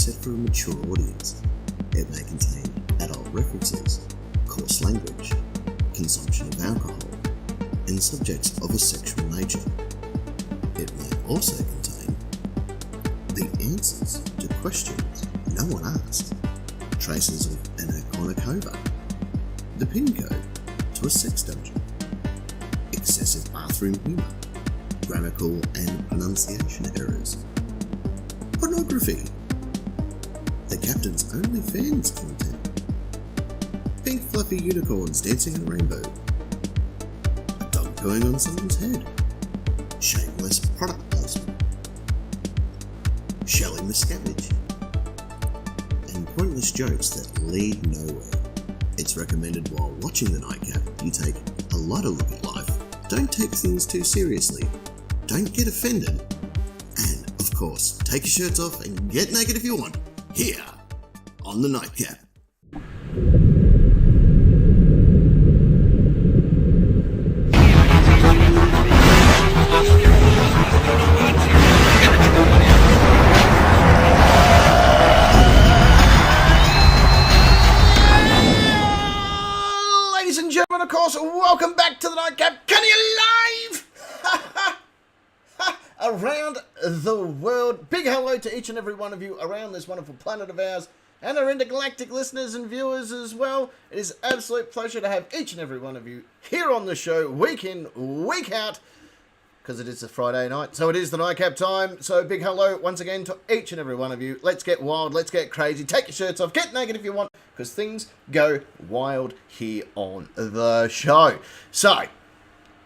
set for a mature audience. It may contain adult references, coarse language, consumption of alcohol, and subjects of a sexual nature. It may also contain the answers to questions no one asked, traces of an cornucopia, the pin code to a sex dungeon, excessive bathroom humour, grammatical and pronunciation errors, pornography, the Captain's OnlyFans content, pink fluffy unicorns dancing in a rainbow, a dog pooing on someone's head, shameless product placement, shelling the scavenge, and pointless jokes that lead nowhere. It's recommended while watching The Nightcap you take a lighter look at life, don't take things too seriously, don't get offended, and, of course, take your shirts off and get naked if you want, here on The Nightcap. Ladies and gentlemen, of course, welcome back to The Nightcap. Can you live? Around the world. Big hello to each and every one of you around this wonderful planet of ours and our intergalactic listeners and viewers as well. It is an absolute pleasure to have each and every one of you here on the show week in, week out, because it is a Friday night, so it is the Nightcap time. So big hello once again to each and every one of you. Let's get wild, let's get crazy, take your shirts off, get naked if you want, because things go wild here on the show. So,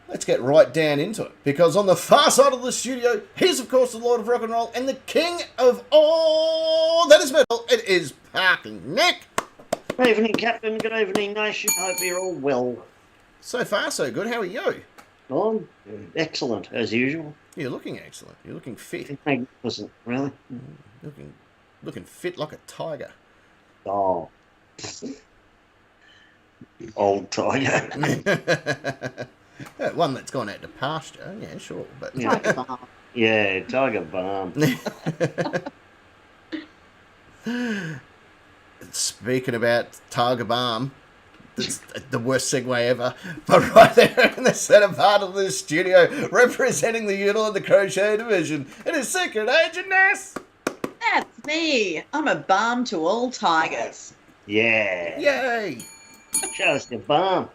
let's get right down into it, because on the far side of the studio, he's of course the Lord of Rock and Roll and the King of all that is metal. It is Parking Nick. Good evening, Captain. Good evening, Nation. Hope you're all well. So far, so good. How are you? Oh, excellent, as usual. You're looking excellent. You're looking fit. Magnificent, really. Looking fit like a tiger. Oh. Old tiger. One that's gone out to pasture, yeah, sure. But Tiger balm. Yeah, tiger balm. Speaking about tiger balm, it's the worst segue ever. But right there in the centre part of the studio, representing the Udall and the Crochet division, it is Secret Agent Ness. That's me. I'm a balm to all tigers. Yeah. Yay! Show us your balm.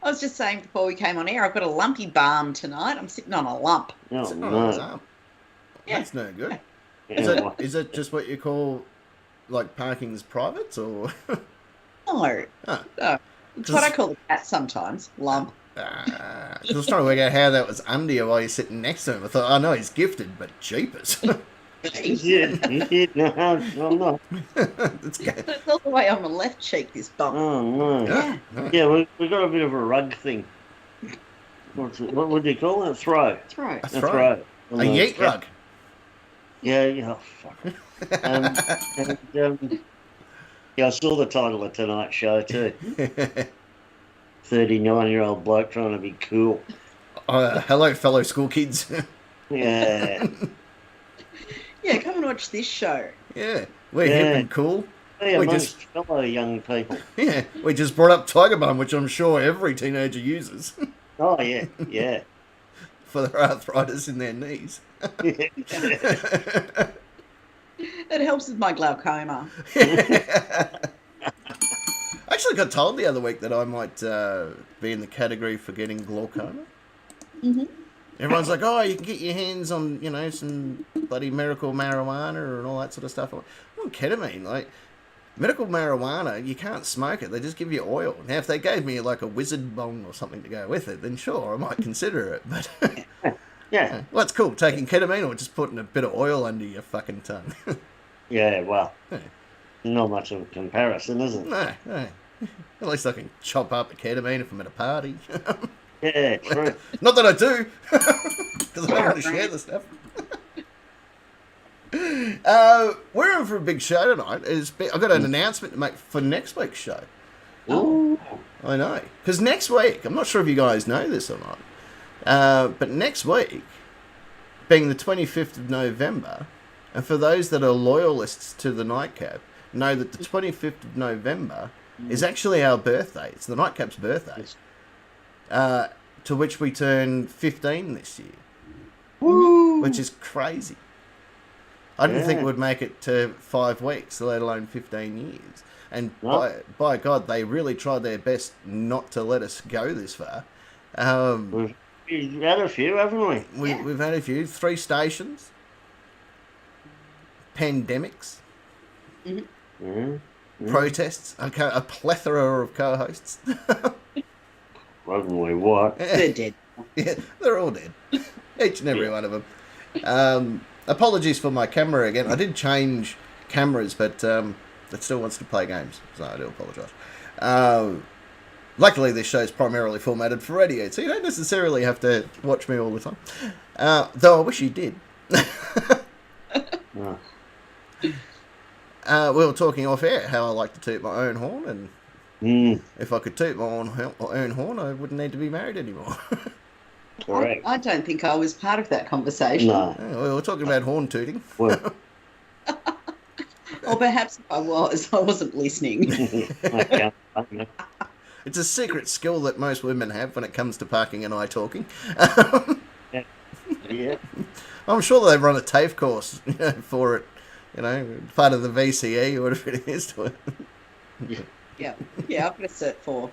I was just saying before we came on air, I've got a lumpy balm tonight. I'm sitting on a lump. Oh, Oh, no. Yeah. That's no good. Yeah, Is it just what you call, like, parking's privates, or? No. Oh. No. It's what I call the cat sometimes. Lump. I was trying to work out how that was under you while you're sitting next to him. I thought, I know he's gifted, but jeepers. yeah. No, I'm not. That's good. It's all the way on the left cheek, this bump. Oh, no. Yeah. Yeah, we've got a bit of a rug thing. What would you call it? A throw. Throat. That's A right. throw. A yeet rug. Yeah, oh, fuck. Yeah, I saw the title of tonight's show too. 39-year-old bloke trying to be cool. Hello, fellow school kids. Yeah. Yeah, come and watch this show. Yeah, we're hip and cool. Hey, We amongst fellow young people. Yeah, we just brought up Tiger Balm, which I'm sure every teenager uses Oh, yeah, yeah. for their arthritis in their knees. It helps with my glaucoma. I actually got told the other week that I might be in the category for getting glaucoma. Mm-hmm. Everyone's like, oh, you can get your hands on, some bloody medical marijuana and all that sort of stuff. I'm on ketamine. Like, medical marijuana, you can't smoke it. They just give you oil. Now, if they gave me, like, a wizard bong or something to go with it, then sure, I might consider it. But, Yeah. well, it's cool, taking ketamine or just putting a bit of oil under your fucking tongue. Yeah, well, Yeah. not much of a comparison, is it? No. At least I can chop up the ketamine if I'm at a party. Yeah, true. Not that I do, because I don't want to share the stuff. We're in for a big show tonight. I've got an announcement to make for next week's show. Ooh. I know. Because next week, I'm not sure if you guys know this or not, but next week, being the 25th of November. And for those that are loyalists to the Nightcap, know that the 25th of November is actually our birthday. It's the Nightcap's birthday. To which we turn 15 this year. Woo! Which is crazy. I didn't think we'd make it to 5 weeks, let alone 15 years. And by God, they really tried their best not to let us go this far. We've had a few, haven't we? We've had a few. 3 stations. Pandemics. Protests. A plethora of co-hosts. Haven't we what? They're dead. Yeah, they're all dead. Each and every one of them. Apologies for my camera again. I did change cameras, but it still wants to play games, so I do apologise. Luckily, this show's primarily formatted for radio, so you don't necessarily have to watch me all the time. Though I wish you did. No. We were talking off air how I like to toot my own horn, and if I could toot my own horn, I wouldn't need to be married anymore. Correct. I don't think I was part of that conversation. No. We were talking about horn tooting. Well, Or perhaps if I wasn't listening. okay. It's a secret skill that most women have when it comes to parking and eye talking. Yeah. I'm sure they run a TAFE course for it, part of the VCE or whatever it is to it. Yeah, I've got a cert for.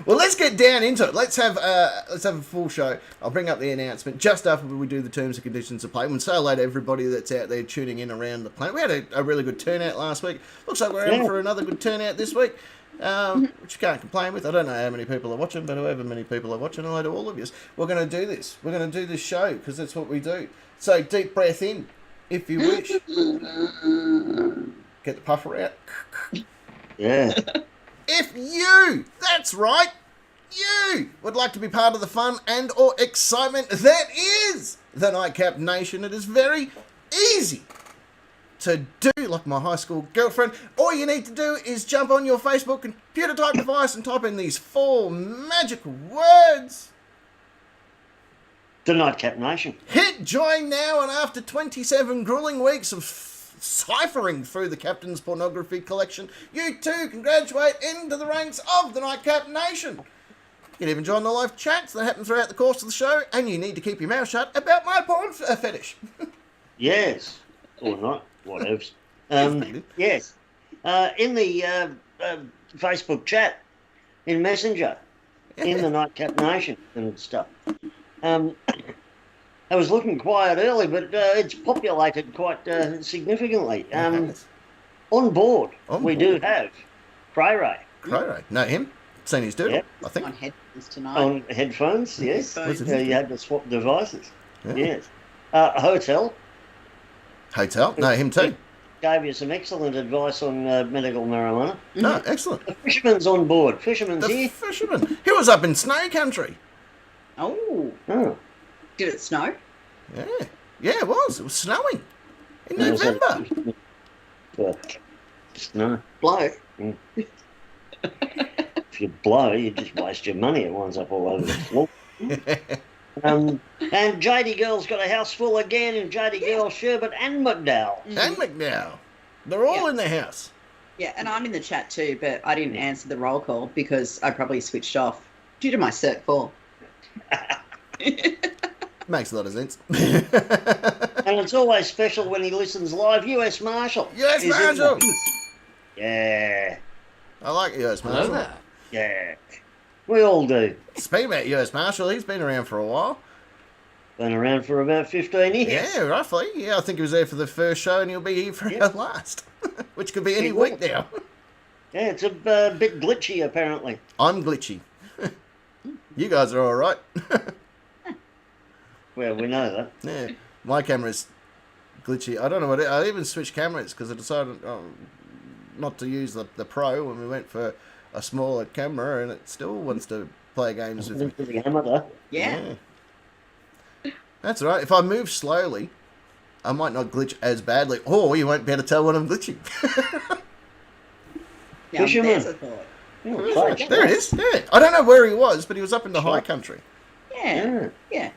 Well, let's get down into it. Let's have a full show. I'll bring up the announcement just after we do the terms and conditions of play. And say hello to everybody that's out there tuning in around the planet. We had a really good turnout last week. Looks like we're in for another good turnout this week, which you can't complain with. I don't know how many people are watching, but however many people are watching, hello to all of you. We're going to do this. We're going to do this show because that's what we do. So deep breath in, if you wish. Get the puffer out. Yeah. If you, that's right, you would like to be part of the fun and or excitement that is the Nightcap Nation, it is very easy to do, like my high school girlfriend. All you need to do is jump on your Facebook computer type device and type in these 4 magic words. The Nightcap Nation. Hit join now, and after 27 grueling weeks of ciphering through the captain's pornography collection, you too can graduate into the ranks of the Nightcap Nation. You can even join the live chats that happen throughout the course of the show, and you need to keep your mouth shut about my porn fetish. Yes. Or not. Whatevs. Yes. In the Facebook chat, in Messenger, in the Nightcap Nation and stuff. I was looking quiet early, but it's populated quite significantly. On board, we do have Cray-Ray. Cray-Ray. Know him? Seen his doodle, I think. On headphones tonight. On headphones, yes. Headphones. You had to swap devices. Yeah. Yes. Hotel. Hotel. Know him too. Gave you some excellent advice on medical marijuana. No, excellent. The fisherman's on board. Fisherman's The here. fisherman. He was up in snow country. Oh. Did it snow? Yeah. Yeah, it was. It was snowing in November. No. Blow. If you blow, you just waste your money. It winds up all over the floor. And JD Girl's got a house full again, and JD Girl, Sherbet and McDowell. And McDowell. They're all in the house. Yeah, and I'm in the chat too, but I didn't answer the roll call because I probably switched off due to my Cert 4. Makes a lot of sense. And it's always special when he listens live. US Marshall. US is in Marshall. there. Yeah. I like US Marshall. Yeah. We all do. Speaking about US Marshall, he's been around for a while. Been around for about 15 years. Yeah, roughly. Yeah, I think he was there for the first show and he'll be here for our last. Which could be any week now. Yeah, it's a bit glitchy apparently. I'm glitchy. You guys are alright. Well, we know that. Yeah, my camera's glitchy. I don't know what I even switched cameras because I decided not to use the Pro when we went for a smaller camera, and it still wants to play games with me. The hammer, though. Yeah. That's all right. If I move slowly, I might not glitch as badly, or you won't be able to tell when I'm glitching. Yeah, Fisherman. there's a thought. Oh, There it is. Yeah, I don't know where he was, but he was up in the high country. Yeah. Yeah. Yeah.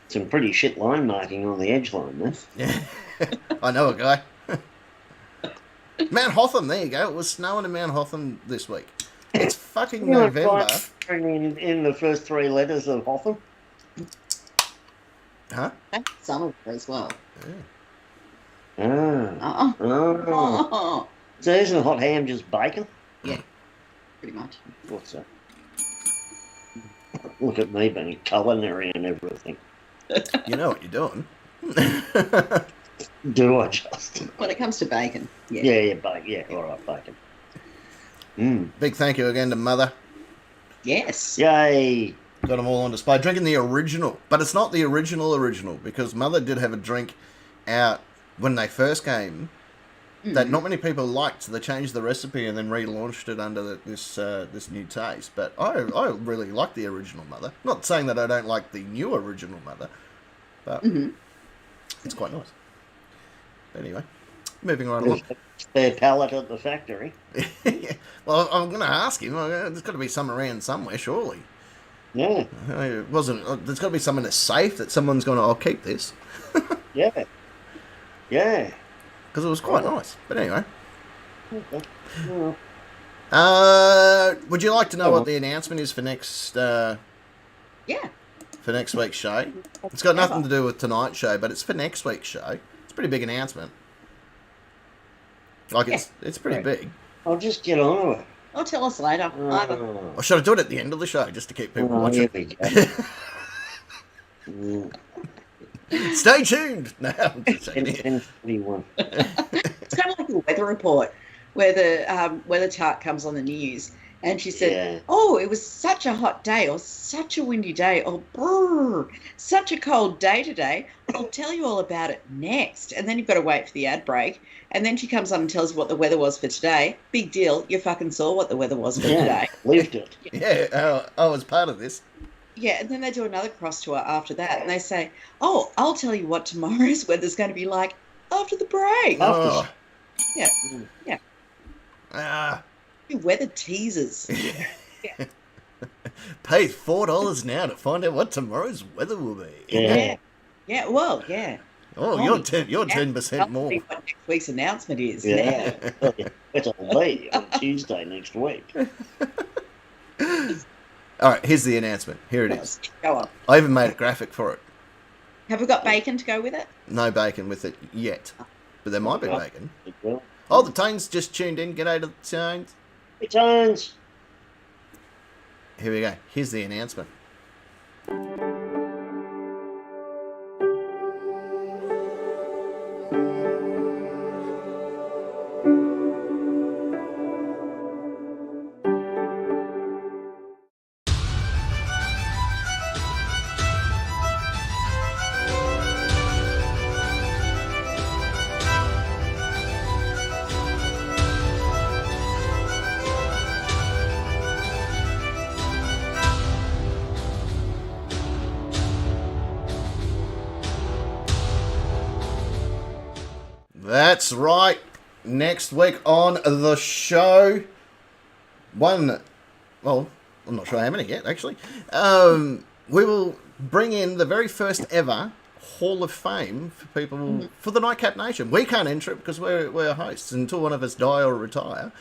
Some pretty shit line marking on the edge line, man. Yeah. I know a guy. Mount Hotham, there you go. It was snowing in Mount Hotham this week. It's fucking November. In the first three letters of Hotham. Huh? Summer as well. Ah. Oh. So isn't hot ham just bacon? Yeah, pretty much. What's that? Look at me being culinary and everything. You know what you're doing. Do I just? When it comes to bacon, yeah. Yeah, bacon. Yeah, all right, bacon. Big thank you again to Mother. Yes. Yay. Got them all on display. Drinking the original. But it's not the original, because Mother did have a drink out when they first came that not many people liked, so they changed the recipe and then relaunched it under this new taste. But I really like the original Mother. Not saying that I don't like the new original Mother, but it's quite nice. But anyway, moving right along. Spare pallet at the factory. Yeah. Well, I'm going to ask him. There's got to be some around somewhere, surely. Yeah. It wasn't. There's got to be some in a safe that someone's going to. I'll keep this. Yeah. Yeah. Because it was quite nice. But anyway. Okay. Well, Would you like to know what the announcement is for next? Yeah. For next week's show. It's got nothing to do with tonight's show, but it's for next week's show. It's a pretty big announcement. Like it's pretty big. I'll just get on with it. I'll tell us later. Or should I do it at the end of the show just to keep people watching? Here we go. Stay tuned. No, I'm just saying. 10:41. It's kind of like the weather report where the weather chart comes on the news and she said, oh, it was such a hot day or such a windy day or brrr, such a cold day today. I'll tell you all about it next. And then you've got to wait for the ad break. And then she comes on and tells you what the weather was for today. Big deal. You fucking saw what the weather was for today. Lived it. Yeah, I was part of this. Yeah, and then they do another cross tour after that, and they say, oh, I'll tell you what tomorrow's weather's going to be like after the break. Oh. Yeah, yeah. Weather teasers. Yeah. Pay $4 now to find out what tomorrow's weather will be. Yeah. Yeah, well, yeah. Oh, you're 10% more. What next week's announcement is. Yeah. It'll be on Tuesday next week. All right, here's the announcement. Here it is. Go on. I even made a graphic for it. Have we got bacon to go with it? No bacon with it yet, but there might be Oh. bacon. Oh, the Tones just tuned in. G'day to the Tones. Hey, Tones. Here we go. Here's the announcement. That's right. Next week on the show, well, I'm not sure how many yet, actually. We will bring in the very first ever Hall of Fame for people, for the Nightcap Nation. We can't enter it because we're hosts until one of us die or retire.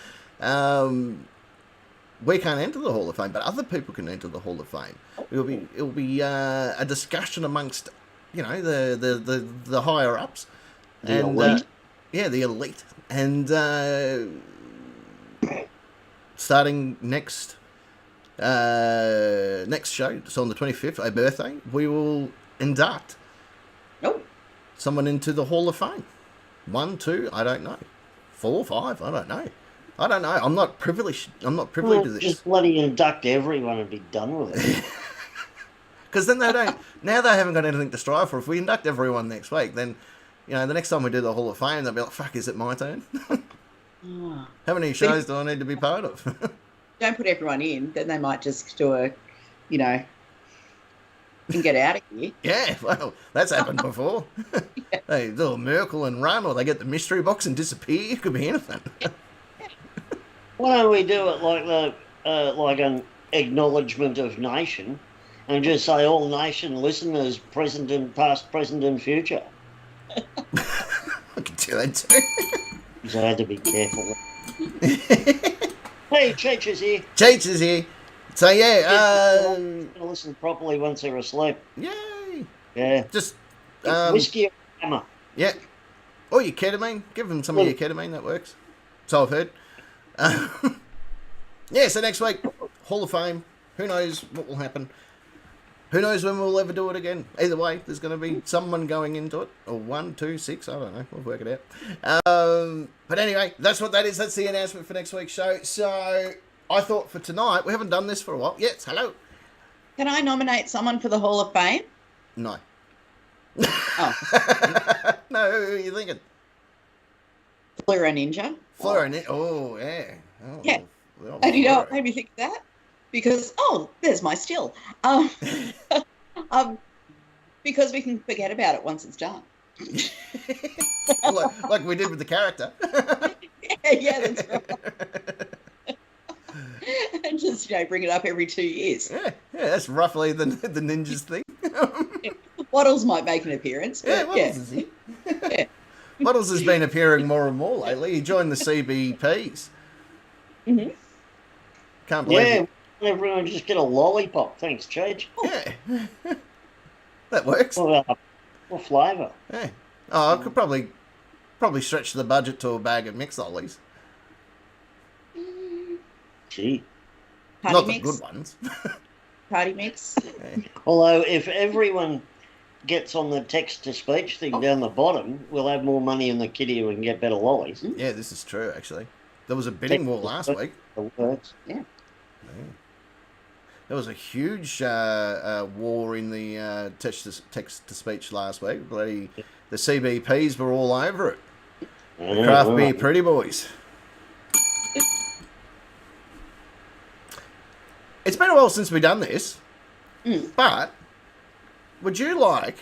We can't enter the Hall of Fame, but other people can enter the Hall of Fame. It will be a discussion amongst, the higher ups. The elite. The elite. And starting next show, so on the 25th, a birthday, we will induct someone into the Hall of Fame. 1, 2, I don't know. 4, 5, I don't know. I'm not privileged. To this. Just bloody induct everyone and be done with it. Because then they don't. Now they haven't got anything to strive for. If we induct everyone next week, then the next time we do the Hall of Fame, they'll be like, "Fuck, is it my turn? How many shows do I need to be part of?" Don't put everyone in. Then they might just do a, and get out of here. Yeah, well, that's happened before. They do a miracle and run, or they get the mystery box and disappear. It could be anything. Why don't we do it like an acknowledgement of nation, and just say all nation listeners, present and past, present and future. I can do that too. So I had to be careful. Hey, Cheech is here. Cheech is here. So yeah, Gonna listen properly once they're asleep. yay. Yeah. Just Whiskey or hammer. yeah. Or your ketamine. Give them some of your ketamine. That works. So I've heard. Yeah. So next week, Hall of Fame. Who knows what will happen? Who knows when we'll ever do it again? Either way, there's going to be someone going into it. Or 1, 2, 6, I don't know. We'll work it out. But anyway, that's what that is. That's the announcement for next week's show. So I thought for tonight, we haven't done this for a while. Yes, hello. Can I nominate someone for the Hall of Fame? No. Oh. No, who are you thinking? Flora Ninja. Flora Ninja. Oh, yeah. Oh, Yeah. well, And you know what Flora. made me think of that? Because, there's my still. Because we can forget about it once it's done. like we did with the character. Yeah, that's right. And just, bring it up every 2 years. Yeah, that's roughly the ninjas thing. Waddles might make an appearance. Yeah, But Waddles is here. Yeah. Waddles has been appearing more and more lately. He joined the CBPs. Mm-hmm. Can't believe Yeah. it. Everyone just get a lollipop. Thanks, Cheech. Yeah. That works. What flavour? Yeah. Oh, I could probably stretch the budget to a bag of mix lollies. Gee. Party Not mix. the good ones. Party mix. Yeah. Although, if everyone gets on the text-to-speech thing down the bottom, we'll have more money in the kitty and we can get better lollies. Yeah, this is true, actually. There was a bidding war last week. The words. Yeah. There was a huge war in the text-to-speech last week. Bloody, the CBPs were all over it. The craft beer pretty boys. It's been a while since we've done this, but would you like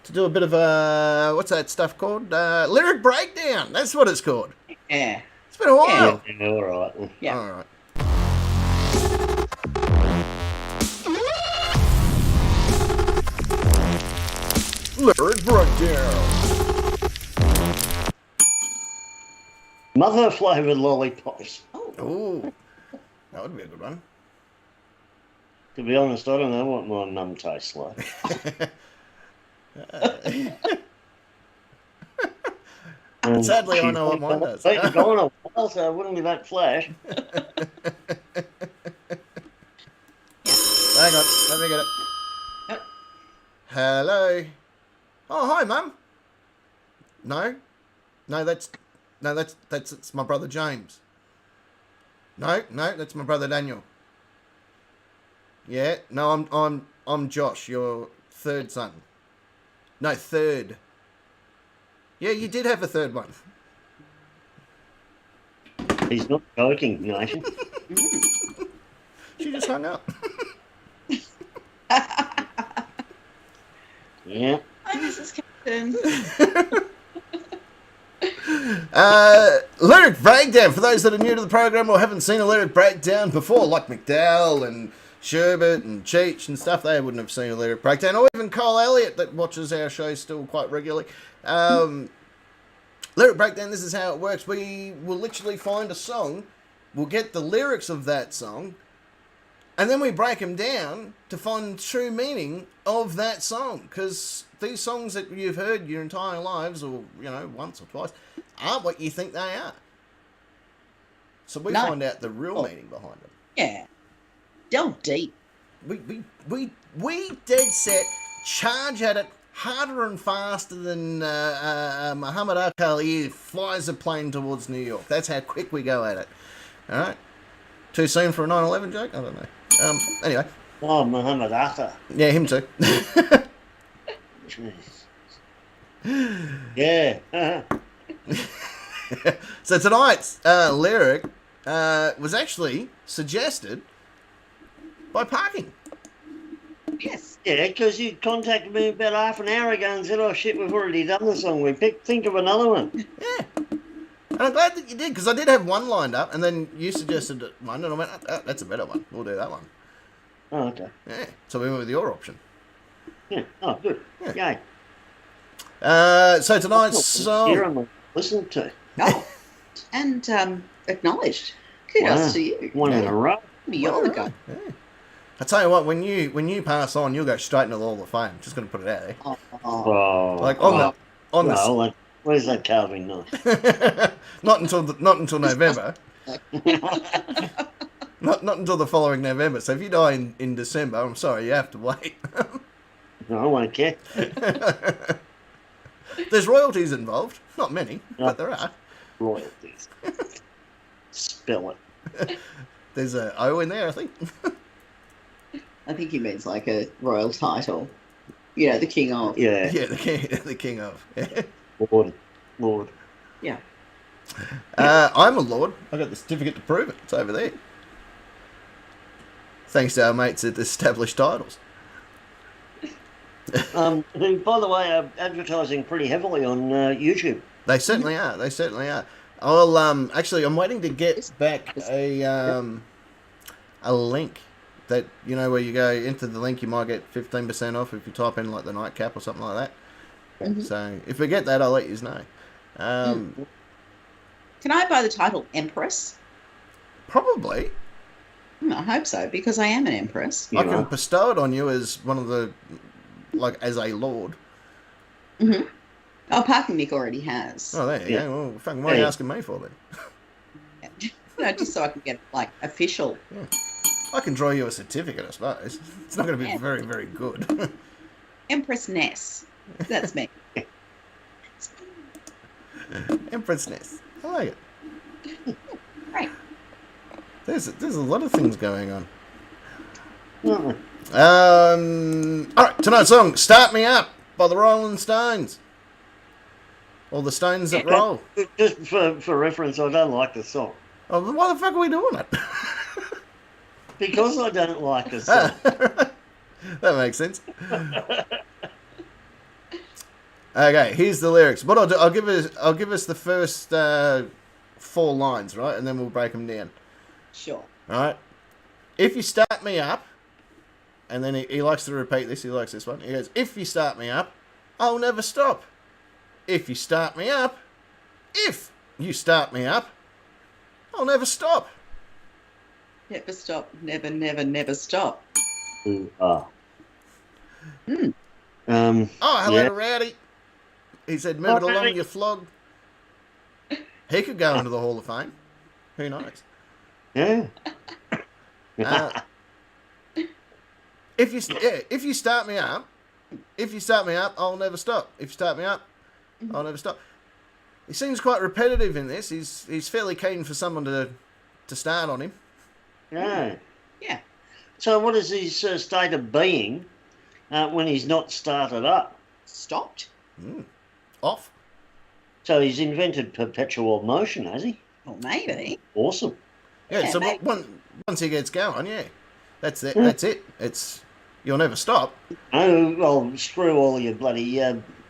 to do a bit of a, what's that stuff called? Lyric breakdown. That's what it's called. Yeah. It's been a while. Yeah, all right. Yeah. All right. Lyric breakdown. Mother flavoured lollipops. Ooh, that would be a good one. To be honest, I don't know what my mum tastes like. Sadly, I know what mine does. They've been gone a while, so it wouldn't be that flash. Hang on, let me get it. Yep. Hello. Oh, hi, Mum. No, that's it's my brother James. No, that's my brother Daniel. Yeah, no, I'm Josh, your third son. No, third. Yeah, you did have a third one. He's not joking, Nathan. She just hung up. Yeah. Hi, Mrs. Captain. Lyric breakdown. For those that are new to the program or haven't seen a lyric breakdown before, like McDowell and Sherbert and Cheech and stuff, they wouldn't have seen a lyric breakdown. Or even Cole Elliott that watches our show still quite regularly. Lyric breakdown, this is how it works. We will literally find a song, we'll get the lyrics of that song, and then we break them down to find the true meaning of that song. Because these songs that you've heard your entire lives, or, once or twice, aren't what you think they are. So we find out the real meaning behind them. Yeah. Delve deep. We dead set charge at it harder and faster than Muhammad Ali flies a plane towards New York. That's how quick we go at it. All right. Too soon for a 9/11 joke? I don't know. Anyway. Oh, Muhammad Ali. Yeah, him too. Yeah. So tonight's lyric was actually suggested by Parking. Yes. Yeah, because you contacted me about half an hour ago and said, oh, shit, we've already done the song. Think of another one. Yeah. And I'm glad that you did, because I did have one lined up, and then you suggested one, and I went, oh, that's a better one. We'll do that one. Oh, okay. Yeah. So we went with your option. Yeah. Oh, good. Yeah. Yay. So tonight's song. Here I'm listened to. Oh, and acknowledged. Kudos to you. One in a row. You're the guy. Yeah. I tell you what, when you pass on, you'll go straight into the Hall of Fame. Just going to put it out there. Oh, Like on the where's that carving knife? not until November. not until the following November. So if you die in December, I'm sorry, you have to wait. No, I won't care. There's royalties involved. Not many, but there are. Royalties. Spell it. There's a O in there, I think. I think he means like a royal title. You know, the king of. Yeah. Yeah, the king of. Yeah. Lord. Yeah. I'm a lord. I got the certificate to prove it. It's over there. Thanks to our mates at Established Titles. Who, by the way, are advertising pretty heavily on YouTube. They certainly are. They certainly are. I'll actually, I'm waiting to get back a link that, you know, where you go into the link, you might get 15% off if you type in like the nightcap or something like that. Mm-hmm. So if we get that, I'll let you know. Can I buy the title Empress? Probably. I hope so, because I am an empress. I can bestow it on you as one of the, like, as a lord. Mm-hmm. Oh, Parking Nick already has. Oh, there you go. Well, fucking, what are you asking me for then? No, just so I can get, like, official. Yeah. I can draw you a certificate, I suppose. It's not going to be very, very good. Empress Ness. That's me. Empress Ness. I like it. Right. There's a lot of things going on. Mm. All right, tonight's song, "Start Me Up" by the Rolling Stones. Or the Stones That Roll. Just for reference, I don't like the song. Oh, then why the fuck are we doing it? Because I don't like the song. That makes sense. Okay, here's the lyrics. What I'll do, I'll give us the first 4 lines, right, and then we'll break them down. Sure. All right. If you start me up, and then he likes to repeat this. He likes this one. He goes, "If you start me up, I'll never stop. If you start me up, if you start me up, I'll never stop." Never stop. Never, never, never stop. Oh, Hello yeah. to Rowdy. He said, "Move it along, Rowdy. you flog." He could go into the Hall of Fame. Who knows? Yeah. If you start me up, I'll never stop. If you start me up, I'll never stop. He seems quite repetitive in this. He's fairly keen for someone to start on him. Yeah. Yeah. So what is his state of being when he's not started up? Stopped. Off. So he's invented perpetual motion, has he? Well, maybe. Awesome. Yeah. Yeah, So mate. once he gets going, yeah, that's it. That's it. You'll never stop. Oh, well, screw all your bloody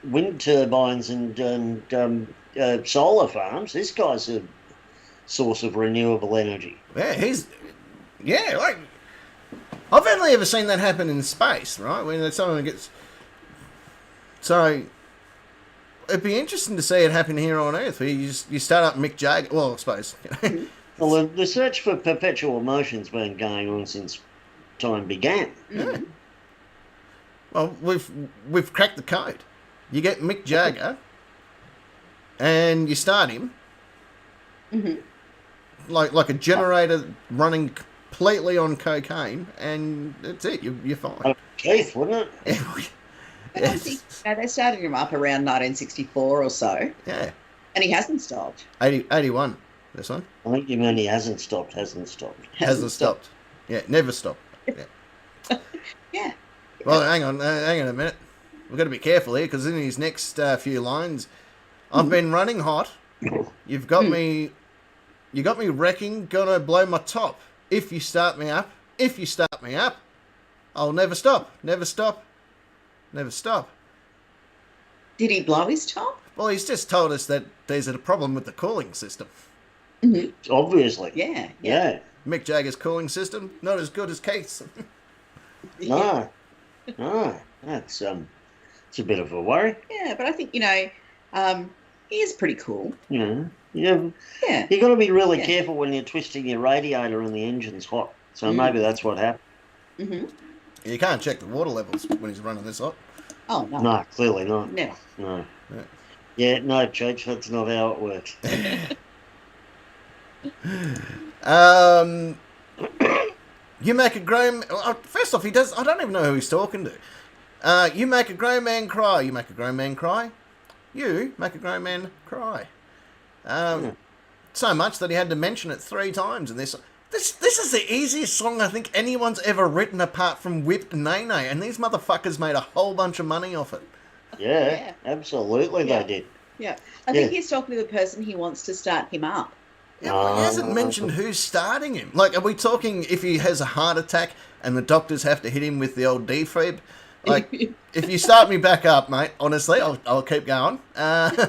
wind turbines and solar farms. This guy's a source of renewable energy. Yeah, like, I've only ever seen that happen in space, right? When someone gets... So, it'd be interesting to see it happen here on Earth, where you start up Mick Jagger... Well, I suppose. Well, the search for perpetual motion's been going on since time began. Yeah. Well, we've cracked the code. You get Mick Jagger, and you start him, like a generator running completely on cocaine, and that's it. You're fine. Keith, wouldn't it? I don't think, they started him up around 1964 or so, Yeah. and he hasn't stopped. 81. This one I think you mean he hasn't stopped. hasn't stopped. Yeah, never stopped. Yeah. Yeah. Well, hang on a minute. We've got to be careful here, because in his next few lines, "I've been running hot. You've got me. You got me wrecking. Gonna blow my top. If you start me up, I'll never stop. Never stop. Never stop." Did he blow his top? Well, he's just told us that there's a problem with the cooling system. Obviously. Yeah. Yeah. Mick Jagger's cooling system, not as good as Keith's. No, no, that's it's a bit of a worry. Yeah, but I think he is pretty cool. Yeah, Yeah. you got to be really Yeah. careful when you're twisting your radiator and the engine's hot. So Mm. maybe that's what happened. Mm-hmm. You can't check the water levels when he's running this hot. Oh no. No, clearly not. Never. No. Yeah. Yeah, no, Cheech, that's not how it works. You make a grown. First off, he does. I don't even know who he's talking to. You make a grown man cry. You make a grown man cry. You make a grown man cry. So much that he had to mention it 3 times in this. This is the easiest song I think anyone's ever written apart from Whipped Nene, and these motherfuckers made a whole bunch of money off it. Yeah, absolutely Yeah. they did. Yeah. I think he's talking to the person he wants to start him up. Yeah, well, he hasn't mentioned who's starting him. Like, are we talking if he has a heart attack and the doctors have to hit him with the old defib? Like, if you start me back up, mate, honestly, I'll keep going. Yeah,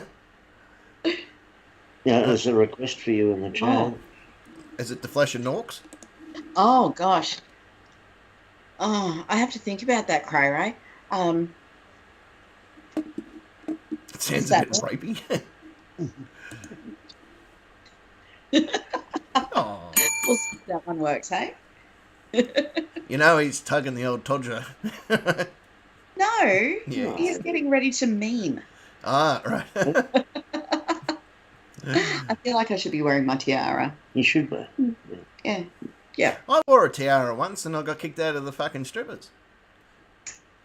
there's a request for you in the chat. Is it the Flesh and Norks? Oh gosh. Oh, I have to think about that, Cray Ray. It sounds a bit rapey. Oh. We'll see if that one works, hey? You know he's tugging the old Todger. No, Yeah. he's getting ready to meme. Ah, right. I feel like I should be wearing my tiara. You should be. Yeah. Yeah. I wore a tiara once and I got kicked out of the fucking strippers.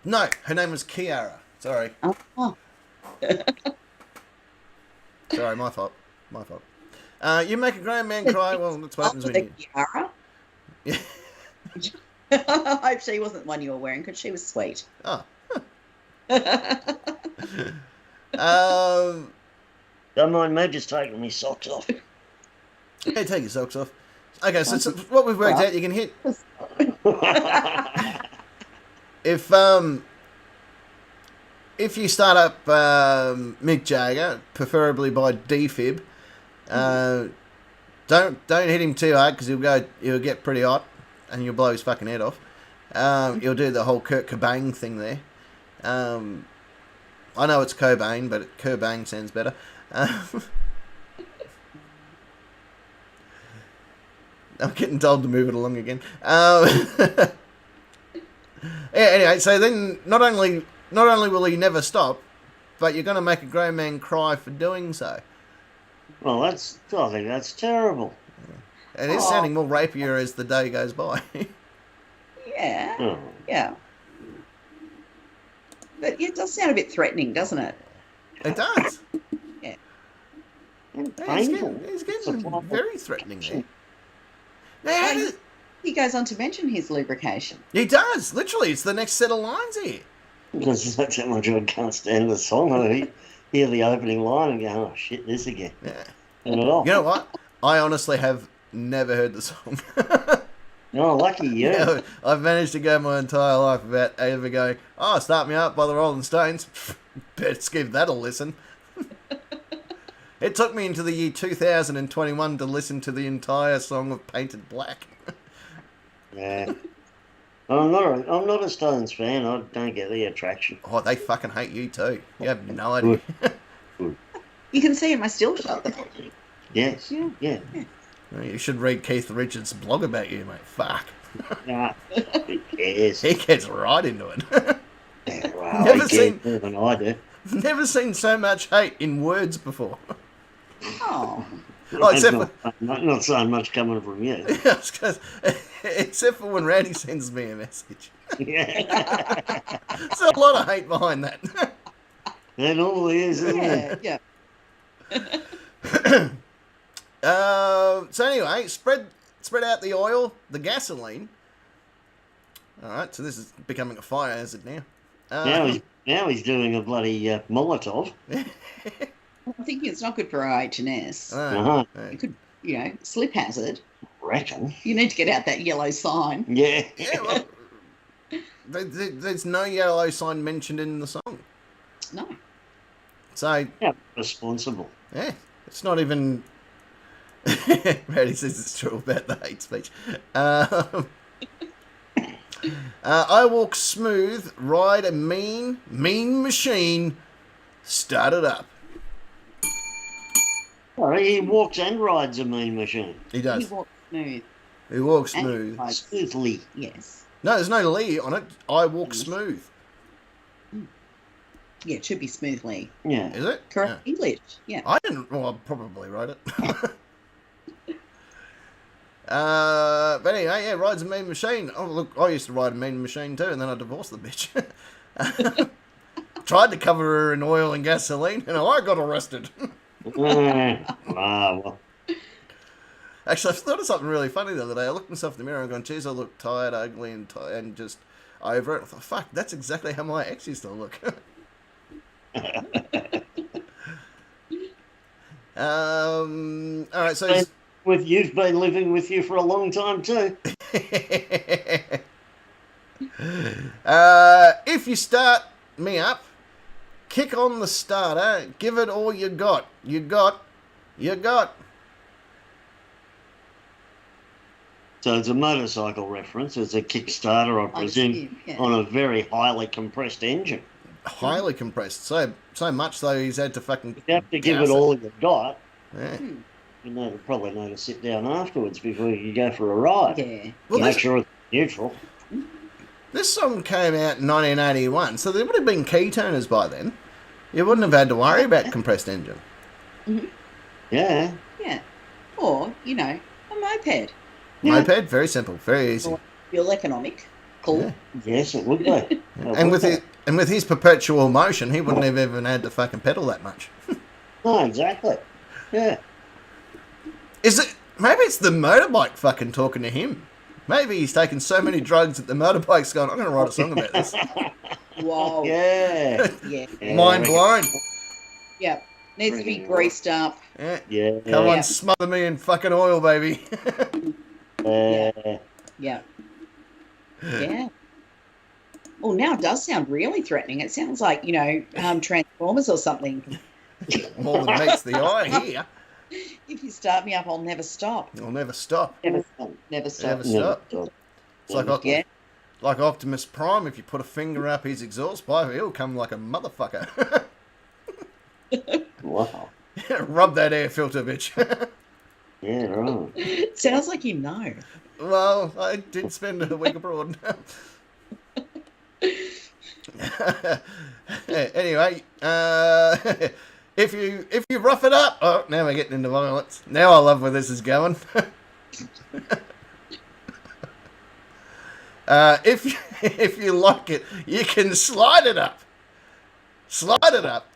No, her name was Kiara. Sorry. Oh. Sorry, my fault. My fault. You make a grown man cry. Well, that's what happens when you... Tiara? Yeah. I hope she wasn't the one you were wearing because she was sweet. Oh. Don't mind me just taking my socks off. Hey, take your socks off. Okay, so what we've worked out, you can hit... If you start up Mick Jagger, preferably by defib, don't hit him too hard because he'll get pretty hot and you'll blow his fucking head off. You'll do the whole Kurt Cobain thing there. I know it's Cobain, but Cobain sounds better. I'm getting told to move it along again. Yeah, anyway, so then not only will he never stop, but you're going to make a grown man cry for doing so. Well, I think that's terrible. It is sounding more rapier as the day goes by. Yeah. Oh. Yeah. But it does sound a bit threatening, doesn't it? It does. Yeah. And Yeah, painful. he's getting very threatening there. Now, He goes on to mention his lubrication. he does. Literally, it's the next set of lines here. Because that's how much I can't stand the song. I hear the opening line and go, oh shit, this again. Yeah. Turn it off. You know what? I honestly have never heard the song. Oh, lucky you. No, I've managed to go my entire life without ever going, oh, Start Me Up by the Rolling Stones. Let's give that a listen. It took me into the year 2021 to listen to the entire song of Painted Black. Yeah. I'm not a Stones fan. I don't get the attraction. Oh, they fucking hate you too. You have no idea. You can see in my still shot. Yes. Yeah. You should read Keith Richards' blog about you, mate. Fuck. Nah, who cares? He gets right into it. Yeah, well, Never he seen- cares more than I do. Never seen so much hate in words before. Oh. Oh, except for, Not so much coming from you. except for when Randy sends me a message. Yeah. There's a lot of hate behind that. It normally is, isn't it? Yeah. So anyway, spread out the oil, the gasoline. All right, so this is becoming a fire hazard now. Now he's doing a bloody Molotov. I'm thinking it's not good for IH&S. Uh-huh. You could, slip hazard. Reckon. You need to get out that yellow sign. Yeah. Yeah, well, there's no yellow sign mentioned in the song. No. So, Yeah, responsible. yeah, it's not even... Randy says it's true about the hate speech. I walk smooth, ride a mean machine, start it up. Oh, he walks and rides a mean machine. He He does. walks smooth. He walks And smooth. rides. Smoothly. Yes. No, there's no Lee on it. I walk smooth. Yeah, it should be smoothly. Yeah. Is it? Correct English. Yeah. I didn't. Well, I probably wrote it. But anyway, yeah, rides a mean machine. Oh, look, I used to ride a mean machine too, and then I divorced the bitch. Tried to cover her in oil and gasoline, and I got arrested. Wow. Actually, I thought of something really funny the other day. I looked myself in the mirror and gone, geez, I look tired, ugly, and just over it. I thought, fuck, that's exactly how my ex used to look. All right, so With you've been living with you for a long time too. if you start me up, kick on the starter, give it all you got. You got. So it's a motorcycle reference. It's a Kickstarter, I presume, yeah. on a very highly compressed engine. Highly compressed, so much so he's had to fucking. You have to give it all you got. Yeah. You probably need to sit down afterwards before you go for a ride. Yeah. Well, Make sure it's neutral. This song came out in 1981, so there would have been key turners by then. You wouldn't have had to worry about compressed engine. Mm-hmm. Yeah. Yeah. Or, a moped. Moped, very simple, very easy. Or fuel economic. Cool. Yeah. Yes, it would be. And with his perpetual motion, he wouldn't have even had to fucking pedal that much. No, exactly. Yeah. Is it? Maybe it's the motorbike fucking talking to him. Maybe he's taken so many drugs that the motorbike's going, I'm going to write a song about this. Whoa. Yeah. Yeah. Mind blown. Yeah. Needs to be greased up. Yeah. Yeah. Come on, Yeah. smother me in fucking oil, baby. Yeah. Yeah. Yeah. Well, now it does sound really threatening. It sounds like, Transformers or something. More than meets the eye here. If you start me up, I'll never stop. I'll never stop. Never stop. Never stop. Never stop. It's like, Yeah. like Optimus Prime, if you put a finger up his exhaust pipe, he'll come like a motherfucker. Wow. Rub that air filter, bitch. Yeah, right. Sounds like you know. Well, I did spend a week abroad. Anyway, if you rough it up, oh, now we're getting into violence. Now I love where this is going. If you like it, you can slide it up. Slide it up.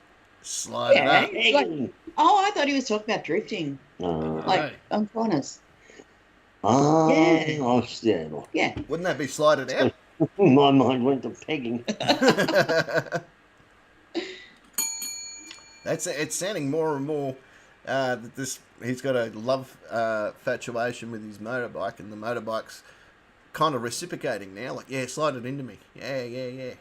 Slide it up. It's like, I thought he was talking about drifting. Like unconscious. Oh, Yeah. yeah. Yeah. Wouldn't that be slided out? My mind went to pegging. It's sounding more and more that he's got a love infatuation with his motorbike, and the motorbike's kind of reciprocating now. Like, yeah, slide it into me. Yeah.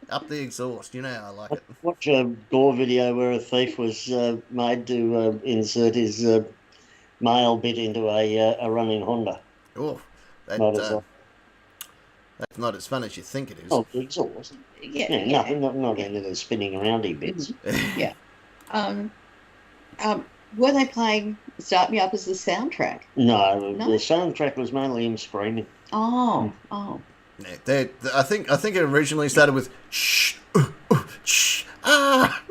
Up the exhaust. You know how I like it. Watch a gore video where a thief was made to insert his male bit into a running Honda Oh, motorcycle. that's not as fun as you think it is. Oh, the exhaust. Yeah. Nothing, not any of the spinning aroundy bits. Yeah. Were they playing Start Me Up as the soundtrack? No, the soundtrack was mainly him screaming. Oh. Yeah, I think it originally started with shh, shh, ah.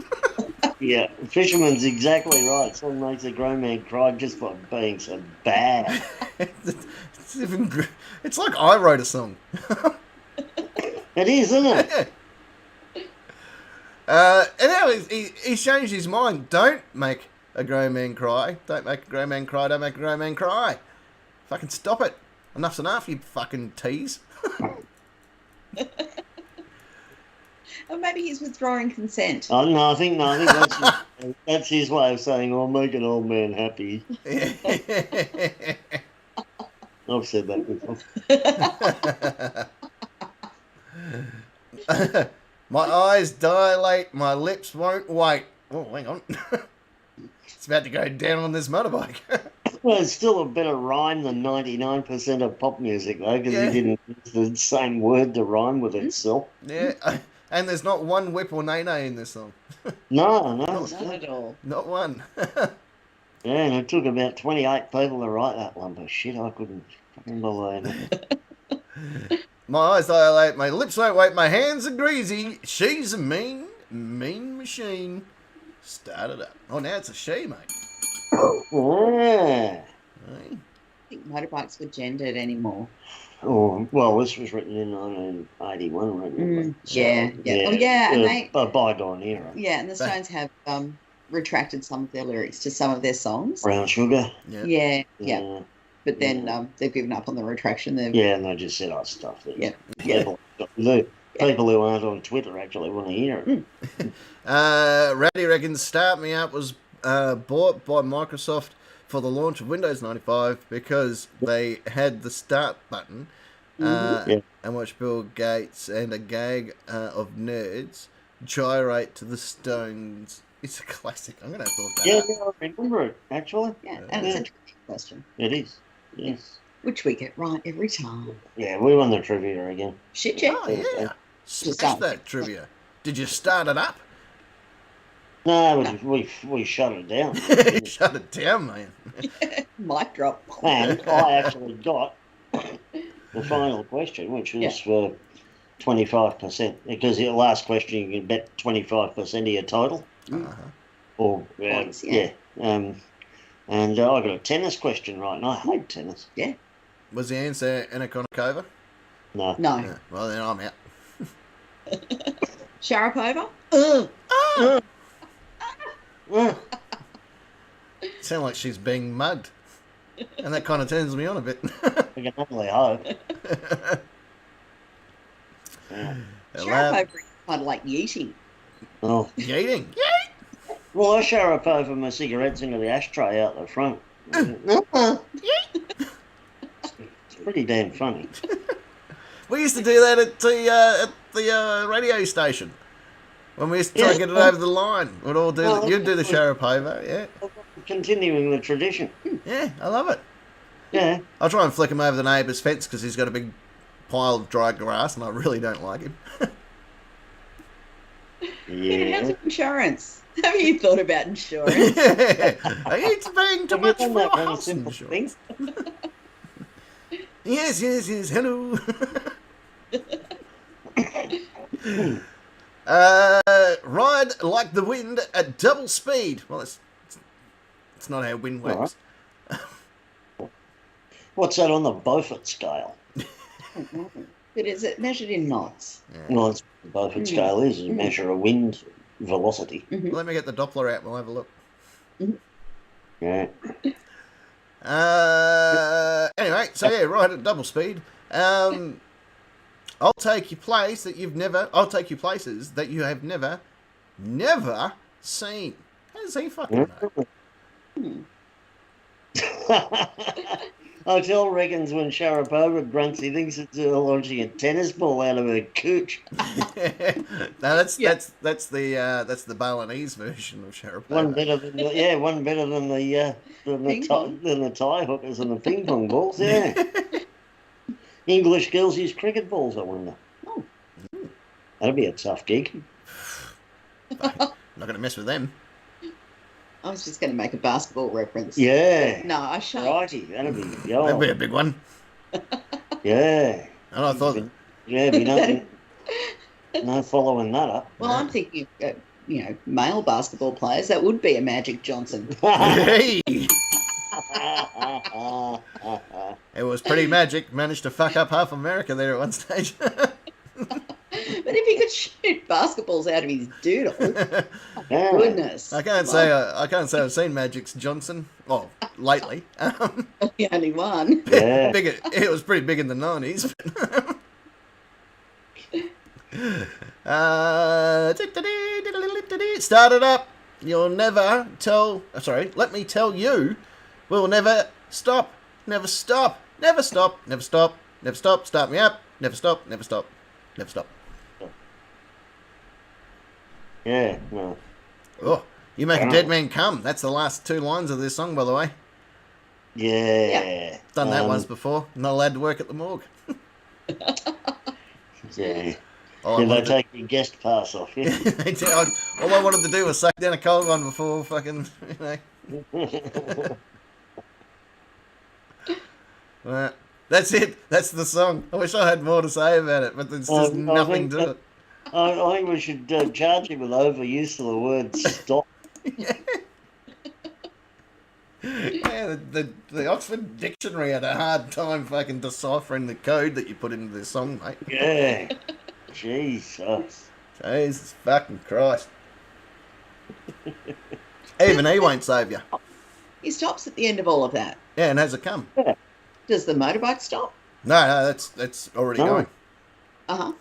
Yeah, Fisherman's exactly right. Song makes a grown man cry just by being so bad. It's like I wrote a song. It is, isn't it? And now he's changed his mind. Don't make a grown man cry. Don't make a grown man cry. Don't make a grown man cry. Fucking stop it. Enough's enough, you fucking tease. Or maybe he's withdrawing consent. Oh, no, I think that's his way of saying, "I'll make an old man happy." I've said that before. My eyes dilate, my lips won't wait. Oh, hang on. It's about to go down on this motorbike. Well, it's still a better rhyme than 99% of pop music, though, because Yeah. he didn't use the same word to rhyme with itself. Yeah, and there's not one whip or nay in this song. No, Not at all. Not one. Yeah, and it took about 28 people to write that lump of shit. I couldn't fucking believe it. My eyes dilate, my lips won't wait, my hands are greasy. She's a mean, mean machine. Start it up. Oh, now it's a she, mate. Yeah. Hey? I think motorbikes were gendered anymore. Oh, well, this was written in 1981, wasn't it? Yeah. Oh, yeah, and they... a bygone era. Yeah, and the Stones have retracted some of their lyrics to some of their songs. Brown sugar. Yeah. But then they've given up on the retraction. Yeah, and they just said, oh, stuff that Yeah. people who aren't on Twitter actually want to hear it. Ratty reckons Start Me Up was bought by Microsoft for the launch of Windows 95 because they had the start button and watched Bill Gates and a gang of nerds gyrate to the Stones. It's a classic. I'm going to have to look that up. Yeah, I remember it, actually. Yeah, and it's a tricky question. It is, yes. Which we get right every time. Yeah, we won the trivia again. Shit, yeah. Oh, yeah. Smash that trivia. Did you start it up? No, we shut it down. Shut it down, man. Mic drop. And I actually got the final question, which was for 25%, because the last question you can bet 25% of your total. Uh-huh. Or Points, and I got a tennis question right, and I hate tennis. Yeah. Was the answer Anaconda? No. No. Well, then I'm out. Sharapova? Sound like she's being mugged. And that kind of turns me on a bit. We can only hope. Sharapova is kind of like yeeting. Oh. Yeeting. Well, I Sharapova my cigarettes into the ashtray out the front. It's pretty damn funny. We used to do that at the radio station. When we used to try to get it over the line. We'd all do you'd do the Sharapova, yeah. Continuing the tradition. Yeah, I love it. Yeah. I'll try and flick him over the neighbour's fence because he's got a big pile of dry grass and I really don't like him. Yeah. How's insurance? Have you thought about insurance? It's paying too much for your house insurance. Yes, hello. Ride like the wind at double speed. Well, it's not how wind works. What's that on the Beaufort scale? But is it measured in knots? Yeah. Well, that's what the Beaufort scale is a measure of wind velocity. Mm-hmm. Let me get the Doppler out and we'll have a look. Yeah. Anyway, so yeah, ride at double speed. I'll take you place that you've never. I'll take you places that you have never seen. How does he fucking know? Hotel reckons when Sharapova grunts, he thinks it's launching a tennis ball out of her cooch. No, that's the Balinese version of Sharapova. One better than the tie hookers and the ping pong balls. Yeah. English girls use cricket balls, I wonder. Oh. That'd be a tough gig. I'm not going to mess with them. I was just going to make a basketball reference. Yeah. No, I shan't. Righty, that'd be That'd be a big one. Yeah. And I thought, yeah, be nothing. No following that up. Well, I'm thinking, male basketball players. That would be a Magic Johnson. hey, it was pretty magic. Managed to fuck up half America there at one stage. But if he could shoot basketballs out of his doodle, Yeah. goodness. I can't say I've seen Magic's Johnson. Well, lately. The only one. Yeah. Bigger. It was pretty big in the 90s. Start it up. You'll never tell. Sorry, let me tell you. We'll never stop. Never stop. Never stop. Never stop. Never stop. Start me up. Never stop. Never stop. Never stop. Yeah, no. Oh, you make a dead man come. That's the last two lines of this song, by the way. Yeah. Done that once before. Not allowed to work at the morgue. Yeah. All Did they I, take your guest pass off you? all I wanted to do was suck down a cold one before fucking, That's it. That's the song. I wish I had more to say about it, but there's just nothing to it. I think we should charge him with overuse of the word stop. Yeah, the Oxford Dictionary had a hard time fucking deciphering the code that you put into this song, mate. Yeah. Jesus. Jesus fucking Christ. Even he won't save you. He stops at the end of all of that. Yeah, and has it come? Yeah. Does the motorbike stop? No, that's already going. Uh-huh.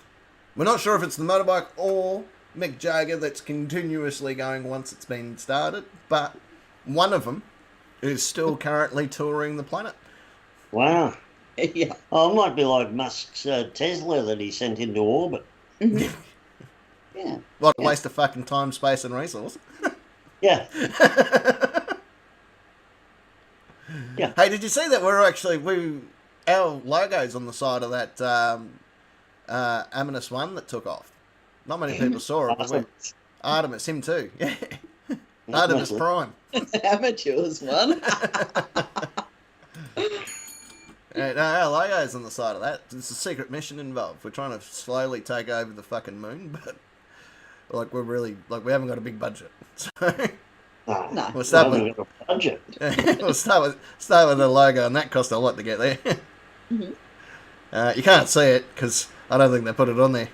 We're not sure if it's the motorbike or Mick Jagger that's continuously going once it's been started, but one of them is still currently touring the planet. Wow. Yeah. Oh, it might be like Musk's Tesla that he sent into orbit. Mm-hmm. Yeah. What a waste of fucking time, space, and resource. Yeah. Yeah. Hey, did you see that our logo's on the side of that Ominous one that took off? Not many people saw it, but Artemis, him too. Yeah. Artemis Prime. Amateurs one. Yeah, no, our logo's on the side of that. There's a secret mission involved. We're trying to slowly take over the fucking moon, but we haven't got a big budget. So No. we'll start with a budget. we'll start with the logo, and that cost a lot to get there. Mm-hmm. You can't see it because I don't think they put it on there.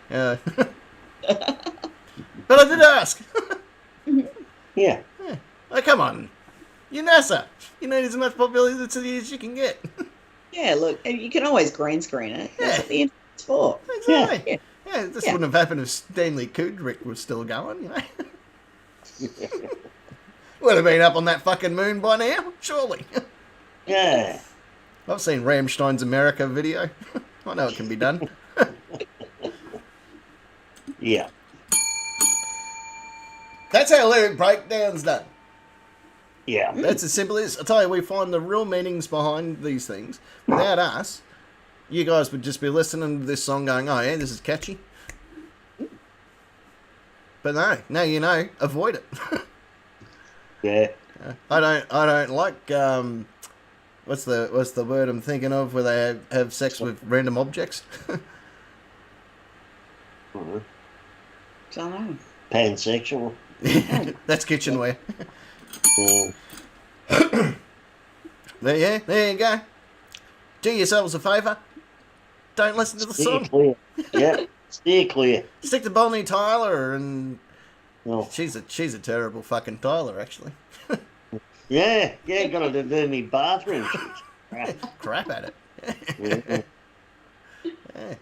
But I did ask. Yeah. Oh, come on, you're NASA. You need as much publicity as you can get. Yeah, look, and you can always green screen it. That's what the internet's for. Exactly. Yeah. This wouldn't have happened if Stanley Kubrick was still going. Would have been up on that fucking moon by now, surely. Yeah. I've seen Rammstein's America video. I know it can be done. Yeah. That's how lyric breakdown's done. Yeah. That's as simple as. I tell you, we find the real meanings behind these things. Without us, you guys would just be listening to this song going, oh yeah, this is catchy. But no, now you know, avoid it. Yeah. I don't like what's the word I'm thinking of where they have sex with random objects. Don't know. Pansexual. That's kitchenware. Yeah. There you go. Do yourselves a favour. Don't listen to the Steer song. clear. Yeah. Steer clear. Stick to Bonnie Tyler, and Oh. she's a terrible fucking Tyler, actually. Yeah. Yeah. Got to do me bathroom. Crap at it. Yeah. Yeah.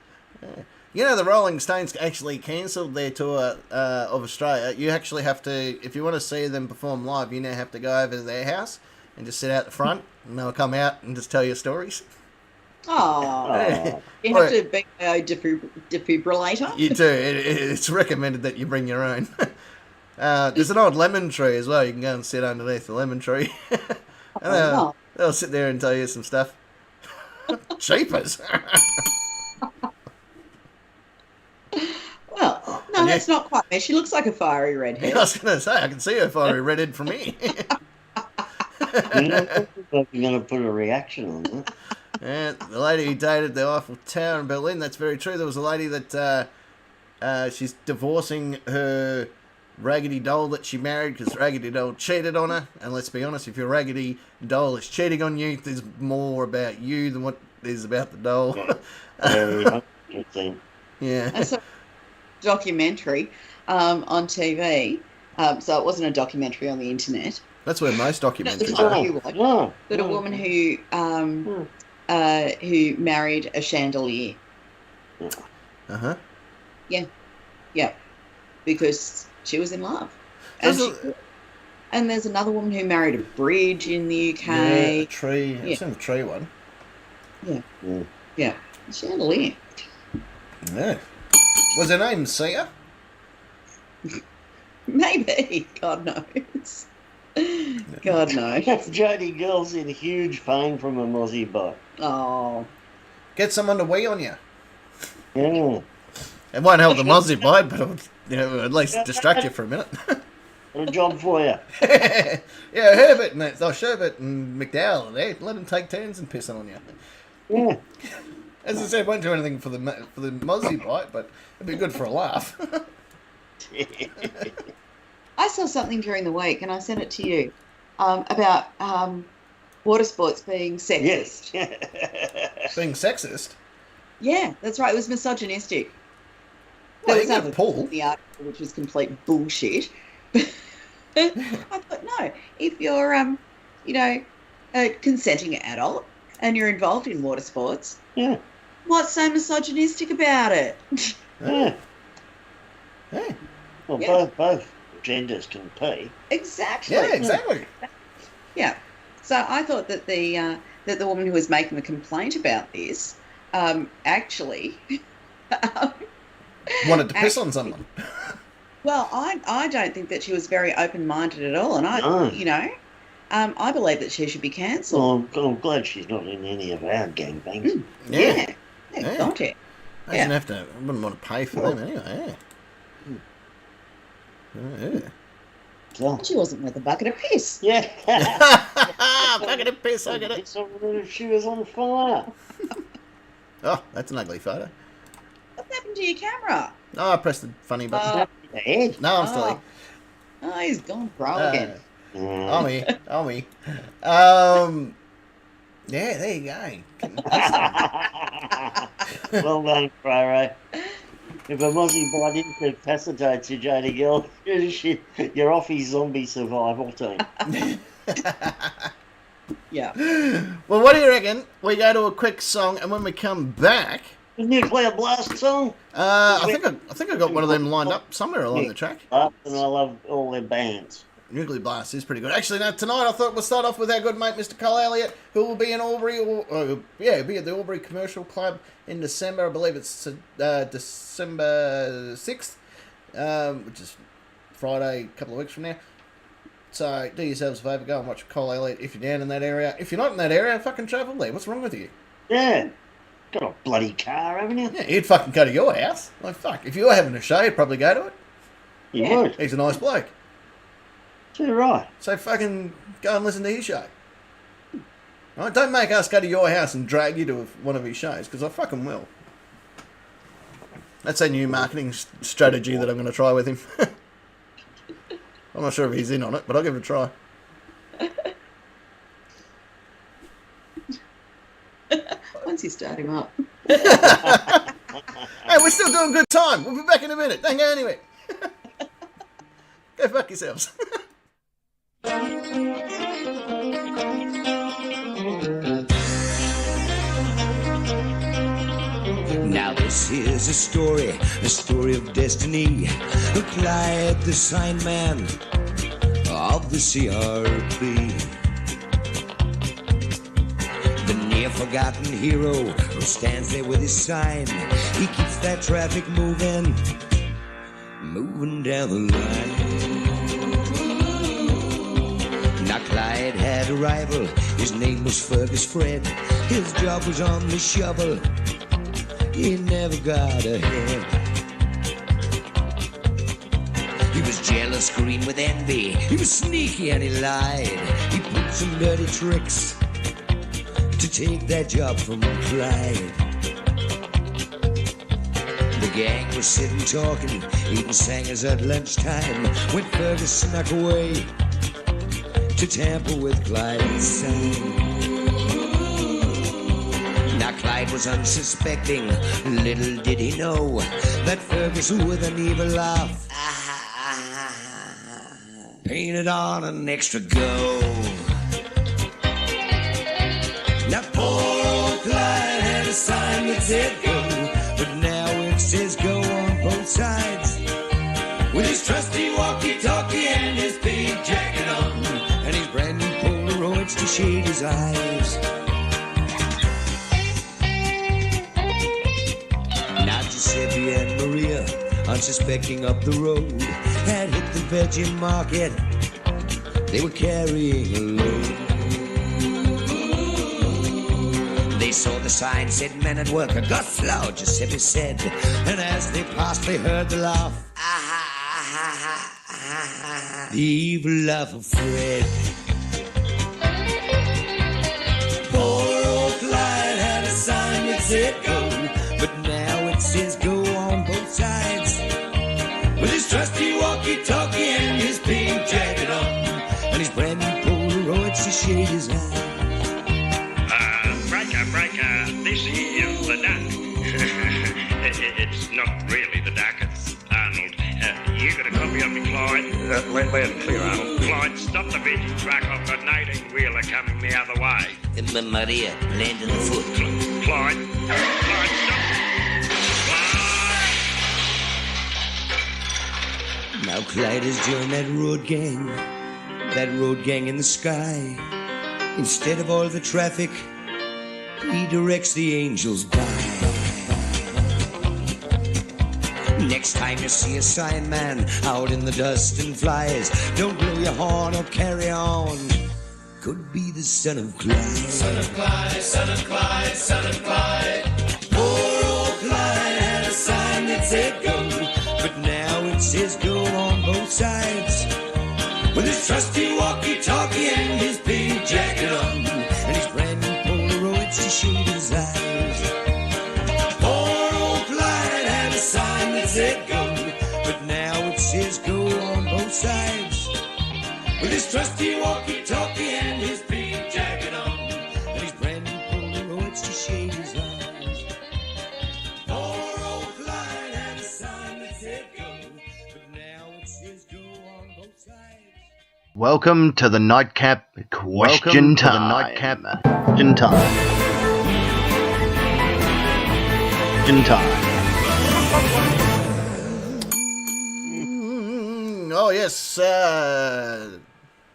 You know, the Rolling Stones actually cancelled their tour of Australia. You actually have to, if you want to see them perform live, you now have to go over to their house and just sit out the front, and they'll come out and just tell you stories. Oh, you have to bring a defibrillator. You do. It's recommended that you bring your own. There's an old lemon tree as well. You can go and sit underneath the lemon tree. And they'll sit there and tell you some stuff. Cheapers. Well, no, that's not quite me. She looks like a fiery redhead. I was going to say, I can see her fiery redhead from here. You know, you're going to put a reaction on that. And the lady who dated the Eiffel Tower in Berlin, that's very true. There was a lady that she's divorcing her Raggedy Doll that she married because Raggedy Doll cheated on her. And let's be honest, if your Raggedy Doll is cheating on you, there's more about you than what is about the doll. Yeah. Very Yeah. That's a documentary on TV. So it wasn't a documentary on the internet. That's where most documentaries Oh, are. you watch. Oh. But a woman who married a chandelier. Uh-huh. Yeah, because she was in love. And there's another woman who married a bridge in the UK. Yeah, a tree. I've seen the tree one. Yeah, a chandelier. Yeah. Was her name Sia? Maybe. God knows. God, no. Jodie girl's in huge pain from a mozzie bite. Oh. Get someone to wee on you. Yeah. It won't help the mozzie bite, but it'll, at least distract you for a minute. Got a job for you. Yeah, Herbert and Sherbert and McDowell are there. Let them take turns and pissing on you. Yeah. As I said, won't do anything for the mozzie bite, but it'd be good for a laugh. I saw something during the week, and I sent it to you, about water sports being sexist. Yes. Being sexist? Yeah, that's right. It was misogynistic. Well, There you was can have a pool. the article, which was complete bullshit. I thought, no, if you're, a consenting adult and you're involved in water sports, Yeah. what's so misogynistic about it? Yeah. Yeah, Well, Yeah. both genders can pee. Exactly. yeah, exactly. Yeah. So I thought that the woman who was making the complaint about this actually Wanted to piss on someone. well, I don't think that she was very open-minded at all, and No. I believe that she should be cancelled. Well, I'm glad she's not in any of our gangbangs. Yeah. Yeah. Got it. I Yeah. I wouldn't want to pay for them anyway. Yeah. So, She wasn't worth a bucket of piss. yeah. Bucket of piss, I get it. It's already if she was on fire. Oh, that's an ugly photo. What happened to your camera? Oh, I pressed the funny button. The head. No, I'm still here. Oh, he's gone pro again. I'm here. I'm here. Yeah, there you go. Well done, Craro. If a mozzie bite incapacitates you, Jodie girl, you're off his zombie survival team. Yeah. Well, what do you reckon? We go to a quick song, and when we come back, The nuclear blast song. I think I got one of them lined up somewhere along the track. And I love all their bands. Nuclear Blast is pretty good. Actually, now tonight I thought we'll start off with our good mate Mr. Cole Elliott, who will be in Albury, he'll be at the Albury Commercial Club in December. I believe it's December 6th, which is Friday, a couple of weeks from now. So do yourselves a favour, go and watch Cole Elliott if you're down in that area. If you're not in that area, fucking travel there. What's wrong with you? Yeah. Got a bloody car, haven't you? Yeah, he'd fucking go to your house. Like, fuck. If you were having a show, he'd probably go to it. You Yeah. would. He's a nice bloke. Too right. So fucking go and listen to his show. Right? Don't make us go to your house and drag you to one of his shows, because I fucking will. That's a new marketing strategy that I'm going to try with him. I'm not sure if he's in on it, but I'll give it a try. Once you start him up. Hey, we're still doing good time. We'll be back in a minute. Don't go anywhere. Go fuck yourselves. Now this is a story of destiny. Clyde, the sign man of the CRP. The near-forgotten hero who stands there with his sign. He keeps that traffic moving down the line. Now Clyde had a rival, his name was Fergus Fred. His job was on the shovel, he never got ahead. He was jealous, green with envy, he was sneaky and he lied. He pulled some dirty tricks to take that job from Clyde. The gang was sitting talking, eating sangers at lunchtime, when Fergus snuck away to tamper with Clyde's sign. Now Clyde was unsuspecting, little did he know that Fergus, with an evil laugh, painted on an extra go. Now poor old Clyde had a sign that said go, but now it says go on both sides. With his trusty walkie-talkie and his big jacket on, and his brand new Polaroids to shade his eyes. Now Giuseppe and Maria, unsuspecting up the road, had hit the Virgin Market they were carrying a load. They saw the sign, said men at work, go slow, Giuseppe said. And as they passed, they heard the laugh. The evil laugh of Fred. Poor old Clyde had a sign that said go, but now it says go on both sides. With his trusty walkie-talkie and his pink jacket on, and his brand new Polaroids to shade his eyes. Breaker, this is the duck. It's not really the duck, it's Arnold. You got a copy of me, Clyde? Let it clear, Arnold. Clyde, stop the vintage truck. I've got an 18-wheeler coming the other way. Maria, land on the foot. Clyde, stop. Now Clyde has joined that road gang in the sky. Instead of all the traffic, he directs the angels by. Next time you see a sign man out in the dust and flies, don't blow your horn or carry on. Could be the son of Clyde. Son of Clyde, son of Clyde, son of Clyde. Poor old Clyde had a sign that said go, but now it says go on both sides. With his trusty walkie-talkie and his pink jacket on, and his brand new Polaroids to shade his eyes. Poor old Clyde had a sign that said go, but now it says go on both sides. With his trusty walkie-talkie and his pink jacket on, and his brand new Polaroids to shade his eyes. Poor old Clyde had a sign that said go, but now it says go on both sides. Welcome to the Nightcap Question Time. Question Time. Oh, yes.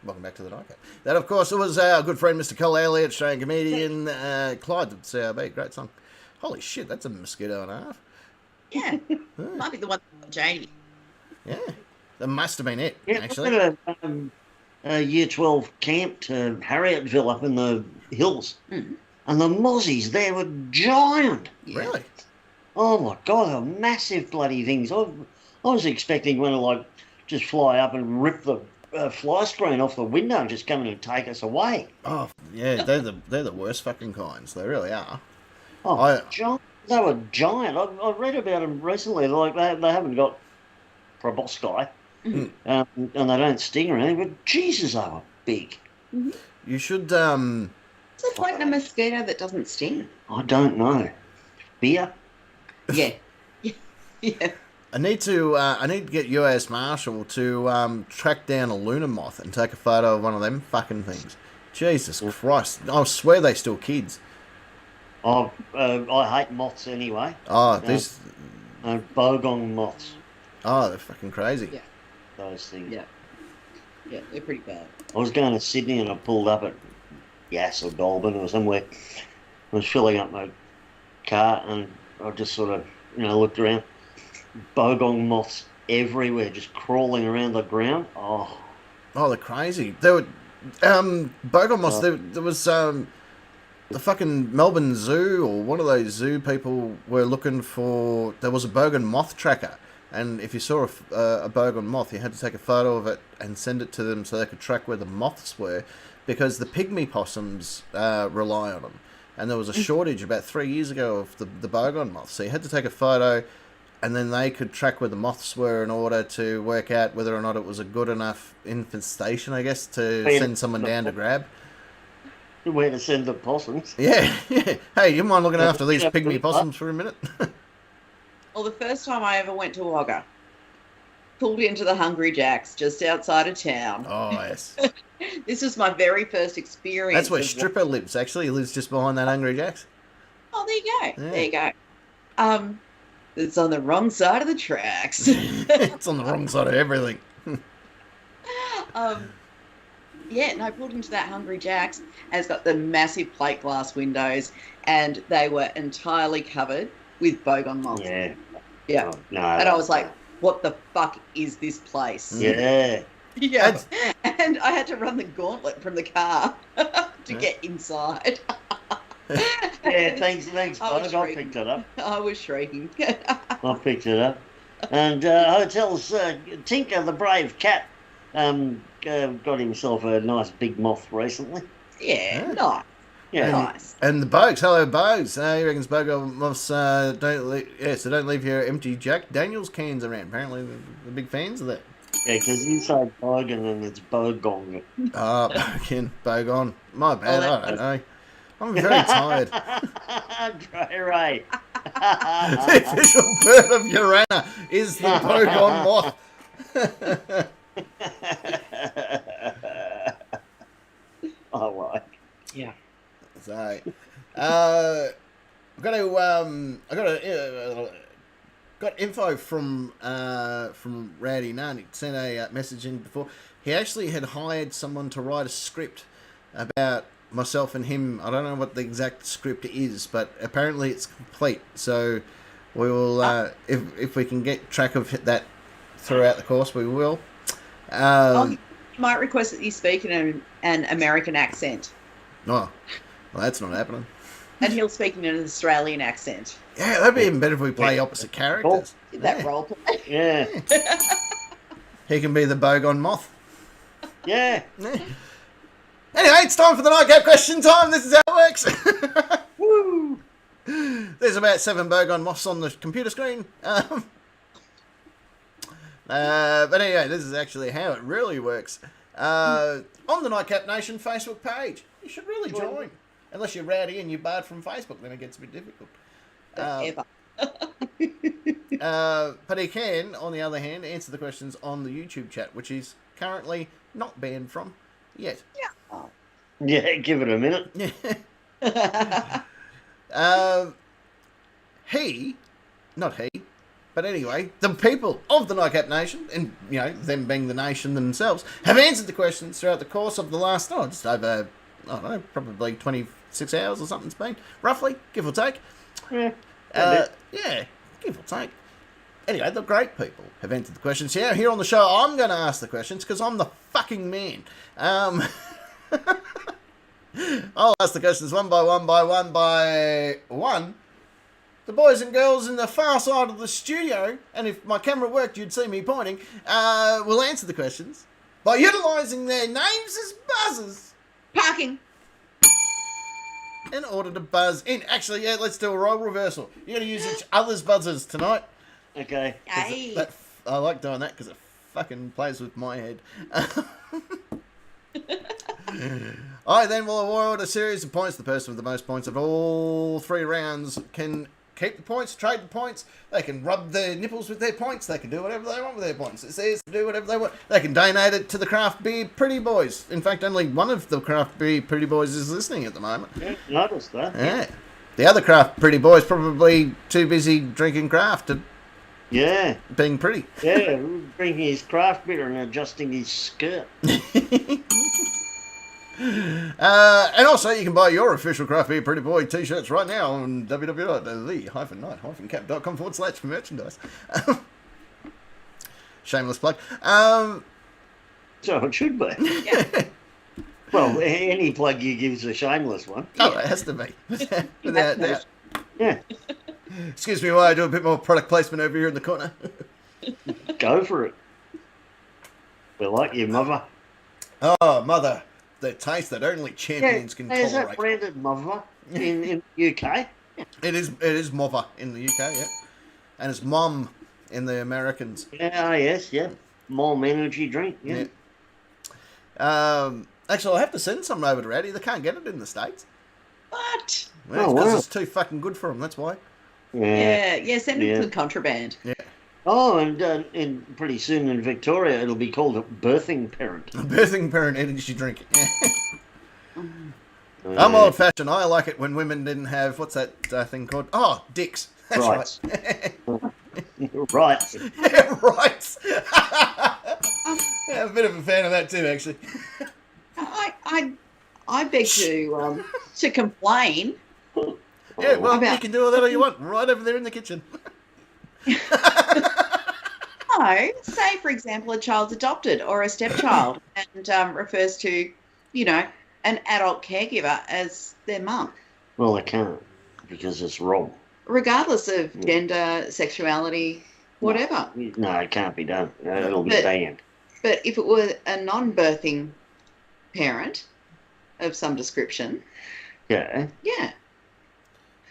Welcome back to the Nightcap. That, of course, it was our good friend, Mr. Cole Elliott, Australian comedian, Clyde, the CRB. Great song. Holy shit, that's a mosquito and a half. Yeah. Might be the one from Janie. Yeah. That must have been it, Yeah, actually. I went to a Year 12 camp to Harrietville up in the hills. Mm. And the mozzies there were giant. Really? Oh, my God, they were massive bloody things. I was expecting one to, like, just fly up and rip the fly screen off the window and just come in and take us away. Oh, yeah, they're the worst fucking kinds. They really are. Oh, giant. They were giant. I read about them recently. Like, they haven't got proboscis. Mm-hmm. And they don't sting or anything, but Jesus, they were big. Mm-hmm. You should, Is it like a mosquito that doesn't sting? I don't know. Beer? Yeah. Yeah. I need to get US Marshall to track down a lunar moth and take a photo of one of them fucking things. Jesus Christ. I swear they still kids. I hate moths anyway. Oh, these... Bogong moths, Oh, they're fucking crazy. Yeah. those things. Yeah. Yeah, they're pretty bad. I was going to Sydney and I pulled up at Yass or Goulburn or somewhere. I was filling up my car and I just sort of, looked around. Bogong moths everywhere, just crawling around the ground. Oh, they're crazy. There were bogong moths. There was the fucking Melbourne Zoo or one of those zoo people were looking for. There was a bogong moth tracker, and if you saw a bogong moth, you had to take a photo of it and send it to them so they could track where the moths were, because the pygmy possums rely on them, and there was a shortage about 3 years ago of the bogong moths. So you had to take a photo. And then they could track where the moths were in order to work out whether or not it was a good enough infestation, I guess, to send someone down to grab. where to send the possums. Yeah. Hey, you mind looking after these pygmy possums for a minute? Well, the first time I ever went to Wagga, pulled into the Hungry Jack's just outside of town. Oh, yes. This was my very first experience. That's where Stripper lives, actually. He lives just behind that Hungry Jack's. Oh, there you go. Yeah. There you go. It's on the wrong side of the tracks. It's on the wrong side of everything. Yeah, and I pulled into that Hungry Jack's, and it's got the massive plate glass windows, and they were entirely covered with bogong moths. Yeah. Yeah. Oh, no. And I was like, what the fuck is this place? Yeah. Yeah. And I had to run the gauntlet from the car to get inside. Yeah, thanks, I was Bug. I shrieking. picked it up. I was shrieking. I picked it up. And hotels, Tinker the brave cat got himself a nice big moth recently. Yeah, nice. Yeah. Nice. And the Bogues, hello Bogues. He reckons Bogos don't leave your empty Jack Daniels cans around. Apparently they're big fans of that. Yeah, because inside Bogan and it's Bogong. Oh, Bogan, Bogon. My bad, Oh, I don't know. I'm very tired. Ray. The official bird of Urana is the Bogon moth. I like. Yeah. So, I've got info from Rowdy Nunn. He sent a message in before. He actually had hired someone to write a script about myself and him. I don't know what the exact script is, but apparently it's complete. So we will, if we can get track of that throughout the course, we will. You might request that you speak in an American accent. Oh, well, that's not happening. And he'll speak in an Australian accent. Yeah, that'd be even better if we play opposite characters. That Yeah. role play. Yeah. He can be the Bogon moth. Yeah. Yeah. Anyway, it's time for the nightcap question time. This is how it works. Woo. There's about 7 Bogon moths on the computer screen. But anyway, this is actually how it really works. On the Nightcap Nation Facebook page. You should really join. Unless you're rowdy and you're barred from Facebook, then it gets a bit difficult. Ever. But he can, on the other hand, answer the questions on the YouTube chat, which he's currently not banned from yet. Yeah, give it a minute. But anyway, the people of the Nightcap Nation, and them being the nation themselves, have answered the questions throughout the course of the last, just over, I don't know, probably 26 hours or something's been, roughly, give or take. Yeah. Yeah, give or take. Anyway, the great people have answered the questions. Yeah, here on the show, I'm going to ask the questions because I'm the fucking man. I'll ask the questions one by one. The boys and girls in the far side of the studio, and if my camera worked, you'd see me pointing, will answer the questions by utilising their names as buzzers Parking. in order to buzz in. Actually, yeah, let's do a role reversal. You're going to use each other's buzzers tonight. Okay. Yay. I like doing that because it fucking plays with my head. I then will award a series of points. The person with the most points of all 3 rounds can keep the points, trade the points. They can rub their nipples with their points. They can do whatever they want with their points. It's theirs to do whatever they want. They can donate it to the Craft Beer Pretty Boys. In fact, only one of the Craft Beer Pretty Boys is listening at the moment. Yeah, noticed that. Yeah. The other Craft Pretty Boy's probably too busy drinking craft and Yeah. being pretty. Yeah, drinking his craft beer and adjusting his skirt. And also, you can buy your official Craft Beer Pretty Boy t-shirts right now on www.the-night-cap.com/merchandise. Shameless plug. So it should be. Yeah. Well, any plug you give is a shameless one. Oh, it has to be. Without doubt. Yeah, Excuse me while I do a bit more product placement over here in the corner. go for it. We like you, mother. Oh, mother. The taste that only champions can Is that tolerate. branded mother in UK? It is mother in the UK, yeah. And it's mum in the Americans. Yeah, yes, yeah. Mom energy drink, yeah. Actually, I'll have to send some over to Rowdy. They can't get it in the States. What? Well, it's Oh, because wow. it's too fucking good for them, that's why. Yeah, send it Yeah. to the contraband. Yeah. Oh, and pretty soon in Victoria it'll be called a birthing parent. A birthing parent energy drink. I'm old fashioned. I like it when women didn't have, what's that thing called? Oh, dicks. That's Right. right. Right. Yeah, right. Yeah, I'm a bit of a fan of that too, actually. I beg to complain. Yeah, well, About- you can do all that all you want right over there in the kitchen. No, say for example, a child's adopted or a stepchild, and refers to, an adult caregiver as their mum, Well, I can't because it's wrong. regardless of gender, sexuality, whatever. No, it can't be done. It'll be But- banned. But if it were a non-birthing parent of some description, Yeah. yeah.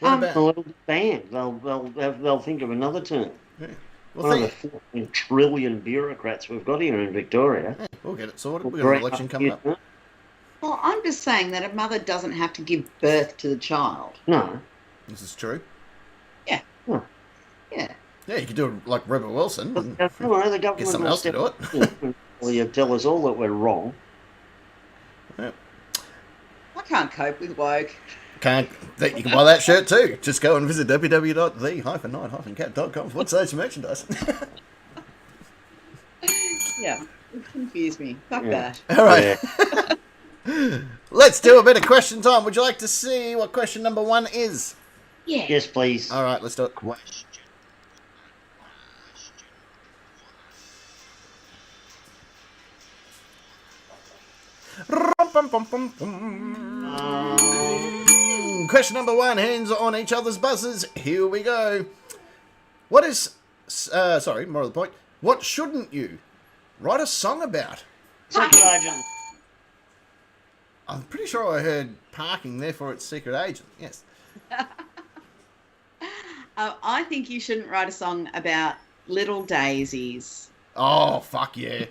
What Um, about? Well, it'll be banned. They'll think of another term. Yeah. One of the 14 trillion bureaucrats we've got here in Victoria. We'll get it sorted. We've got an election coming up. Well, I'm just saying that a mother doesn't have to give birth to the child. No. This is true. Yeah. Huh. Yeah. Yeah, you could do it like Rebel Wilson. And The government get someone will else to do it. Well, you tell us all that we're wrong. I can't cope with woke. You can buy that shirt too. Just go and visit www.the-night-cat.com. What's those merchandise? Yeah. It confused me. Fuck Yeah. that. All right. Yeah. Let's do a bit of question time. Would you like to see what question number 1 is? Yeah. Yes, please. All right, let's do it. Question number 1, hands on each other's buzzers. Here we go. What is, moral of the point. What shouldn't you write a song about? Secret agent. I'm pretty sure I heard parking, therefore it's secret agent. Yes. I think you shouldn't write a song about little daisies. Oh, fuck yeah.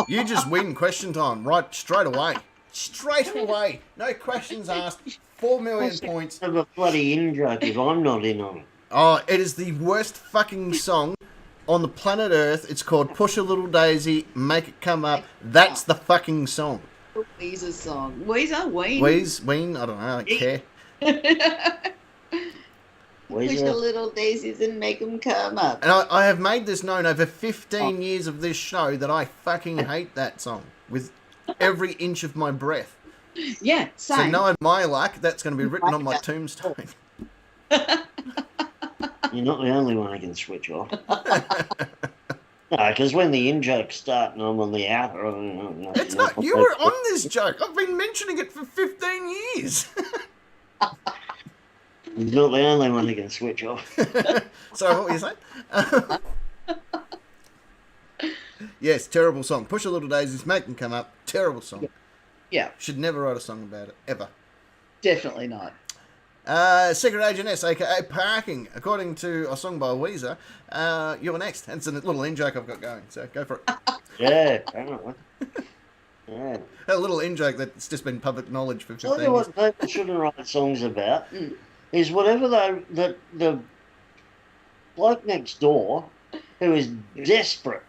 You just win question time right straight away. Straight away. No questions asked. 4 million points. Have a bloody in-joke if I'm not in on it. Oh, it is the worst fucking song on the planet Earth. It's called Push a Little Daisy, Make It Come Up. That's the fucking song. Weezer's song. Weezer? Ween? Ween, I don't know, I don't care. Push the little daisies and make them come up. And I have made this known over 15 years of this show that I fucking hate that song with every inch of my breath. Yeah, So same. knowing my luck, that's going to be written on my tombstone. You're not the only one who can switch off. No, because when the in-jokes start and I'm on the outer... It's not. You were on this joke. I've been mentioning it for 15 years. You're not the only one who can switch off. Sorry, what were you saying? Yes, terrible song. Push a Little Daisies, Make Them Come Up. Terrible song. Yeah, Should never write a song about it, ever. definitely not. Secret Agent S, aka Parking. According to a song by Weezer, you're next. It's a little in-joke I've got going, so go for it. Yeah, apparently. Yeah. A little in-joke that's just been public knowledge for 15 Tell you years. what people shouldn't write songs about is whatever the bloke next door who is desperate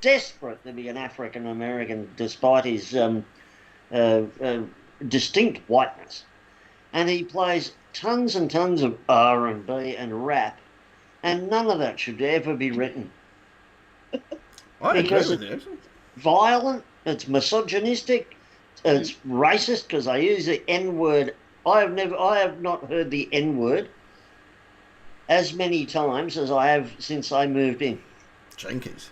to be an African American despite his distinct whiteness, and he plays tons and tons of R&B and rap, and none of that should ever be written. I because agree with you. Violent, it's misogynistic, it's racist because I use the N-word. I have not heard the N-word as many times as I have since I moved in. Jinkies.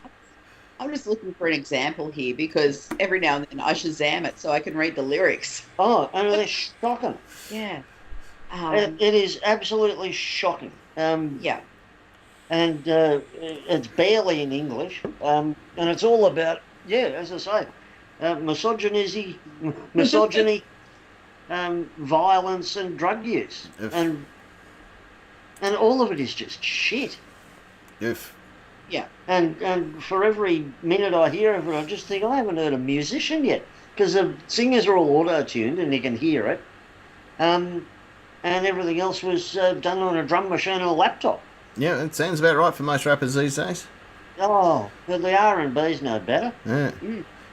I'm just looking for an example here because every now and then I Shazam it so I can read the lyrics. Oh, and they're shocking. Yeah. It is absolutely shocking. Yeah. And it's barely in English. And it's all about, as I say, misogyny, violence and drug use. Oof. And all of it is just shit. Oof. Yeah. And for every minute I hear of it, I just think I haven't heard a musician yet. Because the singers are all auto-tuned and you can hear it. And everything else was done on a drum machine or a laptop. Yeah, that sounds about right for most rappers these days. Oh, but the R&B's no better. Yeah.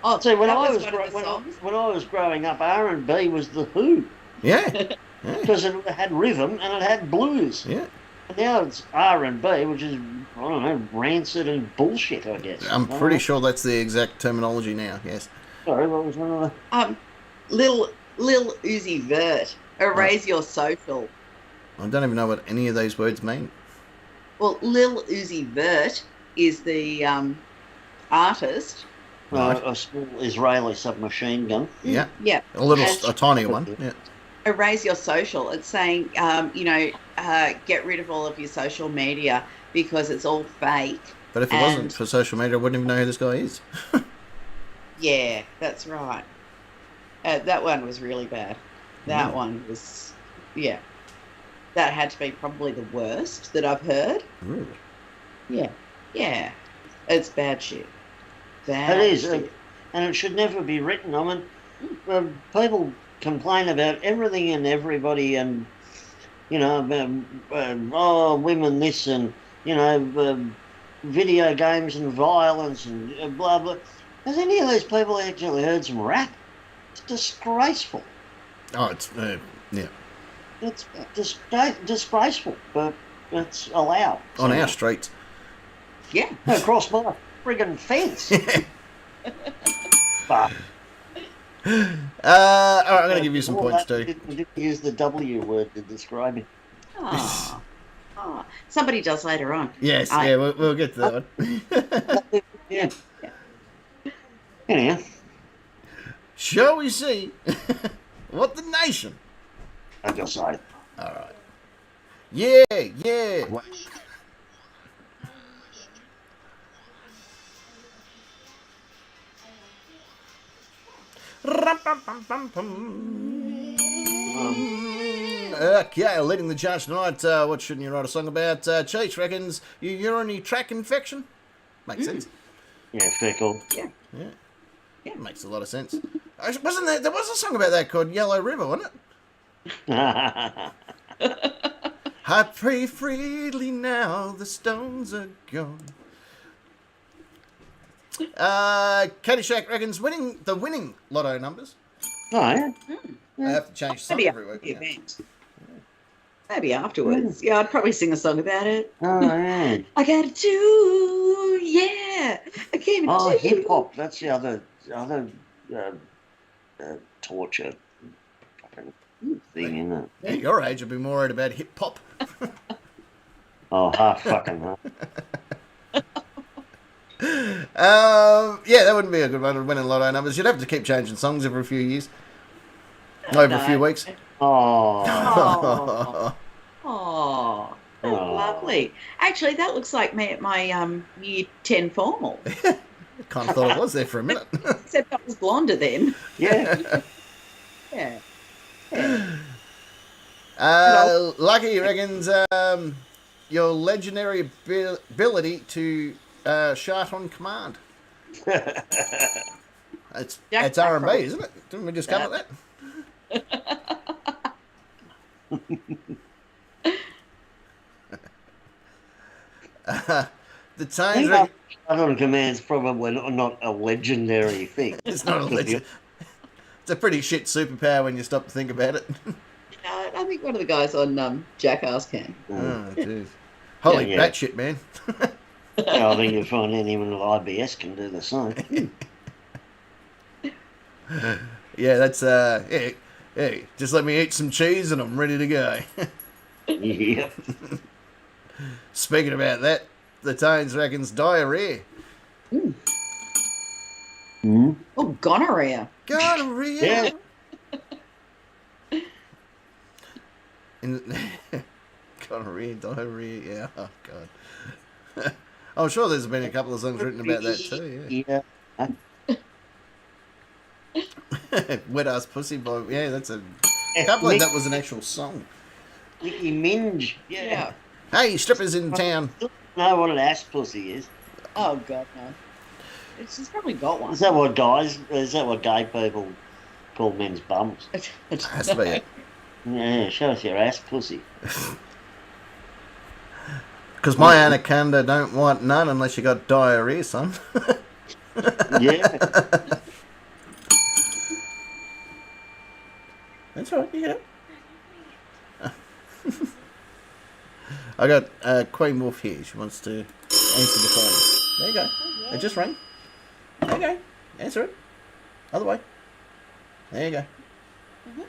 Oh, See, when that I was was one of the songs. when I was growing up, R&B was the Who, Yeah. because it had rhythm and it had blues. Yeah. And now it's R&B, which is, I don't know, rancid and bullshit, I guess. I'm pretty sure that's the exact terminology now, yes. Sorry, what was one of the... Lil Uzi Vert, erase your social. I don't even know what any of those words mean. Well, Lil Uzi Vert is the artist. Right. A small Israeli submachine gun. Yeah. Yeah. A tiny one. Yeah. Erase your social. It's saying, get rid of all of your social media because it's all fake. But if it wasn't for social media, I wouldn't even know who this guy is. Yeah, that's right. That one was really bad. That one was, yeah. That had to be probably the worst that I've heard. Really? Yeah. Yeah. It's bad shit. Bad It is, shit. and it should never be written. I mean, people complain about everything and everybody, and women this, and video games and violence and blah blah. Has any of those people actually heard some rap? It's disgraceful. Oh, it's yeah. It's disgraceful, but it's allowed On our streets. Yeah. across my friggin' fence. But All right, I'm going to give you some points too. Didn't use the W word to describe it. Oh. Somebody does later on. Yes, we'll get to that one. Yeah. Anyhow, Shall we see what the nation? I just say. All right. Yeah. Okay, leading the charge tonight. What shouldn't you write a song about? Cheech reckons your urinary tract infection. Makes sense. Yeah, fair call. Yeah. Makes a lot of sense. Wasn't there was a song about that called Yellow River, wasn't it? I pray freely now, the stones are gone. Caddyshack reckons winning lotto numbers. Oh, yeah. I have to change song Maybe every after week. the Yeah. event. Maybe afterwards. Yeah, I'd probably sing a song about it. Oh, yeah. I got it too. Yeah. I gave it Oh, too. hip hop. That's the other torture fucking thing, isn't it? At your age, I'd be more worried about hip hop. Oh, half fucking hell. Yeah, that wouldn't be a good one to win in lotto numbers. You'd have to keep changing songs every few years. Over a few weeks. Oh. Oh, lovely. Actually, that looks like me at my year 10 formal. Kind of thought it was there for a minute. Except I was blonder then. Yeah. Yeah. Lucky reckons your legendary ability to shart on command. It's R&B, isn't it? Didn't we just cover that? The Times reckon... on command's probably not a legendary thing. It's not a legend. It's a pretty shit superpower when you stop to think about it. I think one of the guys on Jackass can. Oh, jeez. Holy batshit, man. I think you'll find anyone with IBS can do the same. Yeah, that's hey, just let me eat some cheese and I'm ready to go. Yep. Speaking about that, the Tones reckons diarrhea. Mm. Oh, gonorrhea. Gonorrhea. Yeah. Gonorrhea, diarrhea, yeah. Oh, God. I'm sure there's been a couple of songs written about that too, yeah. Wet Ass Pussy Boy, yeah, that's a... I can't believe that was an actual song. Nicki Minaj. Yeah. Hey, strippers in town. I don't know what an ass pussy is. Oh, God, no. She's probably got one. Is that what gay people call men's bums? Has to be it. Yeah, show us your ass pussy. Because my anaconda don't want none unless you got diarrhea, son. Yeah. That's all right, you get it. I got Queen Wolf here. She wants to answer the phone. There you go. It just rang. There you go. Answer it. Other way. There you go. Mm-hmm.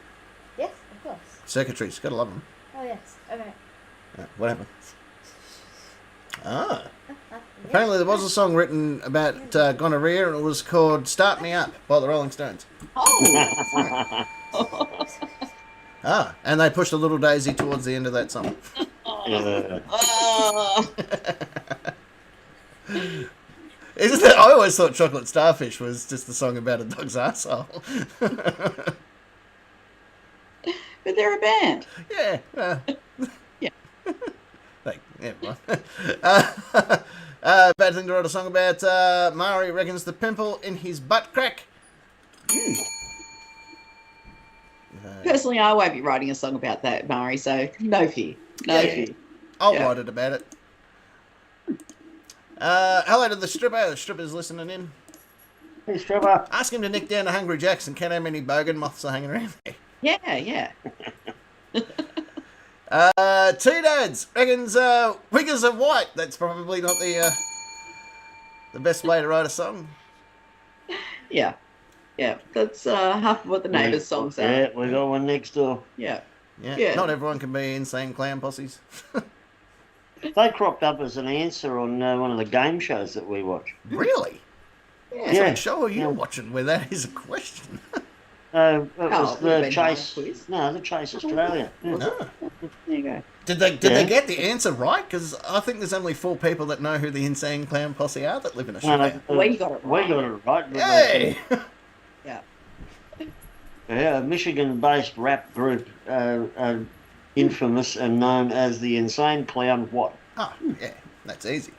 Yes, of course. Secretaries. Gotta love them. Oh, yes. Okay. What happened? Ah. Apparently there was a song written about gonorrhea, and it was called Start Me Up by the Rolling Stones. Oh. Ah, and they pushed a little daisy towards the end of that song. Oh. Isn't it? I always thought Chocolate Starfish was just a song about a dog's arsehole. But they're a band. Yeah. Yeah. Yeah, well. Bad thing to write a song about. Mari reckons the pimple in his butt crack. Personally, I won't be writing a song about that, Mari, so no fear. No fear. I'll write it about it. Hello to the stripper. The stripper's listening in. Hey, Stripper. Ask him to nick down to Hungry Jack's and count how many bogan moths are hanging around there. Yeah. T-Dads reckons Wiggers of White. That's probably not the best way to write a song. Yeah. That's half of what the neighbours' songs are. Yeah, we got one next door. Yeah. Yeah. Not everyone can be insane clown posses. They cropped up as an answer on one of the game shows that we watch. Really? Yeah. What show are you watching where that is a question? It was it would've the been Chase. my quiz. No, the Chase Australia. Yeah. No. There you go. Did they get the answer right? Because I think there's only 4 people that know who the insane clown posse are that live in Australia. We got it right. We got it right. Hey! Yeah. Yeah, a Michigan-based rap group, infamous and known as the Insane Clown What? Oh, yeah, that's easy.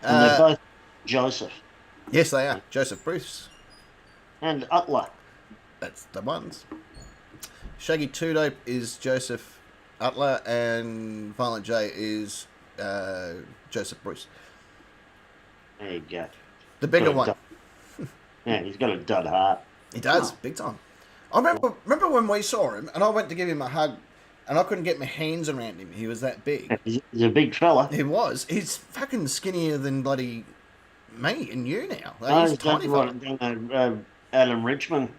And they're both Joseph Yes, they are. Joseph Bruce. and Utler. That's the ones. Shaggy Two Dope is Joseph Utler, and Violent J is Joseph Bruce. There you go. The bigger one. Yeah, he's got a dud heart. He does, big time. I remember when we saw him, and I went to give him a hug, and I couldn't get my hands around him. He was that big. He's a big fella. He was. He's fucking skinnier than bloody me and you now. Like, Oh, he's a he's tiny done fella. what Adam Richmond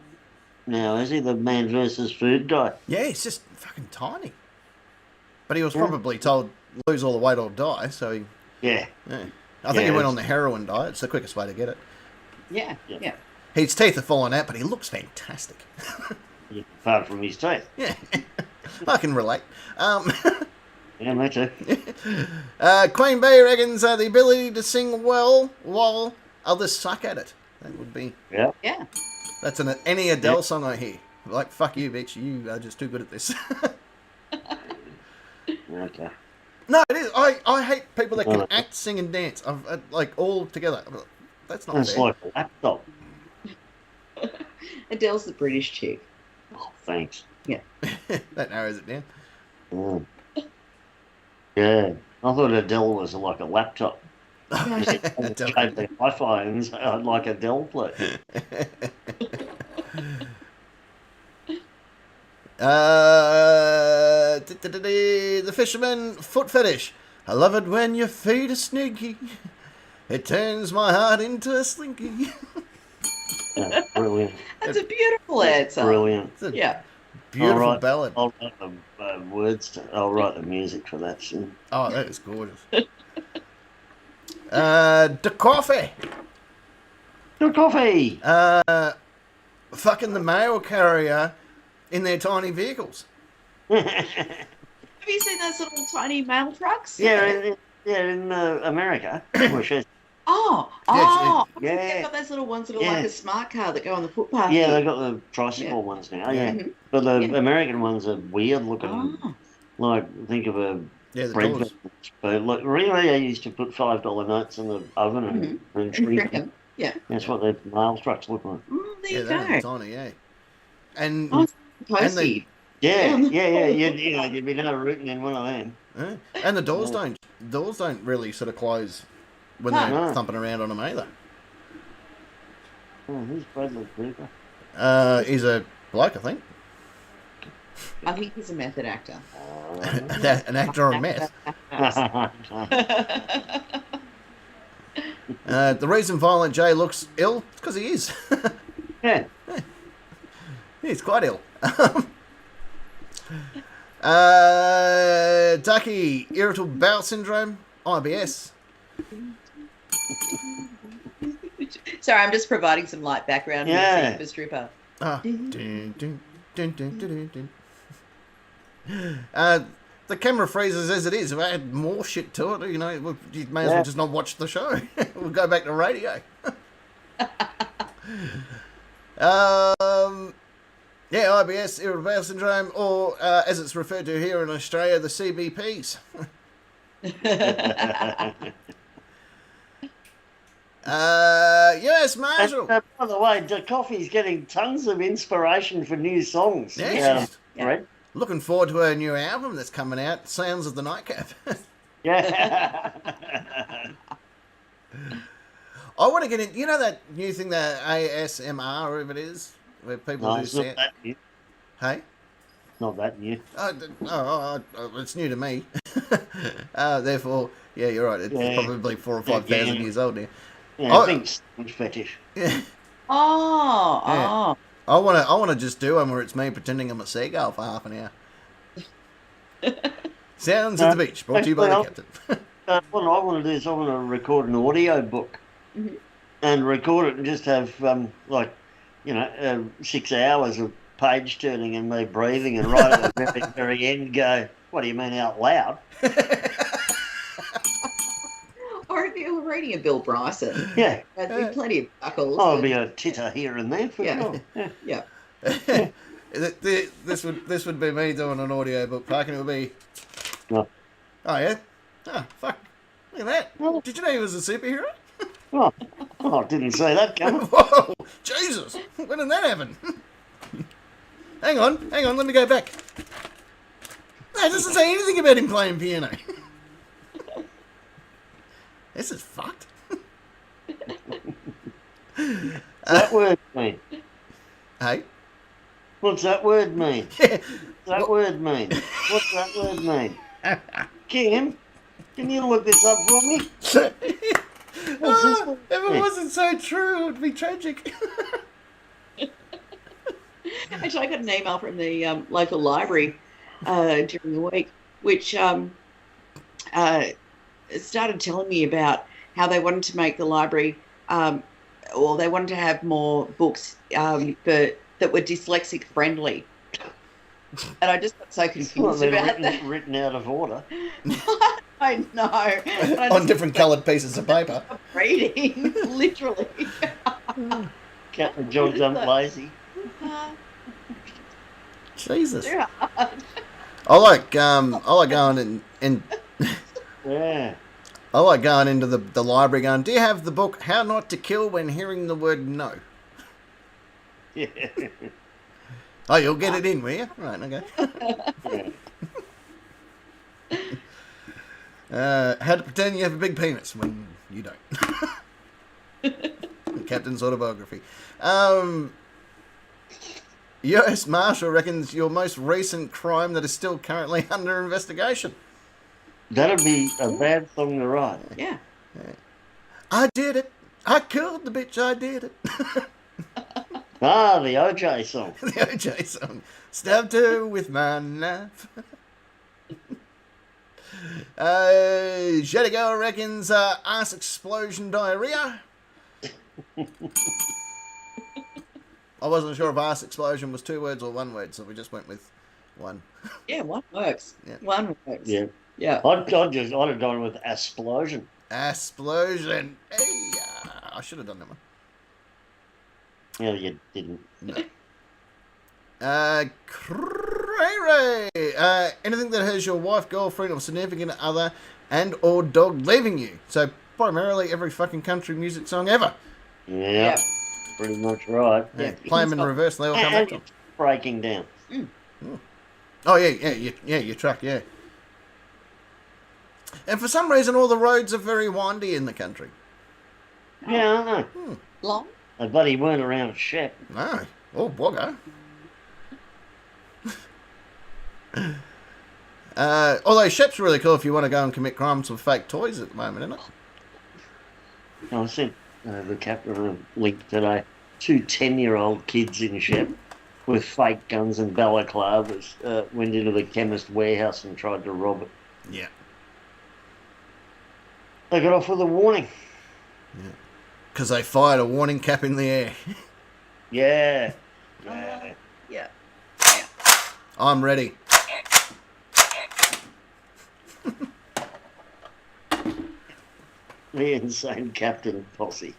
now, is he? The Man versus Food guy. Yeah, he's just fucking tiny. But he was probably told, lose all the weight or die, so he... Yeah. Yeah. I think he went on the heroin diet. It's the quickest way to get it. Yeah. His teeth are falling out, but he looks fantastic. Apart from his teeth. Yeah. I can relate. Yeah, me too. Queen Bee reckons the ability to sing well while others suck at it. That would be... Yeah. Yeah. That's any Adele song I hear. Like, fuck you, bitch. You are just too good at this. Okay. No, it is. I hate people that can act, sing, and dance. Like, all together. That's not It's fair. like a laptop. Adele's the British chick. Oh, thanks. Yeah. That narrows it down. Mm. Yeah. I thought Adele was like a laptop. Gave the Wi-Fi and like a Dell plate. The fisherman foot fetish. I love it when your feet are sneaky. It turns my heart into a slinky. Yeah, brilliant. That's a beautiful answer. Brilliant. It's a Yeah. beautiful ballad. I'll write the words. I'll write the music for that soon. Oh, that is gorgeous. The coffee. Good coffee. Fucking the mail carrier in their tiny vehicles. Have you seen those little tiny mail trucks? Yeah, in America. Which is, Yeah, yeah. they've got those little ones that are Yeah. like a smart car that go on the footpath. yeah, they got the tricycle ones now. Yeah, Mhm. but the Yeah. American ones are weird looking. Oh. Like think of a Yeah, the bread doors. but like really, I used to put $5 notes in the oven and treat them. Yeah. That's what the mail trucks look like. There Yeah, you they're go. tiny, yeah. And Posty. Yeah, you'd be no rooting in one of them. and the doors don't really sort of close when they're No. thumping around on them either. Oh, who's Bradley Cooper? He's a bloke, I think. I think he's a method actor. An actor on meth. The reason Violent J looks ill is because he is. Yeah. He's quite ill. Ducky, irritable bowel syndrome, IBS. Sorry, I'm just providing some light background music for Stripper. Dun, dun, dun, dun, dun, dun. The camera freezes as it is. If I add more shit to it, you know, you may as well just not watch the show. We'll go back to radio. IBS, irritable bowel syndrome, or as it's referred to here in Australia, the CBPs. US Marshall. By the way, the coffee's getting tons of inspiration for new songs. Yeah. Right? Looking forward to her new album that's coming out, Sounds of the Nightcap. Yeah. I want to get in. You know that new thing, that ASMR, or whatever it is, where people do it's not sound. that new. Hey. Not that new. It's new to me. Therefore, yeah, you're right. It's probably 4,000 or 5,000 years old now. Yeah, I think sandwich fetish. Yeah. Oh. I want to just do one where it's me pretending I'm a seagull for half an hour. Sounds at the beach, brought to you by the captain. What I want to do is I want to record an audio book and record it and just have 6 hours of page turning and me breathing, and right at the very, very end go, what do you mean out loud? Or if you were reading a Bill Bryson. Yeah. There'd be plenty of buckles. There'll be a titter here and there for sure. Yeah. This would be me doing an audio book, Park, and it would be. No. Oh yeah. Oh fuck! Look at that. Oh. Did you know he was a superhero? Oh, I didn't see that coming. Whoa! Jesus! When did that happen? Hang on. Let me go back. No, it doesn't say anything about him playing piano. This is fucked. What's that word mean? Hey? What's that word mean? Yeah. What's that word mean? What's that word mean? Kim, can you look this up for me? If it wasn't so true, it would be tragic. Actually, I got an email from the local library during the week, which started telling me about how they wanted to make the library, or they wanted to have more books that were dyslexic friendly. And I just got so confused about that. Written out of order. I know. On different coloured pieces of paper. Reading, literally. Captain John jumped lazy. Jesus. Yeah. I like going and Yeah. I like going into the library going, do you have the book How Not to Kill When Hearing the Word No? Yeah. Oh, you'll get it in, will you? Right, okay. How to pretend you have a big penis when you don't. Captain's autobiography. US Marshal reckons your most recent crime that is still currently under investigation. That'd be a bad song to write. Yeah. I did it. I killed the bitch. I did it. Ah, the OJ song. The OJ song. Stabbed her with my knife. Shadigo reckons arse explosion diarrhea. I wasn't sure if arse explosion was 2 words or 1 word, so we just went with 1. Yeah, one works. Yeah. One works. Yeah. Yeah. I'd have gone with Asplosion. Explosion. Hey, I should have done that one. Yeah, you didn't. No. Cray. Anything that has your wife, girlfriend, or significant other and or dog leaving you. So primarily every fucking country music song ever. Yeah. Pretty much right. Yeah. Play them in reverse, they all come back to them. Breaking down. Oh yeah, your truck, yeah. And for some reason, all the roads are very windy in the country. Yeah, I know. Long. My buddy weren't around Shep. No. Oh, bogger. Although Shep's really cool if you want to go and commit crimes with fake toys at the moment, isn't it? I sent the captain a link today. 2 10-year-old kids in Shep with fake guns and balaclavas went into the chemist warehouse and tried to rob it. Yeah. They got off with a warning. Because they fired a warning cap in the air. Yeah. Yeah. I'm ready. The insane Captain Posse.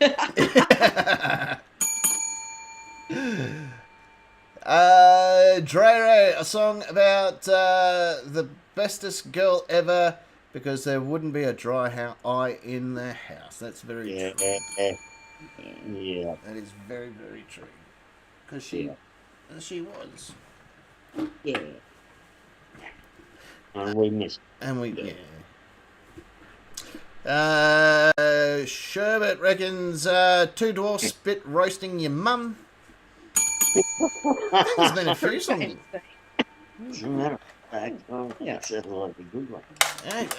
Dre, a song about the bestest girl ever, because there wouldn't be a dry eye in the house. That's very true. Yeah. That is very, very true. Because she was. Yeah. And we missed. And we, Sherbet reckons two dwarfs spit roasting your mum. I think there's been a few songs. As a matter of fact, that sounds like a good one.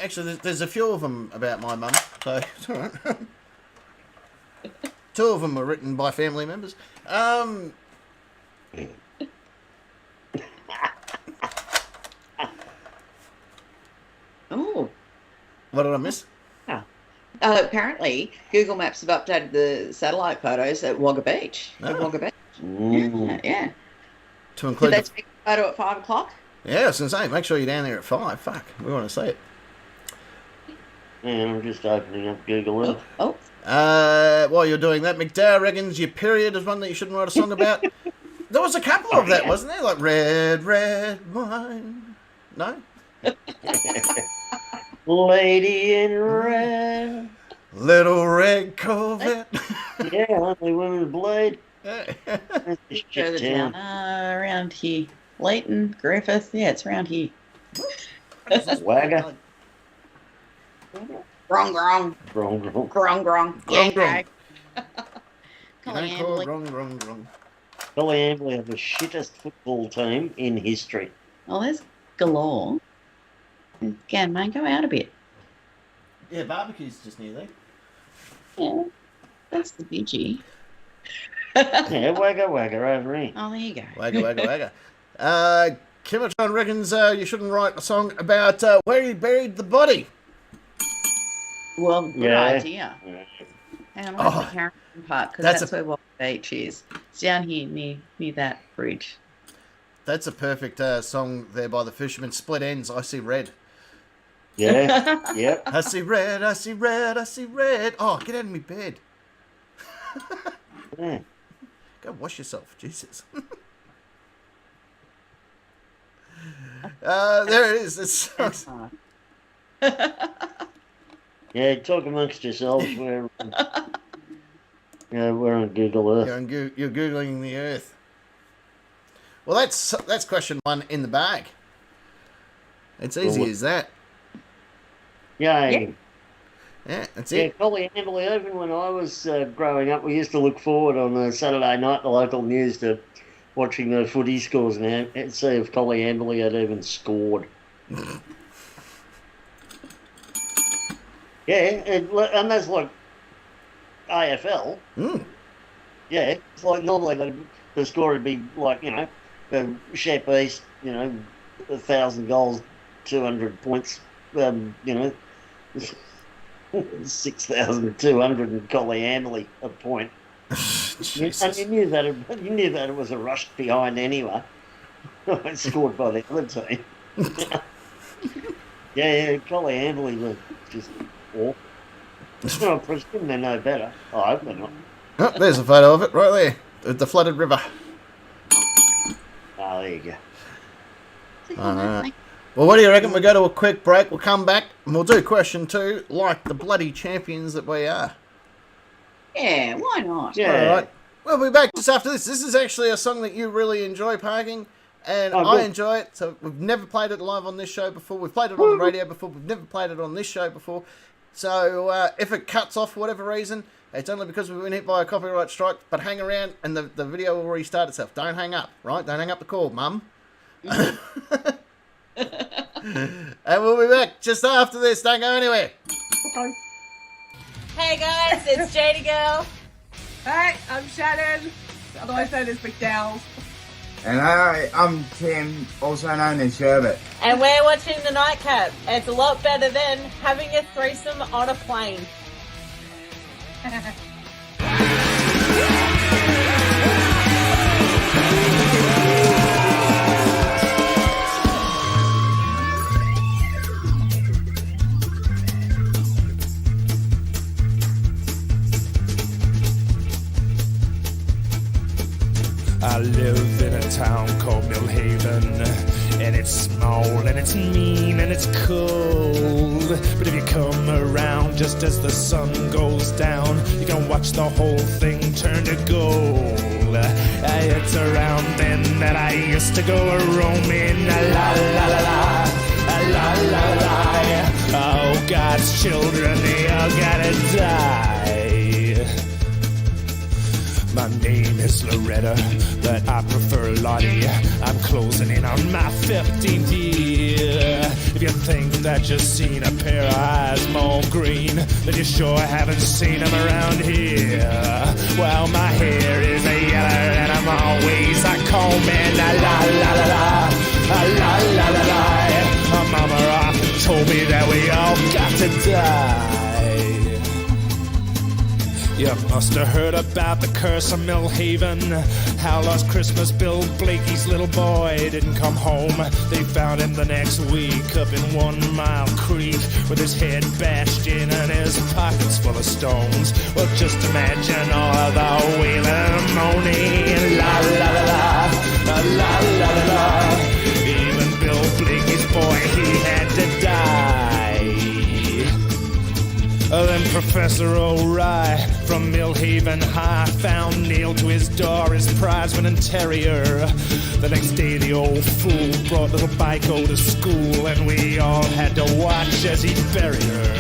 Actually, there's a few of them about my mum, so it's all right. Two of them are written by family members. Oh. What did I miss? Apparently, Google Maps have updated the satellite photos at Wagga Beach. At Wagga Beach. Yeah. To include. Did they take a photo at 5 o'clock? Yeah, I was going to say, make sure you're down there at 5. Fuck, we want to see it. Yeah, I'm just opening up Google Earth. Oh. While you're doing that, McDowell reckons your period is one that you shouldn't write a song about. There was a couple of that, wasn't there? Like red, red wine. No? Lady in red. Little red Corvette. Yeah, only women bleed. Further down, around here. Leighton, Griffith, yeah, it's around here. Wagga. Grong, grong. Grong, grong. Grong, grong. Grong, Yeah. grong. Colin Wrong, wrong, wrong. Ambley have the shittest football team in history. Oh, there's galore. Again, mate, go out a bit. Yeah, barbecue's just near there. Yeah, that's the BG. Yeah, wagga wagga over here. Oh, there you go. Wagga, wagga, wagga. Kimmotron reckons you shouldn't write a song about where he buried the body. Well, good idea. Yeah. And I like the Carrington part, because that's where Wagga Beach is. It's down here near that bridge. That's a perfect song there by the Fishermen. Split Ends, I See Red. Yeah, yep. I see red, I see red, I see red. Oh, get out of my bed. Yeah. Go wash yourself, Jesus. There it is. It's Yeah, talk amongst yourselves. We're on Google Earth. You're Googling the Earth. Well, that's question 1 in the bag. It's easy as that. Yay. Yeah, that's Yeah, it. Collie Amberley, even when I was growing up, we used to look forward on a Saturday night, the local news, to watching the footy scores and see if Collie Amberley had even scored. Yeah, and that's like AFL. Mm. Yeah, it's like normally the score would be like, Shep East, 1,000 goals, 200 points, 6,200 and Collie Amberley a point. And you knew that it was a rush behind anyway. It scored by the other team. Yeah, Collie Amberley was just awful. I presume they know better. I hope they're not. Oh, there's a photo of it right there. The flooded river. Oh, there you go. Alright. Well, what do you reckon? We go to a quick break. We'll come back and we'll do question 2 like the bloody champions that we are. Yeah, why not? Yeah. All right. We'll be back just after this. This is actually a song that you really enjoy, Parking, and I enjoy it. So we've never played it live on this show before. We've played it on the radio before. We've never played it on this show before. So if it cuts off for whatever reason, it's only because we've been hit by a copyright strike. But hang around and the video will restart itself. Don't hang up, right? Don't hang up the call, Mum. And we'll be back just after this. Don't go anywhere. Okay. Hey guys, it's JD Girl. Hey, I'm Shannon, otherwise known as McDowell. And I'm Tim, also known as Sherbet. And we're watching The Nightcap. It's a lot better than having a threesome on a plane. I live in a town called Millhaven, and it's small, and it's mean, and it's cold. But if you come around just as the sun goes down, you can watch the whole thing turn to gold. It's around then that I used to go a-roaming, la la la la, la la la. Oh, God's children, they all gotta die. My name is Loretta, but I prefer Lottie. I'm closing in on my 15th year. If you think that you've seen a pair of eyes more green, then you sure haven't seen them around here. Well, my hair is a yeller and I'm always a combing. La la la la la, la la la la. My mama often told me that we all got to die. You must have heard about the curse of Millhaven, how last Christmas Bill Blakey's little boy didn't come home. They found him the next week up in 1 Mile Creek with his head bashed in and his pockets full of stones. Well, just imagine all of the wailing and moaning. La la la la, la la la la. Even Bill Blakey's boy, he had to die. Then Professor O'Rye from Millhaven High found nailed to his door his prize-winning terrier. The next day the old fool brought little Biko to school, and we all had to watch as he buried her.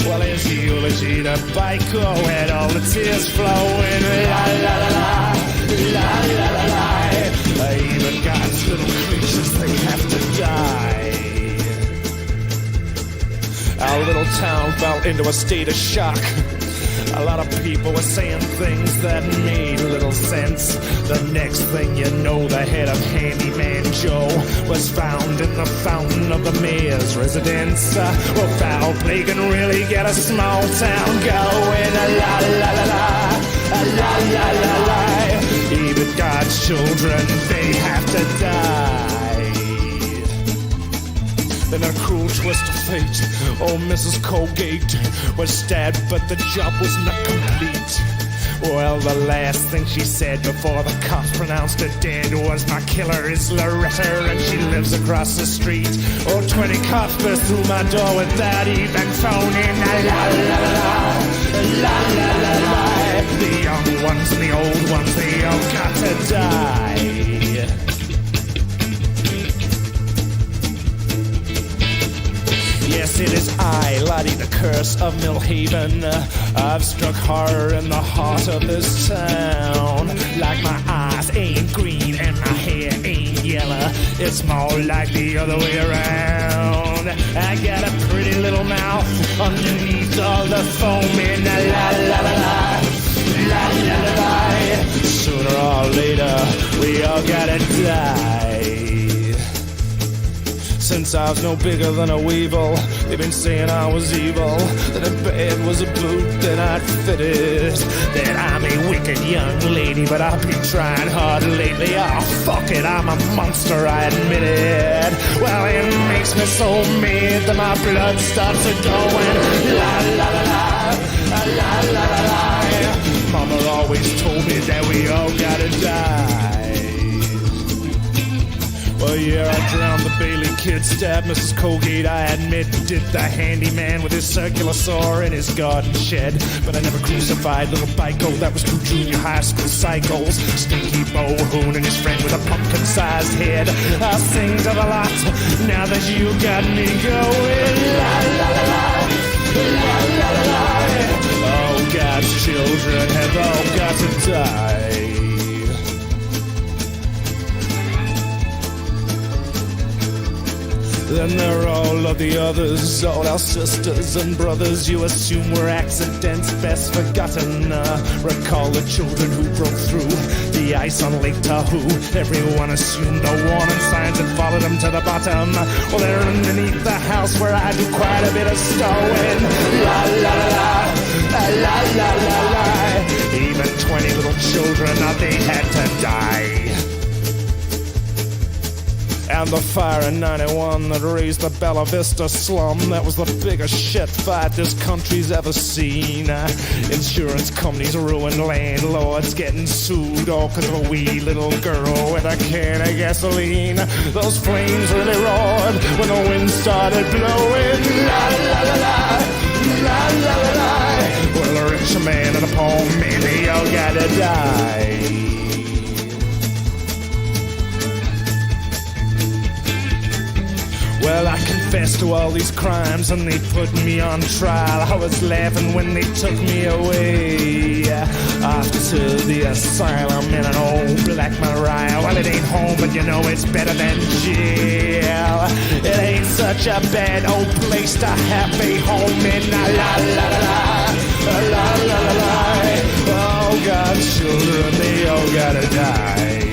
Well, his eulogy to Biko had all the tears flowing. La la la la, la la la la. Even God's little creatures, they have to die. Our little town fell into a state of shock. A lot of people were saying things that made little sense. The next thing you know, the head of Handyman Joe was found in the fountain of the mayor's residence. Well, foul play can really get a small town going. La la la la, la la la la. Even God's children, they have to die. Then a cruel twist of fate, old Mrs. Colgate was stabbed, but the job was not complete. Well, the last thing she said before the cops pronounced her dead was, my killer is Loretta and she lives across the street. Oh, 20 cops burst through my door without even phoning. La la la la, la la la la. The young ones and the old ones, they all got to die. Yes, it is I, Lottie, the curse of Millhaven. I've struck horror in the heart of this town. Like my eyes ain't green and my hair ain't yellow, it's more like the other way around. I got a pretty little mouth underneath all the foaming. La la la la, la la la la. Sooner or later, we all gotta die. Since I was no bigger than a weevil, they've been saying I was evil, that a bed was a boot that I'd fitted, that I'm a wicked young lady, but I've been trying hard lately. Oh, fuck it, I'm a monster, I admit it. Well, it makes me so mad that my blood starts a-going. La la la la, la la la la. Mama always told me that we all gotta die. Well, yeah, I drowned the Bailey kid, stabbed Mrs. Colgate, I admit. Did the handyman with his circular saw in his garden shed. But I never crucified little Biko, that was 2 junior high school cycles. Stinky Bohoon and his friend with a pumpkin-sized head. I'll sing to the lot, now that you got me going. La la la la, la la la la. Oh, God's children have all got to die. Then there are all of the others, all our sisters and brothers you assume were accidents best forgotten. Recall the children who broke through the the ice on Lake Tahoe. Everyone assumed the warning signs had followed them to the bottom. Well, they're underneath the house where I do quite a bit of stowing. La la la la, la la la la. Even 20 little children, they had to die. And the fire in 91 that raised the Bella Vista slum, that was the biggest shit fight this country's ever seen. Insurance companies ruined landlords getting sued, all because of a wee little girl with a can of gasoline. Those flames really roared when the wind started blowing. La la la la, la la la la. Well, a rich man and a poor man, they all gotta die. Well, I confessed to all these crimes and they put me on trial. I was laughing when they took me away off to the asylum in an old black Mariah. Well, it ain't home, but you know it's better than jail. It ain't such a bad old place to have a home in. La la la la, la la la la. Oh, God's children, they all gotta die.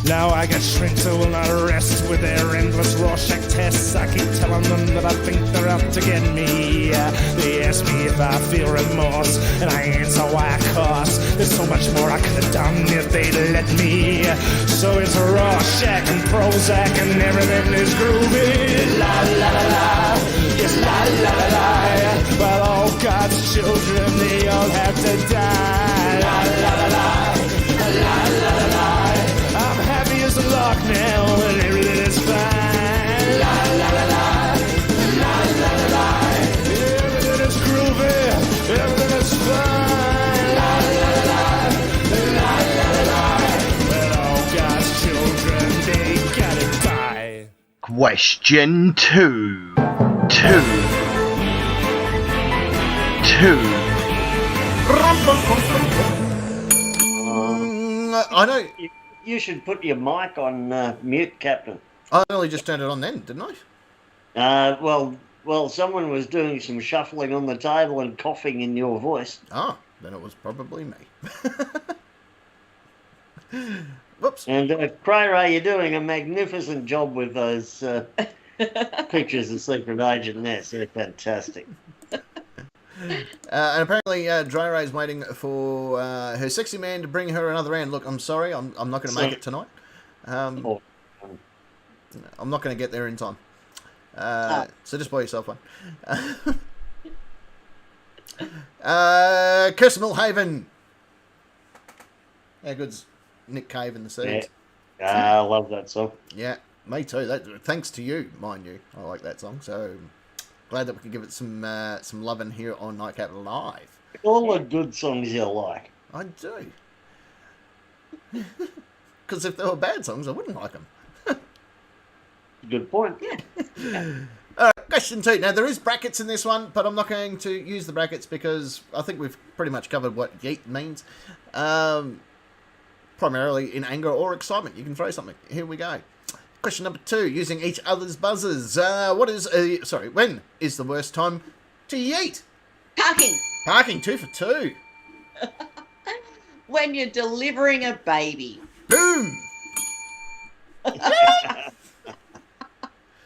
Now I got shrinks who will not rest with their endless Rorschach tests. I keep telling them that I think they're out to get me. They ask me if I feel remorse, and I answer why, cause there's so much more I could have done if they'd let me. So it's Rorschach and Prozac and everything is groovy. La la la la, yes la la la la. But all God's children, they all have to die. La la la la, la la la la. I'm happy as a lark now, and everything is fine. La la la la, la la la la. Everything is groovy, everything is fine. La la la la, la la la la. But all God's children, they gotta die. Question 2. I know. You should put your mic on mute, Captain. I only just turned it on then, didn't I? Well, someone was doing some shuffling on the table and coughing in your voice. Ah, then it was probably me. Whoops. And Cray Ray, you're doing a magnificent job with those pictures of Secret Agent Ness. They're fantastic. And apparently, Dry Ray's waiting for her sexy man to bring her another round. Look, I'm sorry, I'm not going to make it tonight. I'm not going to get there in time. So just buy yourself one. Kirsten Millhaven. How good's Nick Cave in the Seeds? Yeah. I love that song. Yeah, me too. Thanks to you, mind you. I like that song. So glad that we can give it some loving here on Nightcap Live. All the good songs you like. I do. Because if they were bad songs, I wouldn't like them. Good point. Yeah. All right, question 2. Now, there is brackets in this one, but I'm not going to use the brackets because I think we've pretty much covered what yeet means. Primarily in anger or excitement. You can throw something. Here we go. Question number 2. Using each other's buzzers. When is the worst time to yeet? Parking. Parking, 2 for 2. When you're delivering a baby. Boom!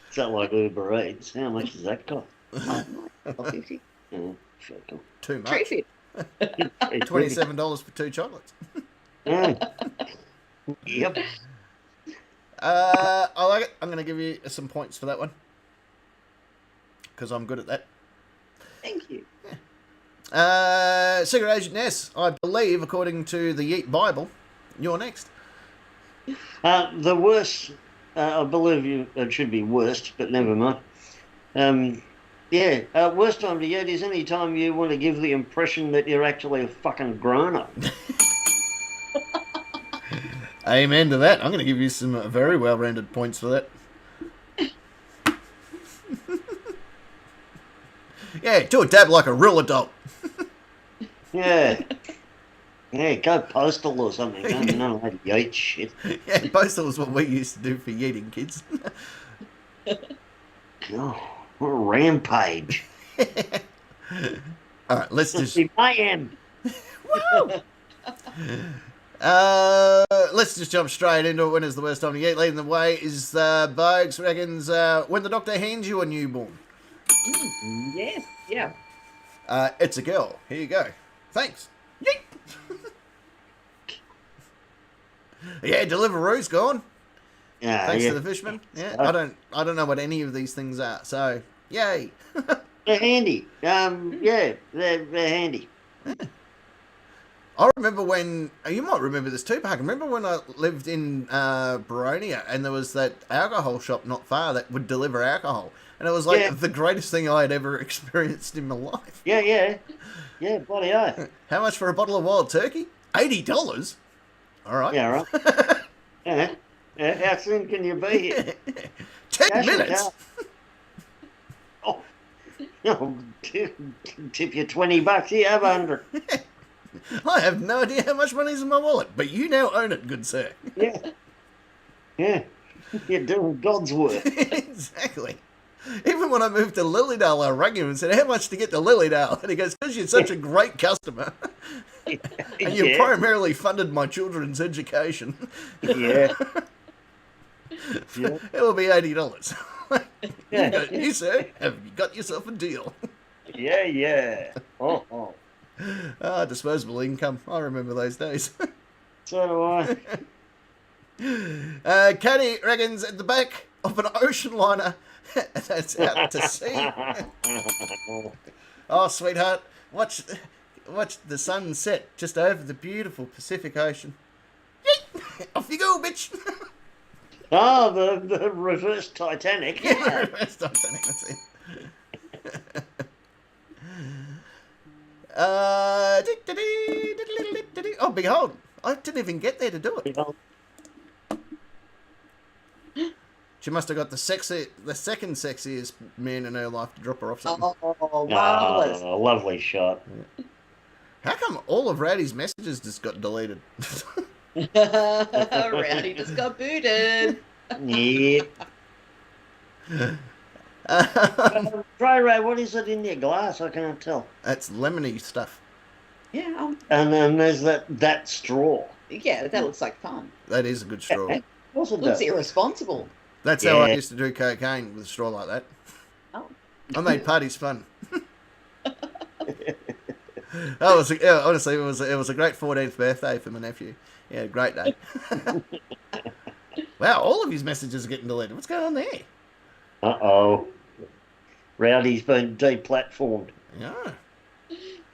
Is that like Uber Eats? How much does that cost? $50. Yeah, sure, cool. Too much. Treat $27 for 2 chocolates. Yep. I like it. I'm going to give you some points for that one. Because I'm good at that. Thank you. Yeah. Secret Agent Ness, I believe, according to the Yeet Bible, you're next. The worst, I believe it should be worst, but never mind. Worst time to yeet is any time you want to give the impression that you're actually a fucking grown-up. Amen to that. I'm going to give you some very well-rounded points for that. Yeah, do a dab like a real adult. Yeah. Yeah, go postal or something. Don't know how to yeet shit. Yeah, postal is what we used to do for yeeting kids. God, what a rampage. All right, let's just... I am. Woo! Let's just jump straight into it. When is the worst time to eat? Leading the way is Bogues reckons when the doctor hands you a newborn. Yes, yeah. It's a girl. Here you go. Thanks. Yeet. Yeah, Deliveroo's gone. Yeah, Thanks yeah. to the fisherman. Yeah, I don't know what any of these things are. So, yay. They're handy. Yeah, they're handy. I remember when, you might remember this too, Park. I remember when I lived in Baronia and there was that alcohol shop not far that would deliver alcohol. And it was like the greatest thing I had ever experienced in my life. Yeah. Yeah, bloody oath. How much for a bottle of wild turkey? $80. All right. Yeah, right. Yeah. How soon can you be here? 10 minutes. Oh, tip you $20. You have 100. I have no idea how much money's in my wallet, but you now own it, good sir. Yeah. You're doing God's work. Exactly. Even when I moved to Lilydale, I rang him and said, how much to get to Lilydale? And he goes, because you're such a great customer. And you primarily funded my children's education. Yeah. It will be $80. You, sir, have you got yourself a deal? Yeah. Oh. Disposable income. I remember those days. So do I. Caddy reckons at the back of an ocean liner that's out to sea. Oh, sweetheart, watch the sun set just over the beautiful Pacific Ocean. Yeet! Off you go, bitch. Oh, the reverse Titanic. Yeah, reverse Titanic, that's it. Oh, behold. I didn't even get there to do it. She must have got the second sexiest man in her life to drop her off something. Oh, marvellous. Oh, lovely shot. How come all of Rowdy's messages just got deleted? Rowdy just got booted. Yeah. Dry Ray, what is it in your glass? I can't tell. That's lemony stuff. Yeah. And then there's that straw. Yeah, that looks like fun. That is a good straw. Of course it Looks does. irresponsible. That's how I used to do cocaine, with a straw like that. Oh. I made parties fun. Honestly, it was a great 14th birthday for my nephew. Yeah, a great day. Wow, all of his messages are getting deleted. What's going on there? Uh-oh. Rowdy's been deplatformed. Yeah.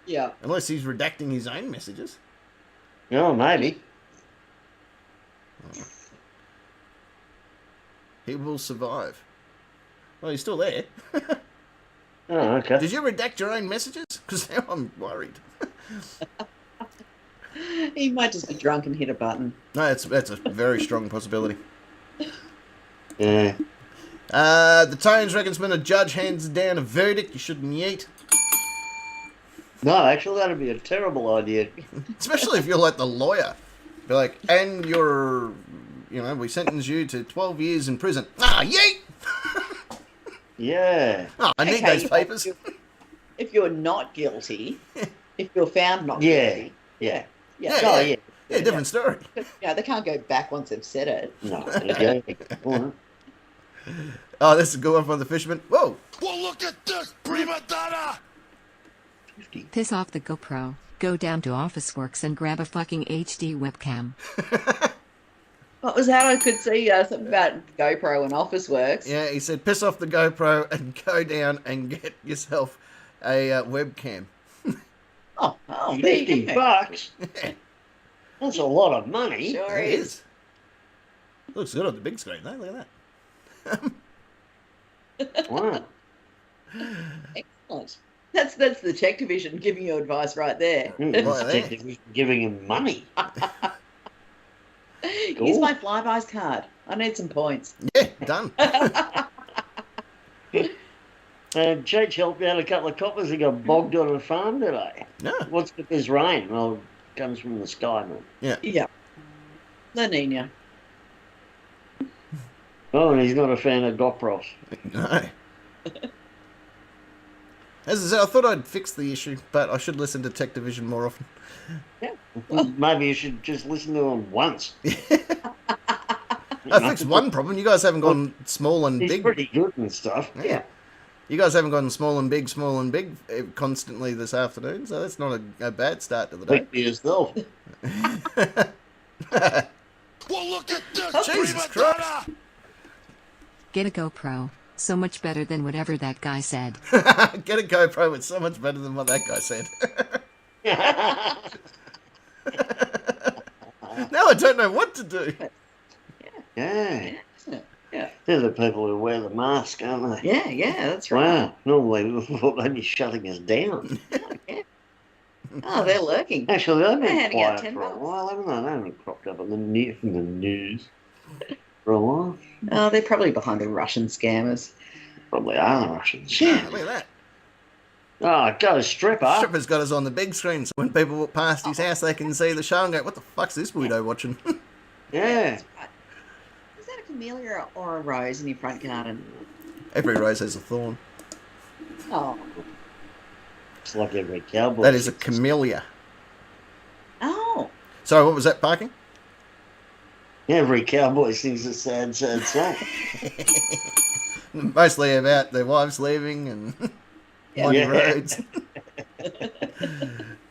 Yeah. Unless he's redacting his own messages. Oh, maybe. He will survive. Well, he's still there. Oh, okay. Did you redact your own messages? Because now I'm worried. He might just be drunk and hit a button. No, that's a very strong possibility. Yeah. The Tones reckons when a judge hands down a verdict, you shouldn't eat. No, actually, that'd be a terrible idea. Especially if you're like the lawyer. Be like, and you're, we sentence you to 12 years in prison. Ah, yeet! Yeah. Oh, I need those papers. If you're not guilty, if you're found not guilty. Yeah. Yeah, different story. Yeah, they can't go back once they've said it. No. Okay. Oh, this is a good one from the fisherman. Whoa! Well, look at this, prima donna! Piss off the GoPro, go down to Officeworks and grab a fucking HD webcam. What was that? I could see something about GoPro and Officeworks. Yeah, he said, piss off the GoPro and go down and get yourself a webcam. Oh, there you go. $50? That's a lot of money. Sure It is. is. Looks good on the big screen, though. Look at that. Wow. Excellent. That's the tech division giving you advice right there. Giving him money. Here's my Flybuys card. I need some points. Yeah, done. Cheech helped out a couple of coppers who got bogged on a farm today. No. What's with this rain? Well, it comes from the sky, man. Yeah. La Nina. Oh, and he's not a fan of GoPros. No. As I said, I thought I'd fix the issue, but I should listen to Tech Division more often. Yeah. Maybe you should just listen to him once. I fixed one problem. You guys haven't gone small and He's big. pretty good and stuff. Yeah. You guys haven't gone small and big constantly this afternoon, so that's not a bad start to the day. Speak for yourself. Well, look at this, Jesus prima Christ. donna! Get a GoPro. So much better than whatever that guy said. Get a GoPro, it's so much better than what that guy said. Now I don't know what to do. Yeah. Yeah. They're the people who wear the mask, aren't they? Yeah, that's right. Wow. Normally we thought they'd be shutting us down. Oh, they're lurking. Actually, they've They're been handing out quiet $10. for a while, haven't they? They haven't cropped up in the news for a while. Oh, they're probably behind the Russian scammers. Probably are the Russians. Yeah, look at that. Oh, go stripper. Stripper's got us on the big screen, so when people walk past his house, they can see the show and go, what the fuck's this weirdo watching? Yeah. Is that a camellia or a rose in your front garden? Every rose has a thorn. Oh. It's like every cowboy. That is a camellia. Oh. Sorry, what was that, parking? Every cowboy sings a sad, sad song. Mostly about their wives leaving and windy roads.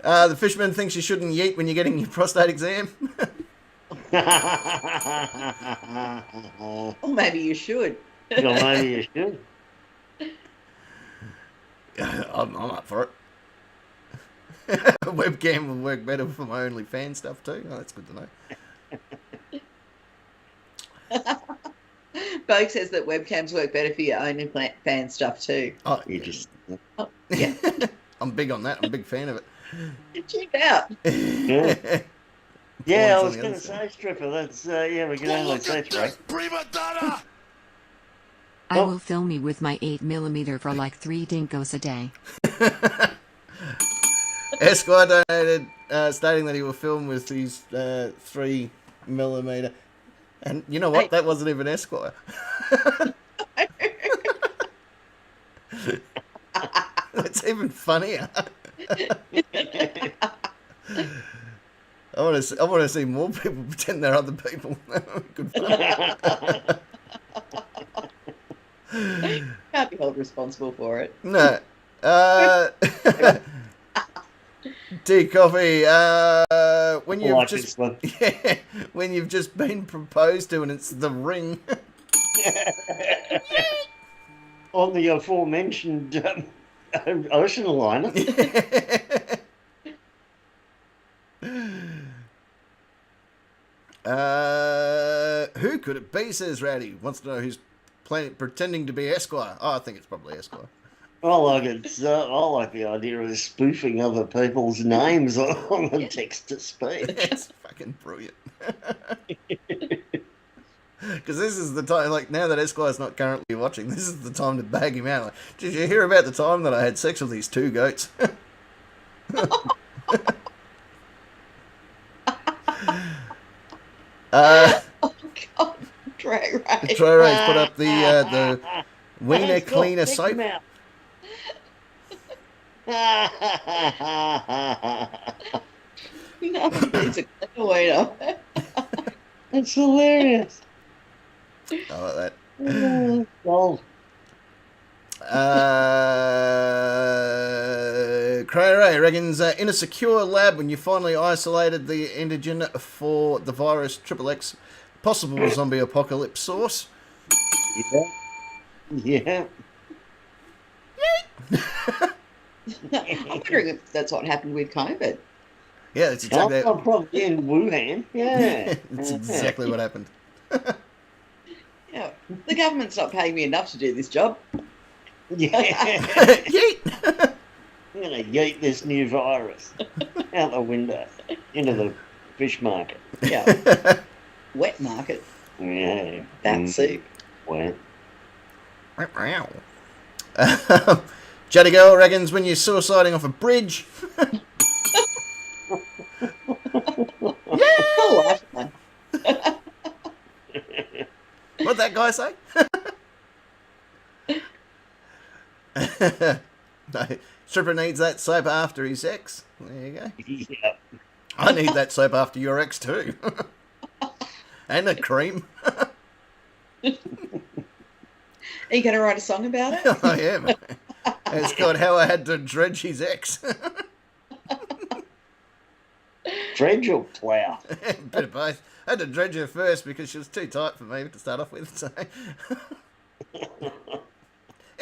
The fisherman thinks you shouldn't yeet when you're getting your prostate exam. Or maybe you should. Well, maybe you should. I'm up for it. A webcam will work better for my OnlyFans stuff too. Oh, that's good to know. Bogue says that webcams work better for your OnlyFans stuff too. Oh, You just. Oh, yeah. I'm big on that. I'm a big fan of it. Check it out. Yeah. Yeah, I Points was on the going other to side. say stripper. That's we can Well, only look say at three. this, prima donna! I will film you with my 8mm for like 3 dinkos a day. Esquire donated, stating that he will film with his 3mm. And you know what? Hey. That wasn't even Esquire. That's even funnier. I want to see more people pretend they're other people. Good fun. Can't be held responsible for it. No. Tea coffee. When you've Like just this one. when you've just been proposed to and it's the ring. On the aforementioned ocean liner. Who could it be? Says Rowdy. Wants to know who's pretending to be Esquire. Oh, I think it's probably Esquire. I like it. I like the idea of spoofing other people's names on the text to speech. It's fucking brilliant. Because this is the time, like, now that Esquire's not currently watching, this is the time to bag him out. Like, did you hear about the time that I had sex with these 2 goats? Oh God, Trey Ray. Troy Ray's put up the wiener cleaner soap. No, it's a clean waiter. That's hilarious. I like that. Gold. Cray Ray reckons in a secure lab when you finally isolated the antigen for the virus XXX, possible zombie apocalypse source. Yeah. I'm wondering if that's what happened with COVID. Yeah, that's exactly. I'm probably in Wuhan. Yeah. That's exactly what happened. Yeah, the government's not paying me enough to do this job. Yeah. Yeet! I'm going to yeet this new virus out the window into the fish market. Yeah. Wet market. Yeah. Bat soup. Wet. Juddy Girl reckons when you're suiciding off a bridge. Full lifetime. What'd that guy say? No, stripper needs that soap after his ex. There you go. Yeah. I need that soap after your ex too. And a cream. Are you going to write a song about it? I am. It's called How I Had to Dredge His Ex. Dredge or plough? Bit of both. I had to dredge her first because she was too tight for me to start off with. So.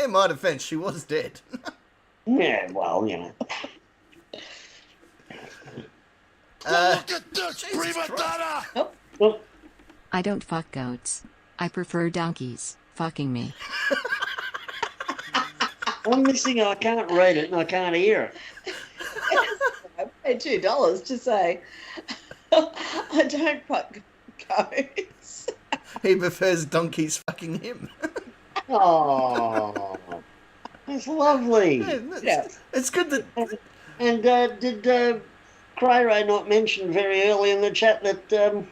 In my defence, she was dead. Yeah, well, you know. Look at this, prima donna! Well, I don't fuck goats. I prefer donkeys fucking me. I'm missing. I can't read it and I can't hear it. I paid $2 to say, I don't fuck goats. He prefers donkeys fucking him. Oh, that's lovely. Yeah. It's good that... And did Cray Ray not mention very early in the chat that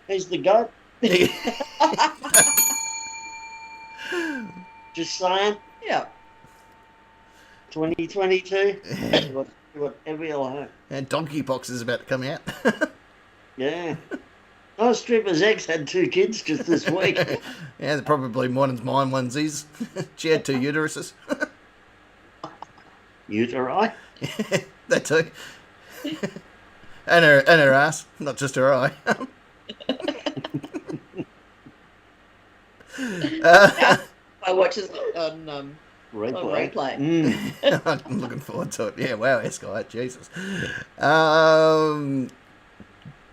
he's the goat? Just saying. Yeah. 2022. Whatever you'll have. And Donkey Box is about to come out. Yeah. Oh, Stripper's ex had 2 kids just this week. Yeah, they're probably mine onesies. She had 2 uteruses. Uteri? That too. And her ass, not just her eye. I watch it on Replay. replay. I'm looking forward to it. Yeah, wow, Esky, Jesus.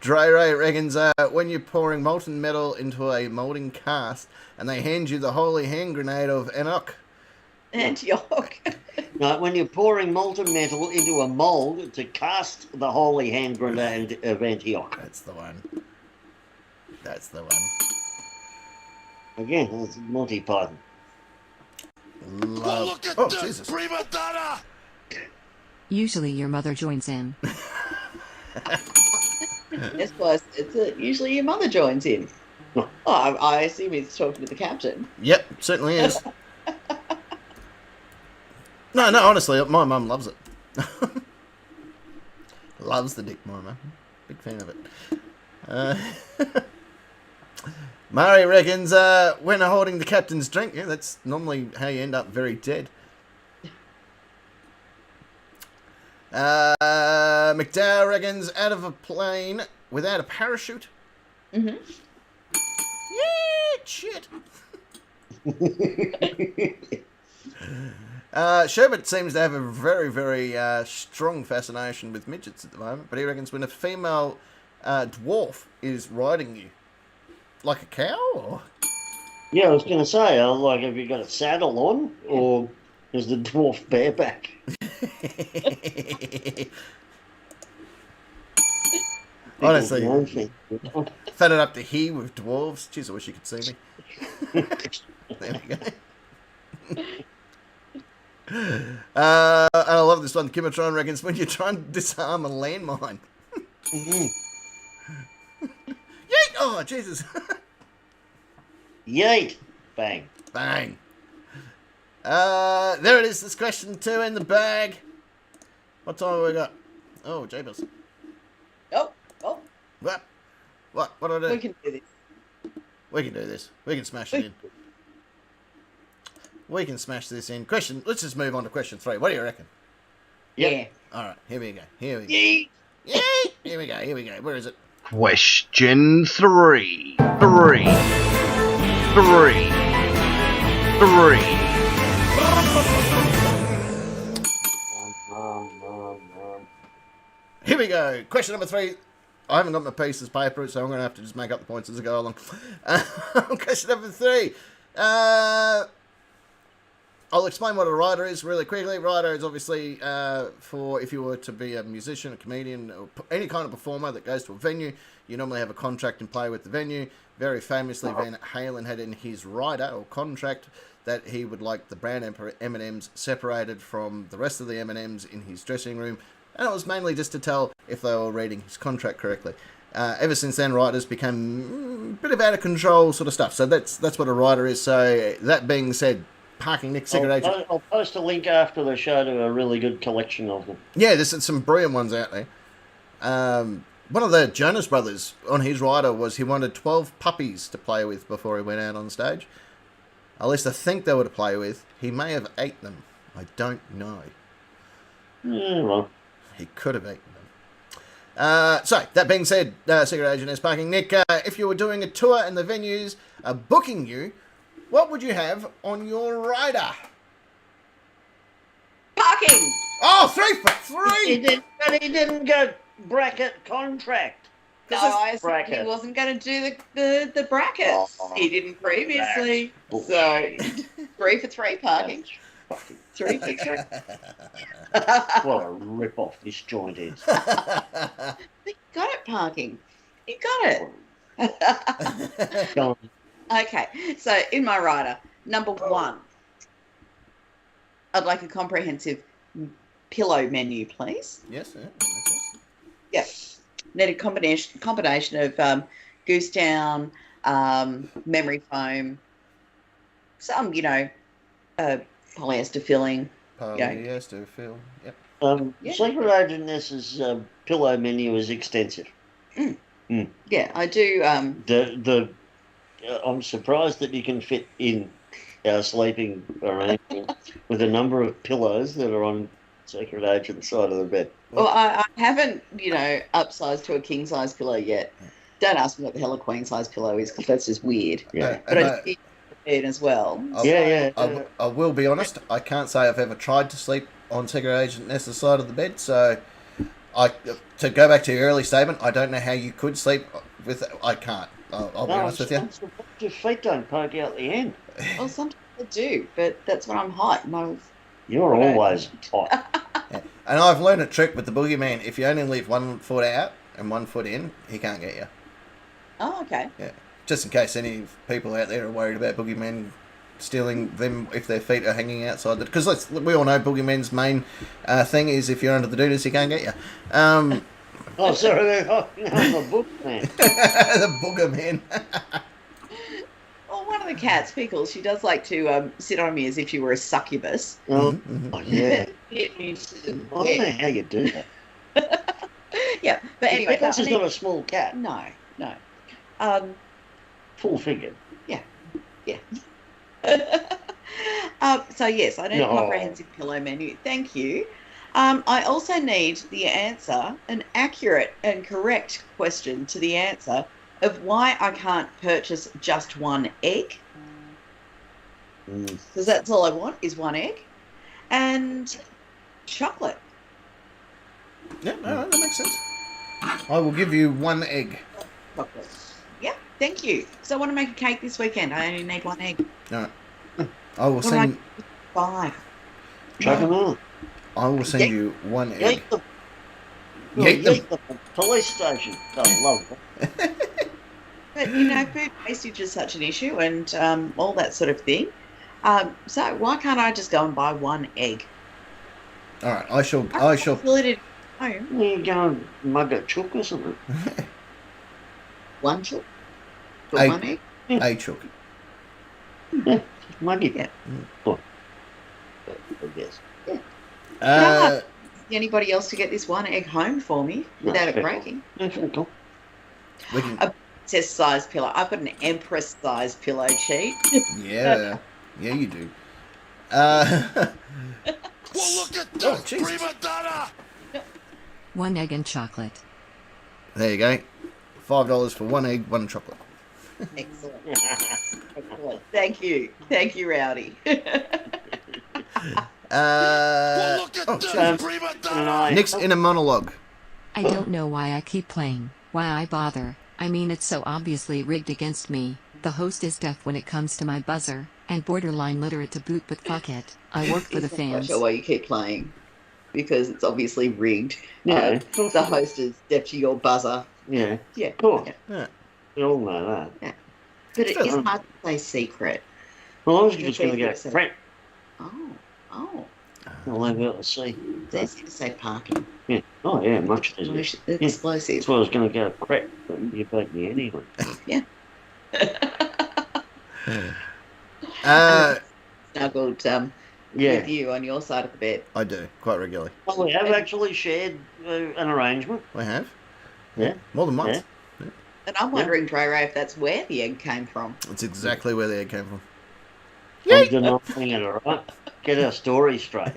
Dre Ray reckons when you're pouring molten metal into a moulding cast and they hand you the holy hand grenade of Enoch. Antioch. No, when you're pouring molten metal into a mould to cast the holy hand grenade of Antioch. That's the one. That's the one. Again, that's Monty Python. Well, look at this, Jesus. prima donna! Usually your mother joins in. Yes, boss. It's usually your mother joins in. Oh, I assume he's talking to the captain. Yep, certainly is. No, honestly, my mum loves it. Loves the dick, my mum. Big fan of it. Murray reckons when holding the captain's drink, yeah, that's normally how you end up very dead. McDowell reckons out of a plane without a parachute. Mm-hmm. Yeah, shit. Sherbert seems to have a very, very strong fascination with midgets at the moment, but he reckons when a female dwarf is riding you, like a cow, or? Yeah, I was going to say, like, have you got a saddle on, or is the dwarf bareback? Honestly, fed it up to here with dwarves. Jeez, I wish you could see me. There we go. And I love this one. Kimatron reckons when you're trying to disarm a landmine. Mm-hmm. Yeet! Oh, Jesus. Yeet! Bang. Bang. There it is. This question 2 in the bag. What time have we got? Oh, Jabers. Oh. What? What do I do? We can do this. We can do this. We can smash it in. We can smash this in. Let's just move on to question 3. What do you reckon? Yep. Yeah. Alright, here we go. Yeet! Yeet! Here we go. Where is it? Question 3. 3. Here we go. Question number 3. I haven't got my pieces of paper, so I'm going to have to just make up the points as I go along. Question number 3. I'll explain what a rider is really quickly. Rider is obviously for if you were to be a musician, a comedian, or any kind of performer that goes to a venue, you normally have a contract and play with the venue. Very famously, Van Halen had in his rider or contract that he would like the brown M&Ms separated from the rest of the M&Ms in his dressing room. And it was mainly just to tell if they were reading his contract correctly. Ever since then, riders become a bit of out of control sort of stuff. So that's what a rider is. So that being said, Parking Nick Secret Agent. I'll post a link after the show to a really good collection of them. Yeah, there's some brilliant ones out there. One of the Jonas Brothers on his rider was he wanted 12 puppies to play with before he went out on stage. At least I think they were to play with. He may have ate them. I don't know. Yeah, well. He could have eaten them. So, that being said, Secret Agent is Parking Nick, if you were doing a tour and the venues are booking you, what would you have on your rider? Parking! Oh, 3 for 3! But he didn't go bracket contract. No, I said he wasn't going to do the brackets. He didn't previously. So, 3 for 3 parking. 3 for 3. What a rip-off this joint is. You got it, parking. You got it. Go on. Okay, so in my rider, number 1, I'd like a comprehensive pillow menu, please. Yes, yeah, that makes sense. Yeah. Need a combination of goose down, memory foam, some, polyester filling. Polyester film, yep. Secret Agentess's pillow menu is extensive. Yeah, I do. I'm surprised that you can fit in our sleeping arrangement with a number of pillows that are on Secret Agent's side of the bed. Well, I haven't, upsized to a king size pillow yet. Don't ask me what the hell a queen size pillow is, because that's just weird. Yeah. But I do it as well. I will be honest. I can't say I've ever tried to sleep on Secret Agent Nessa's side of the bed. So, to go back to your early statement, I don't know how you could sleep with. I can't. I'll be honest with you. Your feet don't poke out the end. Well, sometimes I do, but that's when I'm hot. You're always hot. Yeah. And I've learned a trick with the boogeyman. If you only leave 1 foot out and 1 foot in, he can't get you. Oh, okay. Yeah. Just in case any people out there are worried about boogeymen stealing them if their feet are hanging outside. Because we all know boogeymen's main thing is if you're under the doodles, he can't get you. Oh, sorry, I'm a boogeyman. The boogerman. Well, one of the cats, Pickles, she does like to sit on me as if she were a succubus. Oh, yeah. I don't know how you do that. Yeah, but anyway. Pickles is not a small cat. No. Full figured. Yeah. So, yes, I need a comprehensive pillow menu. Thank you. I also need an accurate and correct question to the answer of why I can't purchase just 1 egg. Because that's all I want is 1 egg. And chocolate. Yeah, no, that makes sense. I will give you 1 egg. Chocolate. Yeah, thank you. So I want to make a cake this weekend. I only need 1 egg. All right. I will send 5. Chuck them on. I will send you 1 egg. Yeet them. Police station. I love it. But, food wastage is such an issue and all that sort of thing. So why can't I just go and buy 1 egg? All right, I shall. Fill it at home. You go and mug a chook or something. 1 chook? For 1 egg? A chook. Yeah, mug it. Yeah. Oh. I guess. Yeah. Anybody else to get this 1 egg home for me without it breaking? That's very cool. A princess size pillow. I've got an empress size pillow sheet. Yeah, you do. Well, look at that prima donna! 1 egg and chocolate. There you go. $5 for 1 egg, 1 chocolate. Excellent. Thank you, Rowdy. Well, look at that prima donna! Nick's in a monologue. I don't know why I keep playing, why I bother. I mean, it's so obviously rigged against me. The host is deaf when it comes to my buzzer, and borderline literate to boot, but fuck it. I work for the fans. I'm not sure why you keep playing, because it's obviously rigged. No. The host is deaf to your buzzer. Yeah. Yeah. Of course. Yeah. We all know that. Yeah. But it is hard to say secret. Well, I was just going to go crap. Oh. I'll have out to see. That's going to say parking. Yeah. Oh, yeah, much easier. Explosive. That's why I was going to go crap, but you beat me anyway. Yeah. snuggled with you on your side of the bed. I do, quite regularly. Well, we have actually shared an arrangement. We have. Yeah. More than once. Yeah. And I'm wondering, Dre Ray, if that's where the egg came from. It's exactly where the egg came from. I'm denying it, all right? Get our story straight.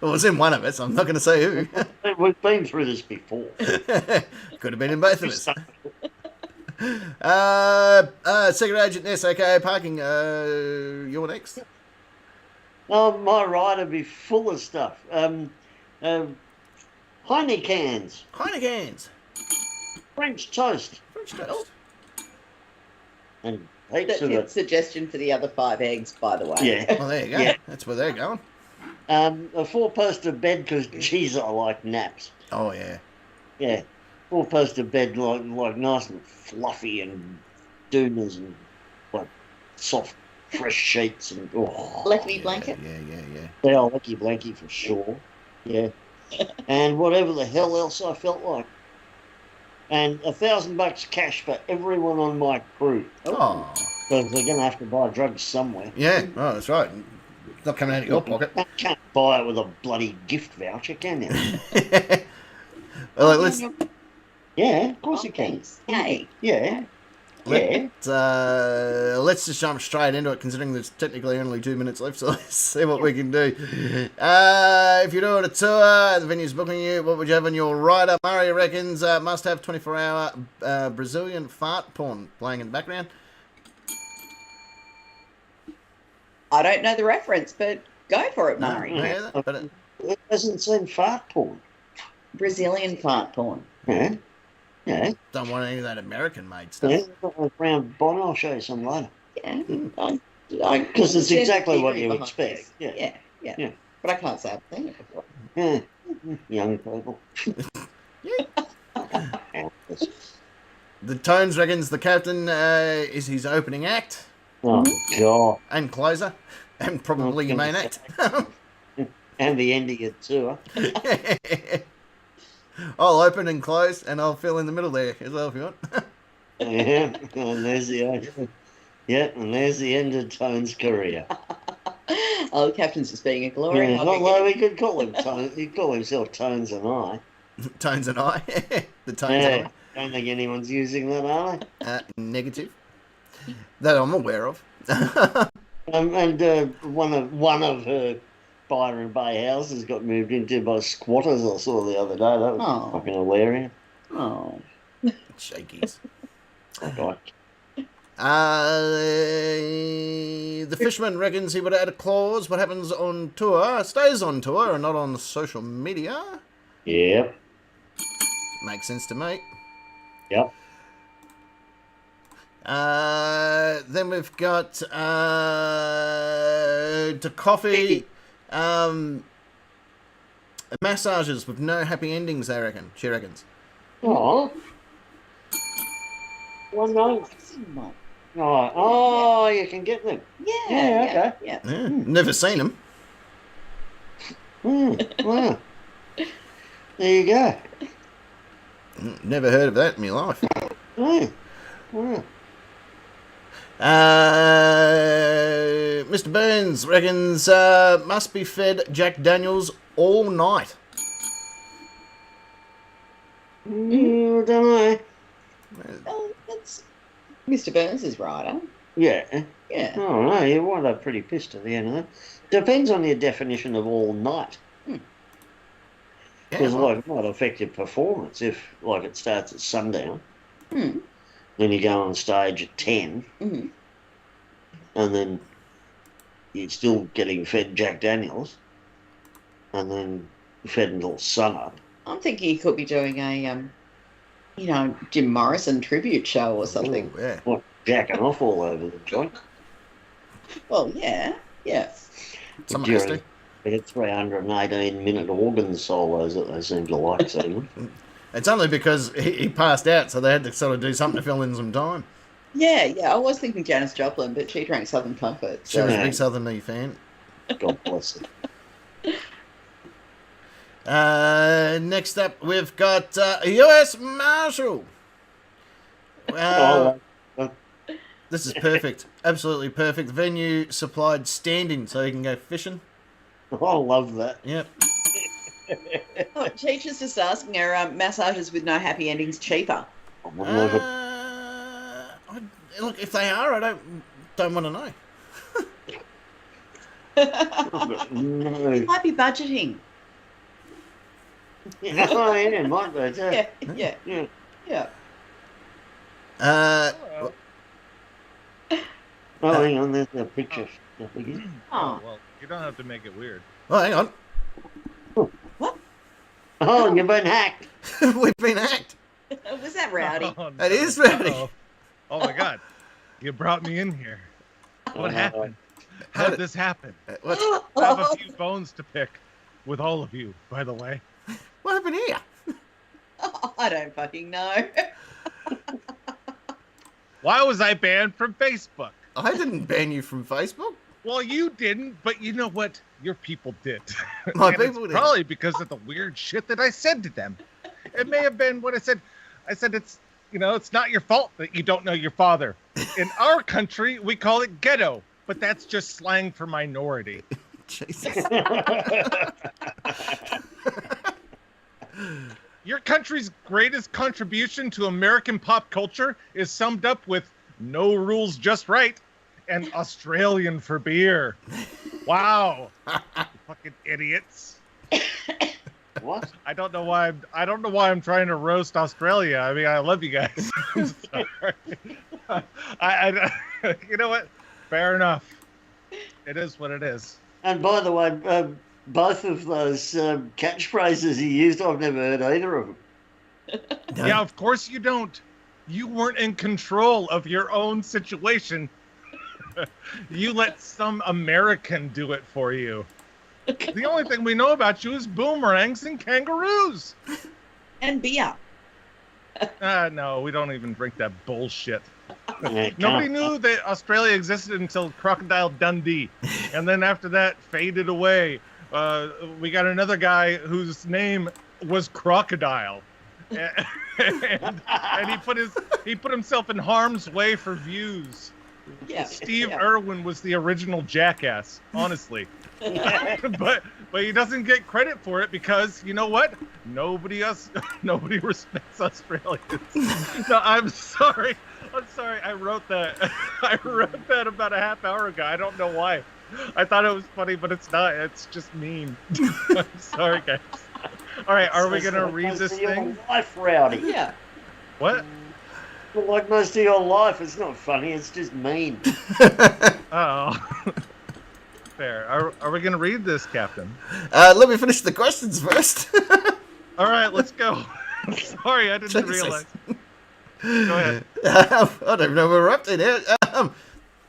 Well, it's in one of us. I'm not going to say who. We've been through this before. Could have been in both of us. Secret Agent S, aka Parking. You're next. Oh, my ride would be full of stuff. Heinekens. Heinekens. French toast. French toast. And heaps of That's a it. suggestion for the other 5 eggs, by the way. Yeah. Well, there you go. Yeah. That's where they're going. A 4-poster bed because, geez, I like naps. Oh, yeah. Yeah. 4-poster bed, like nice and fluffy and doonas and like soft, fresh sheets and Lecky blanket. Yeah, lecky blanky for sure. Yeah. And whatever the hell else I felt like. And $1,000 cash for everyone on my crew. Oh. Because they're going to have to buy drugs somewhere. Yeah, oh, that's right. It's not coming out of your pocket. You can't buy it with a bloody gift voucher, can you? Well, let's... Yeah, of course you can. Hey. Yeah. Let's just jump straight into it, considering there's technically only 2 minutes left, so let's see what we can do. If you're doing a tour, the venue's booking you, what would you have on your rider? Murray reckons must have 24-hour Brazilian fart porn playing in the background. I don't know the reference, but go for it, Murray. It doesn't seem fart porn. Brazilian fart porn. Yeah. Yeah. Don't want any of that American-made stuff. Yeah, round Bonn, I'll show you some later. Yeah. Because it's exactly what you expect. Yeah. But I can't say I've seen it before. Yeah. Young people. The Tones reckons the captain is his opening act. Oh, God. And closer. And probably your main act. And the end of your tour. I'll open and close, and I'll fill in the middle there as well if you want. Yeah, and there's the end of Tone's career. Oh, the captain's just being a glory. Yeah, although we could call him Tones. He'd call himself Tones and I. Tones and I. The Tones and I. Don't think anyone's using that, are they? Negative. That I'm aware of. And one of her Byron Bay houses got moved into by squatters I saw the other day. That was fucking hilarious. Oh. Shakies. Okay. The fisherman reckons he would add a clause. What happens on tour stays on tour and not on social media. Yep. Makes sense to me. Yep. Then we've got to coffee massages with no happy endings, they reckon. She reckons. Oh. One night. Oh, you can get them. Yeah. Yeah. Never seen them. Wow. There you go. Never heard of that in my life. Wow. Mr. Burns reckons must be fed Jack Daniels all night. I don't know. Oh, that's Mr. Burns' rider. Yeah. Yeah. Oh, no, you wind up pretty pissed at the end of that. Depends on your definition of all night. Because, it might affect your performance if, it starts at sundown. Then you go on stage at 10. And then you're still getting fed Jack Daniels. And then fed until sunup. I'm thinking he could be doing a, Jim Morrison tribute show or something. Ooh, yeah. What, jacking off all over the joint? Well, yeah. Someone has to. They get 318-minute organ solos that they seem to like seeing. It's only because he passed out, so they had to sort of do something to fill in some time. Yeah. I was thinking Janis Joplin, but she drank Southern Comfort. She was a big Southern Me fan. God bless her. Next up, we've got a U.S. Marshal. This is perfect. Absolutely perfect. The venue supplied standing so you can go fishing. I love that. Yep. Oh, teacher's just asking, are massages with no happy endings cheaper? Look, if they are, I don't want to know. You might be budgeting. Oh, yeah, might be too. Yeah. Oh, hang on, there's a picture. Oh, well, you don't have to make it weird. Oh, hang on. what? Oh, you've been hacked. We've been hacked. Was that rowdy? Oh, It is rowdy. Uh-oh. Oh my God, you brought me in here. What happened? How did this happen? I have a few bones to pick with all of you, by the way. What happened here? Oh, I don't fucking know. Why was I banned from Facebook? I didn't ban you from Facebook. Well, you didn't, but you know what? Your people did. My And people it's did. probably because of the weird shit that I said to them. It may have been what I said. I said it's not your fault that you don't know your father. In our country, we call it ghetto, but that's just slang for minority. Jesus. Your country's greatest contribution to American pop culture is summed up with no rules, just right, and Australian for beer. Wow, you fucking idiots! What? I don't know why I'm trying to roast Australia. I mean, I love you guys. I'm sorry. I you know what? Fair enough. It is what it is. And by the way, both of those catchphrases you used, I've never heard either of them. Yeah, of course you don't. You weren't in control of your own situation. You let some American do it for you. The only thing we know about you is boomerangs and kangaroos. And beer. No, we don't even drink that bullshit. Yeah, Nobody knew that Australia existed until Crocodile Dundee. And then after that, faded away. We got another guy whose name was Crocodile. And he put himself in harm's way for views. Yeah. Steve Irwin was the original jackass, honestly. but he doesn't get credit for it because you know what? Nobody respects Australians. No, I'm sorry. I wrote that. I wrote that about a half hour ago. I don't know why. I thought it was funny, but it's not. It's just mean. I'm sorry, guys. All right, are we gonna read this thing? Life, Rowdy. Yeah. What? Well, like most of your life, it's not funny. It's just mean. Oh. Fair. Are we gonna read this, Captain? Let me finish the questions first. All right, let's go. Sorry, I didn't realize. Go ahead. I don't even know where we're up to now.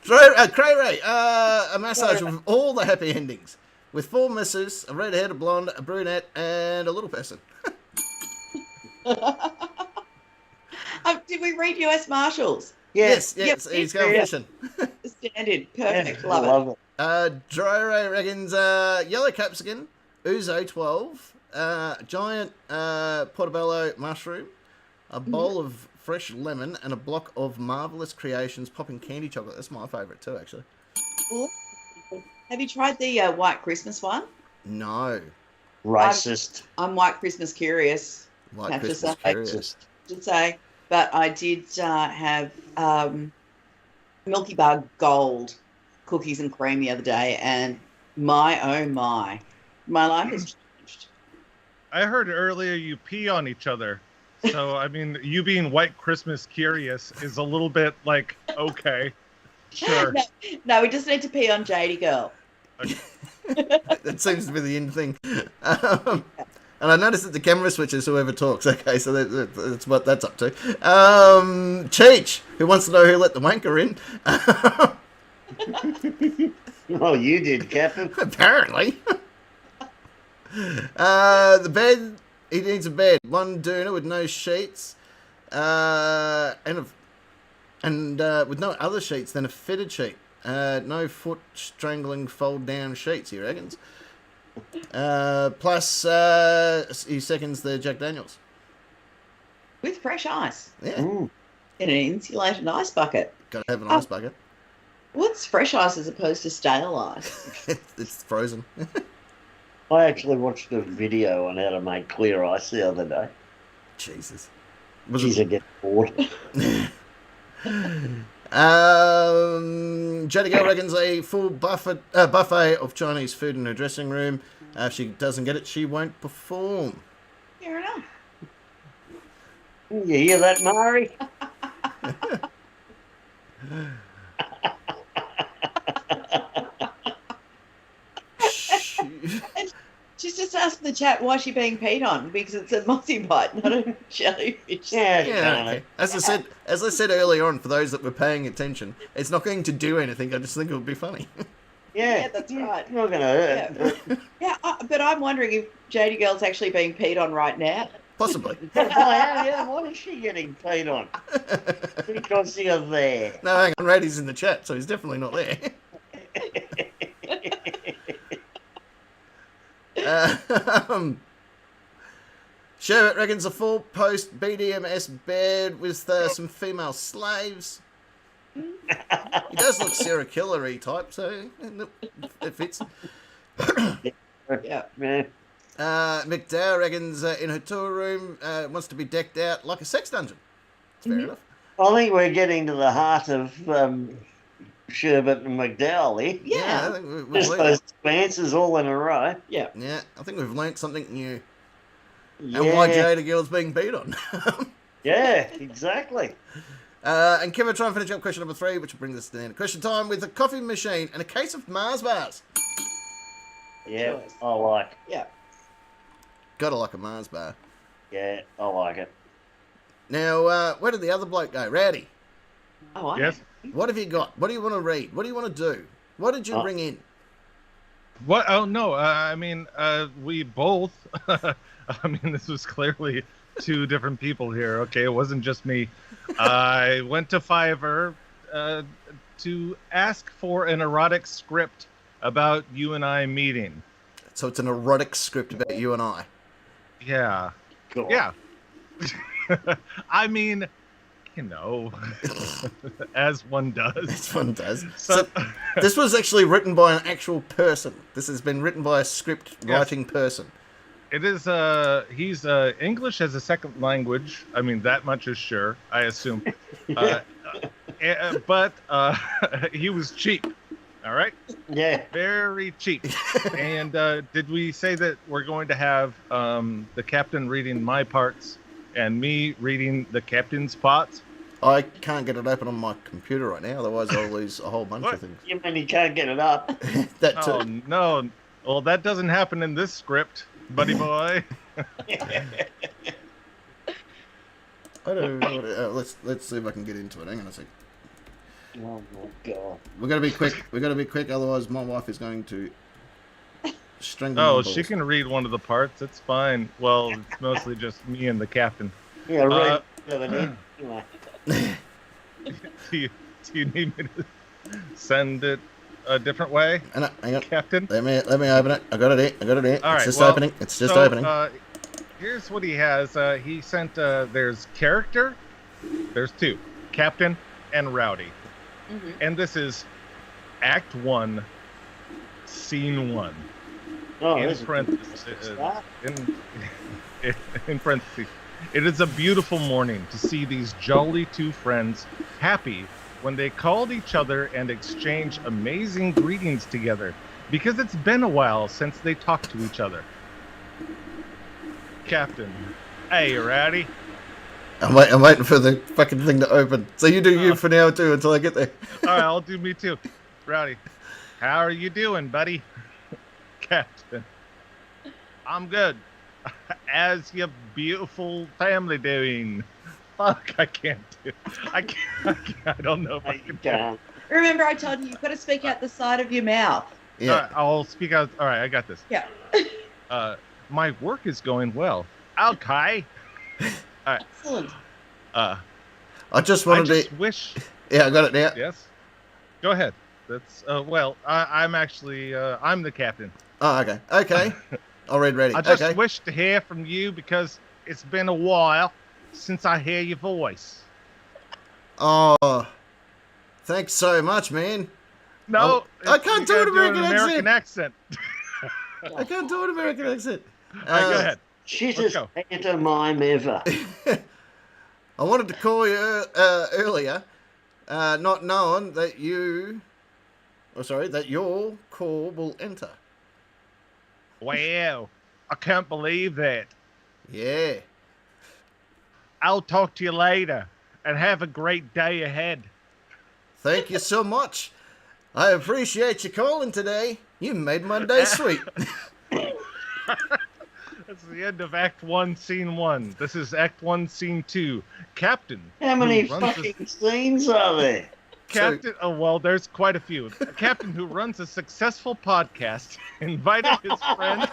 Cray Ray, a massage with all the happy endings. With 4 misses, a redhead, a blonde, a brunette, and a little person. Did we read US Marshals? Yes, Yep. he's going fishing. Standard. Perfect. Love it. Dry Ray reckons yellow capsicum, ouzo 12, giant portobello mushroom, a bowl of fresh lemon, and a block of Marvelous Creations popping candy chocolate. That's my favourite too, actually. Ooh. Have you tried the White Christmas one? No. Racist. I'm White Christmas curious. White Christmas curious. Should say, but I did have Milky Bar Gold cookies and cream the other day, and my oh my life has changed. I heard earlier you pee on each other. So, I mean, you being White Christmas curious is a little bit like, okay, sure. No, we just need to pee on JD Girl. Okay. That seems to be the end thing. And I noticed that the camera switches whoever talks. Okay, so that's what that's up to. Cheech, who wants to know who let the wanker in. Oh, you did, Captain. Apparently. The bed, he needs a bed. 1 doona with no sheets. And with no other sheets than a fitted sheet. No foot strangling fold down sheets, he reckons. Plus, he seconds the Jack Daniels. With fresh ice. Yeah. in an insulated ice bucket. Gotta have an ice bucket. What's fresh ice as opposed to stale ice? It's frozen. I actually watched a video on how to make clear ice the other day. Jesus. I get bored. Jodie Gill reckons a full buffet of Chinese food in her dressing room. If she doesn't get it, she won't perform. Fair enough. You hear that, Mari? She's just asked the chat why she's being peed on, because it's a mossy bite, not a jellyfish. Yeah. Okay. As I said earlier on, for those that were paying attention, it's not going to do anything. I just think it would be funny. Yeah, that's right. It's not going to hurt. Yeah, but I'm wondering if Jodie Girl's actually being peed on right now. Possibly. Why is she getting peed on? Because you're there. No, hang on. Raddy's in the chat, so he's definitely not there. Sherbet reckons a full post BDMS bed with some female slaves. He does look serial killer-y type, so it fits. Yeah. McDowell reckons in her tour room wants to be decked out like a sex dungeon. That's fair enough. I think we're getting to the heart of Sherbet and McDowell here. Yeah. I think we've Just those answers all in a row. Yeah. Yeah, I think we've learnt something new. And why Jada Girl's being beat on. Yeah, exactly. And Kevin, try and finish up question number 3, which brings us to the end of question time with a coffee machine and a case of Mars bars. Yeah, I like. Yeah. Gotta like a Mars bar. Yeah, I like it. Now, where did the other bloke go? Rowdy. Oh, Yes. What have you got? What do you want to read? What do you want to do? What did you bring in? What? Oh no. I mean, we both. I mean, this was clearly two different people here. Okay, it wasn't just me. I went to Fiverr to ask for an erotic script about you and I meeting. So it's an erotic script about you and I. Yeah. Cool. Yeah. I mean, you know, as one does. As one does. So this was actually written by an actual person. This has been written by a script writing person. It is, he's English as a second language. I mean, that much is sure, I assume. But he was cheap. All right? Yeah. Very cheap. And did we say that we're going to have the captain reading my parts and me reading the captain's parts? I can't get it open on my computer right now, otherwise I'll lose a whole bunch of things. You mean you can't get it up? That too. Oh, no. Well, that doesn't happen in this script, buddy boy. I don't know. Let's see if I can get into it. Hang on a sec. Oh my god. We're gonna be quick. We're gonna be quick. Otherwise, my wife is going to strangle. Oh, my she balls. can read one of the parts. It's fine. Well, it's mostly just me and the captain. Yeah, right. Anyway. Do you need me to send it a different way? Hang on, Captain. Let me open it. I got it here. All right, It's just well, opening. It's just so, opening. Here's what he has. He sent. There's character. There's 2, Captain and Rowdy, and this is Act 1, Scene 1. Oh, in this is parentheses. In parentheses. It is a beautiful morning to see these jolly 2 friends happy when they called each other and exchanged amazing greetings together, because it's been a while since they talked to each other. Captain. Hey, you ready? I'm waiting for the fucking thing to open. So you do you for now too until I get there. All right, I'll do me too. Rowdy. How are you doing, buddy? Captain. I'm good. As your beautiful family doing? Fuck, I can't do. I don't know if I can. Remember, I told you you've got to speak out the side of your mouth. Yeah. All right, I'll speak out. All right, I got this. Yeah. My work is going well. Okay. All right. Excellent. I just wanted to. Wish. Yeah, I got it now. Yes. Go ahead. That's well. I'm actually. I'm the captain. Oh, okay. Okay. I'll read ready. I just okay. wish to hear from you because it's been a while since I hear your voice. Oh, thanks so much, man. No, I can't do an American accent. I can't do an American accent. All right, go ahead. Shittest pantomime ever. I wanted to call you earlier, not knowing that that your call will enter. Wow, I can't believe that. Yeah. I'll talk to you later, and have a great day ahead. Thank you so much. I appreciate you calling today. You made my day sweet. That's the end of Act 1, Scene 1. This is Act 1, Scene 2. Captain. How many fucking scenes are there? Captain, oh, well, there's quite a few. A captain who runs a successful podcast invited his friend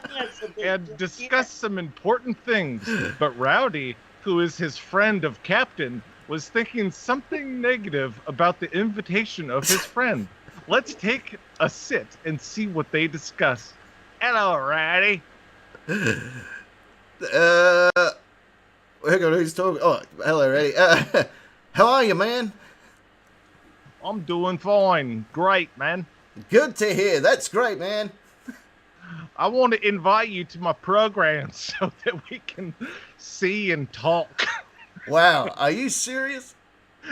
and discussed some important things. But Rowdy, who is his friend of Captain, was thinking something negative about the invitation of his friend. Let's take a sit and see what they discuss. Hello, Rowdy. Hang on, who's talking? Oh, hello, Rowdy. How are you, man? I'm doing fine. Great, man. Good to hear. That's great, man. I want to invite you to my program so that we can see and talk. Wow, are you serious?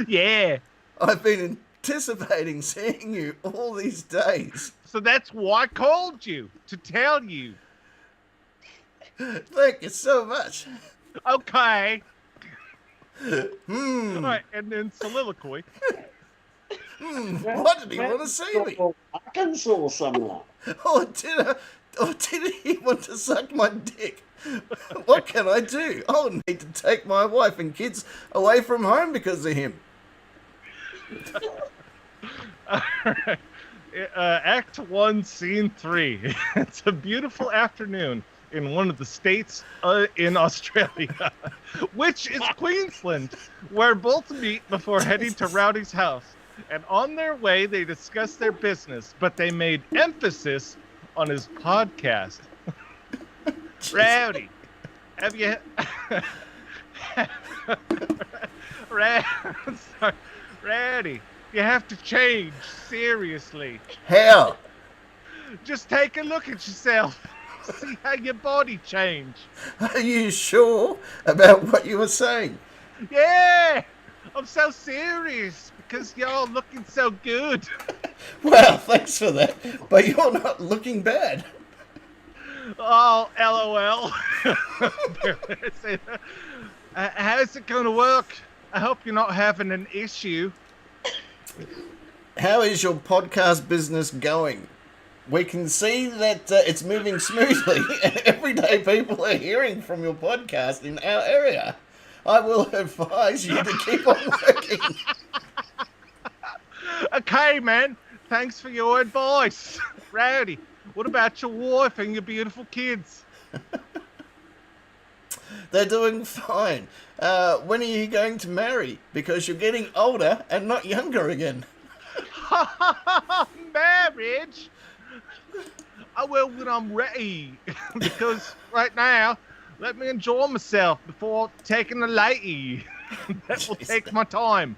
Yeah. I've been anticipating seeing you all these days. So that's why I called you, to tell you. Thank you so much. Okay. All right, and then soliloquy. Why did he want to see me? Arkansas somewhere. Or did he want to suck my dick? What can I do? I'll need to take my wife and kids away from home because of him. Alright. Act 1, Scene 3. It's a beautiful afternoon in one of the states in Australia, which is Queensland, where both meet before heading to Rowdy's house. And on their way, they discussed their business, but they made emphasis on his podcast. Rowdy, have you... Rowdy, you have to change, seriously. How? Just take a look at yourself. See how your body change. Are you sure about what you were saying? Yeah, I'm so serious because you're looking so good. Well, thanks for that, but you're not looking bad. Oh, LOL. How's it going to work? I hope you're not having an issue. How is your podcast business going? We can see that it's moving smoothly, and every day people are hearing from your podcast in our area. I will advise you to keep on working. Okay, man. Thanks for your advice. Rowdy, what about your wife and your beautiful kids? They're doing fine. When are you going to marry? Because you're getting older and not younger again. Marriage? I will when I'm ready. Because right now, let me enjoy myself before taking a lady. That will take my time.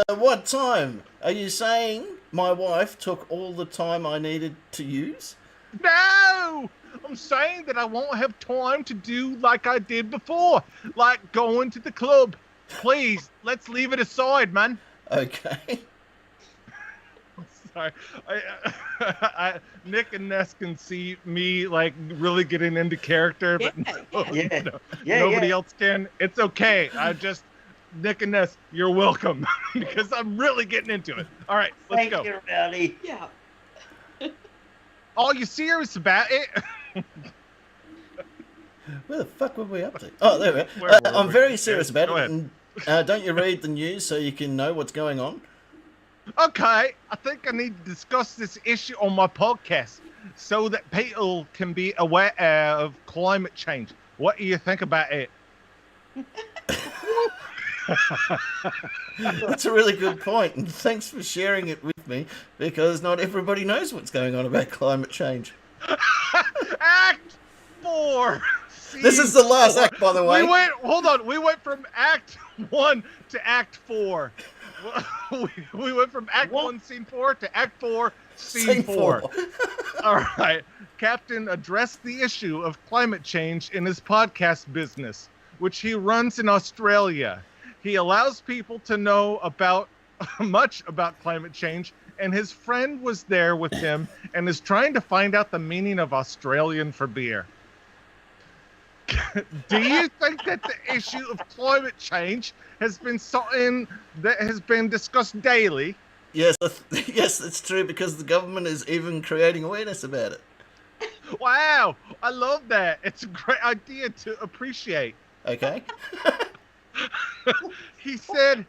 What time? Are you saying my wife took all the time I needed to use? No! I'm saying that I won't have time to do like I did before. Like going to the club. Please, let's leave it aside, man. Okay. Sorry. Nick and Ness can see me like really getting into character, but nobody else can. It's okay. Nick and Ness, you're welcome because I'm really getting into it. All right, let's go. Thank you, Rowdy. Yeah. Oh, you serious about it? Where the fuck were we up to? Oh, there we are. I'm very serious about it. And, don't you read the news so you can know what's going on? Okay, I think I need to discuss this issue on my podcast so that people can be aware of climate change. What do you think about it? That's a really good point, and thanks for sharing it with me, because not everybody knows what's going on about climate change. Act 4, This is the last act, by the way. We went from Act 1 to Act 4. We went from Act 1, Scene 4 to Act 4, Scene 4. All right. Captain addressed the issue of climate change in his podcast business, which he runs in Australia. He allows people to know much about climate change, and his friend was there with him and is trying to find out the meaning of Australian for beer. Do you think that the issue of climate change has been something that has been discussed daily? Yes, yes, it's true, because the government is even creating awareness about it. Wow, I love that. It's a great idea to appreciate. Okay. He said,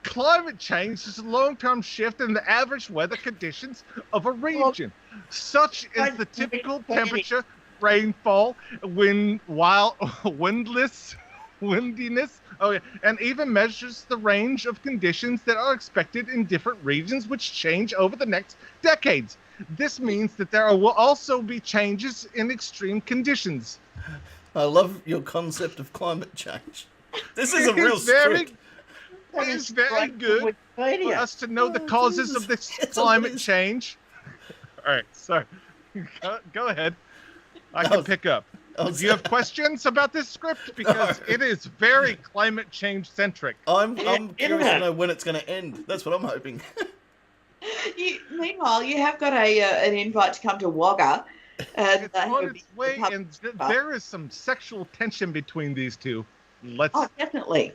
climate change is a long-term shift in the average weather conditions of a region, such as the typical temperature, rainfall, windiness, and even measures the range of conditions that are expected in different regions, which change over the next decades. This means that there will also be changes in extreme conditions. I love your concept of climate change. This is a real script. It is very good for us to know the causes of this climate change. All right, sorry. Go ahead. I can pick up. Do you have questions about this script? Because it is very climate change centric. I'm curious to know when it's going to end. That's what I'm hoping. Meanwhile, you have got an invite to come to Wagga. It's on its way, and there is some sexual tension between these two. Oh, definitely.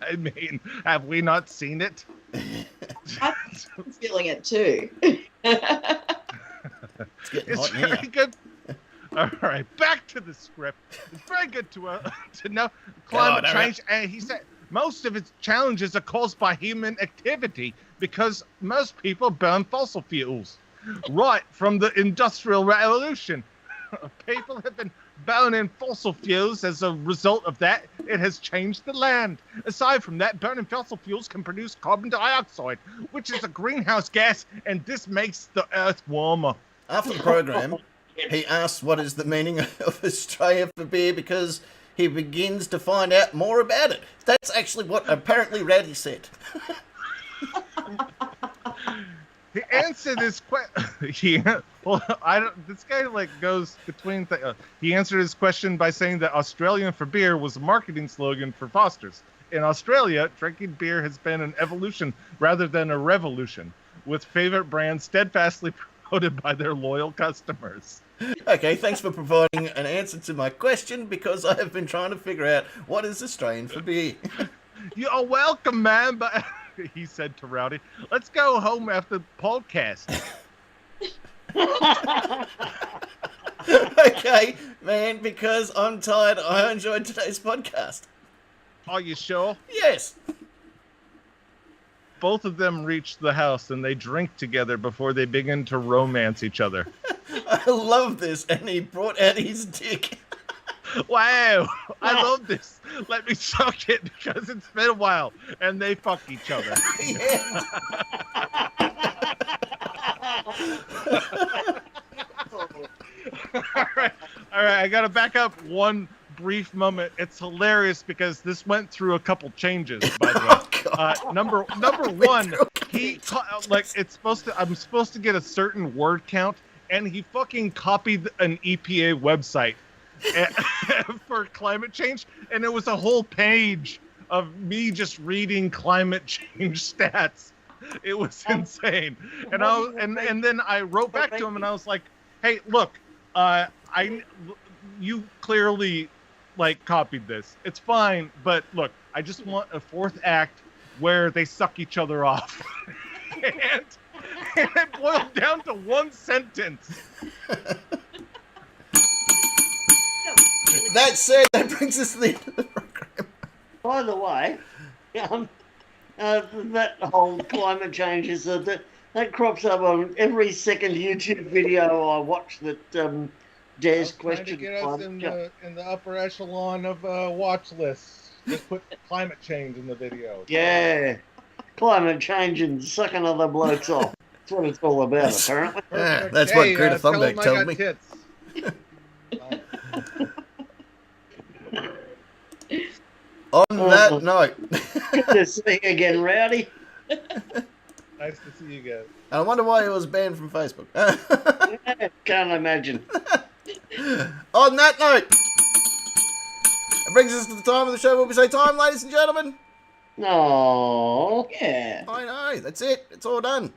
I mean, have we not seen it? I'm feeling it too. It's very good. All right, back to the script. It's very good to know climate change, and he said most of its challenges are caused by human activity because most people burn fossil fuels. Right from the Industrial Revolution, people have been burning fossil fuels. As a result of that, it has changed the land. Aside from that, burning fossil fuels can produce carbon dioxide, which is a greenhouse gas, and this makes the earth warmer. After the program, he asks what is the meaning of Australia for beer, because he begins to find out more about it. That's actually what apparently Rowdy said. He answered his question. This guy goes between. He answered his question by saying that Australian for beer was a marketing slogan for Foster's. In Australia, drinking beer has been an evolution rather than a revolution, with favorite brands steadfastly promoted by their loyal customers. Okay, thanks for providing an answer to my question, because I have been trying to figure out what is Australian for beer. You're welcome, man, but he said to Rowdy, let's go home after the podcast. Okay, man, because I'm tired. I enjoyed today's podcast. Are you sure? Yes. Both of them reach the house and they drink together before they begin to romance each other. I love this, and he brought out his dick. Wow, I love this. Let me suck it because it's been a while. And they fuck each other. All right, I got to back up one brief moment. It's hilarious because this went through a couple changes, by the way. Number one, I'm supposed to get a certain word count, and he fucking copied an EPA website for climate change, and it was a whole page of me just reading climate change stats. It was insane. And then I wrote back to him and I was like, hey, look, you clearly copied this. It's fine, but look, I just want a fourth act where they suck each other off. and it boiled down to one sentence. That said, that brings us to the end of the program. By the way, that whole climate change is that crops up on every second YouTube video I watch that dares question. To get us in the upper echelon of watch lists. Just put climate change in the video. Yeah, climate change and sucking other blokes off. That's what it's all about, apparently. Yeah, that's what Greta Thunberg told me. On that note. Good to see you again, Rowdy. Nice to see you guys. I wonder why he was banned from Facebook. Can't imagine. On that note, it brings us to the time of the show where we say time, ladies and gentlemen. No. Yeah. I know, that's it. It's all done.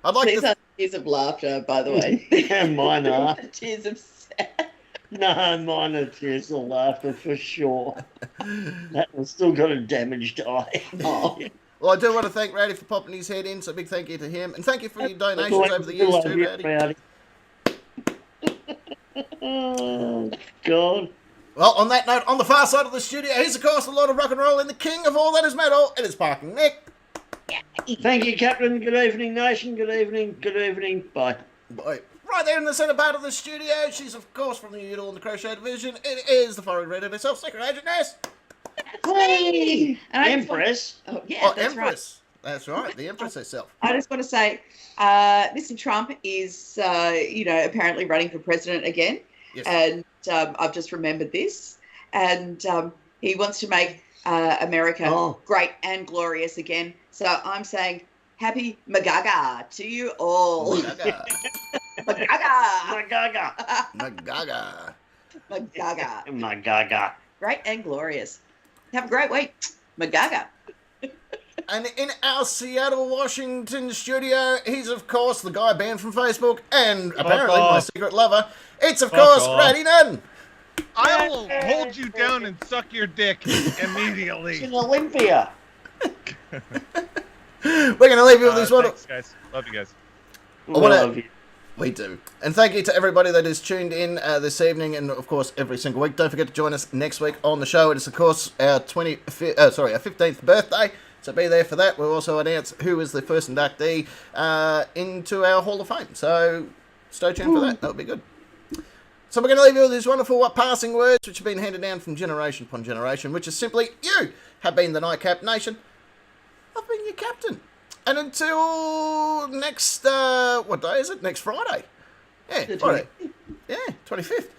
I'd like These to... are tears of laughter, by the way. Yeah, mine are. Tears of sad. No, mine are tears of laughter for sure. That one's still got a damaged eye. Oh. Well, I do want to thank Rowdy for popping his head in, so big thank you to him. And thank you for your donations over the years too, Rowdy. Oh, God. Well, on that note, on the far side of the studio, he's of course the Lord of Rock and Roll and the King of all that is metal. It is Parking Nick. Thank you, Captain. Good evening, nation. Good evening. Good evening. Bye. Bye. Right there in the centre part of the studio, she's of course from the Udall and the Crochet Division. It is the foreign red herself, Secret Agent Ness. Hey, Empress. That's Empress. Right. That's right, the Empress herself. I just want to say, Mr. Trump is, apparently running for president again. Yes. And I've just remembered this. And he wants to make America great and glorious again. So I'm saying happy Magaga to you all. Magaga. Magaga. Magaga. Magaga. Magaga. Great and glorious. Have a great week. Magaga. And in our Seattle, Washington studio, he's of course the guy banned from Facebook and apparently my secret lover. It's of course Ratty Nunn. I will hold you down and suck your dick immediately. It's in Olympia. We're going to leave you with this one. Thanks, guys. Love you guys. Love you. We do. And thank you to everybody that is tuned in this evening and, of course, every single week. Don't forget to join us next week on the show. It is, of course, our 15th birthday. So be there for that. We'll also announce who is the first inductee into our Hall of Fame. So stay tuned for that. That'll be good. So we're going to leave you with these wonderful passing words which have been handed down from generation upon generation, which is simply, you have been the Nightcap Nation. I've been your captain. And until next, what day is it? Next Friday. Yeah, Friday. Yeah, 25th.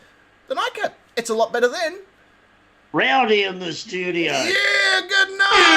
The Nightcap. It's a lot better then. Rowdy in the studio. Yeah, good night.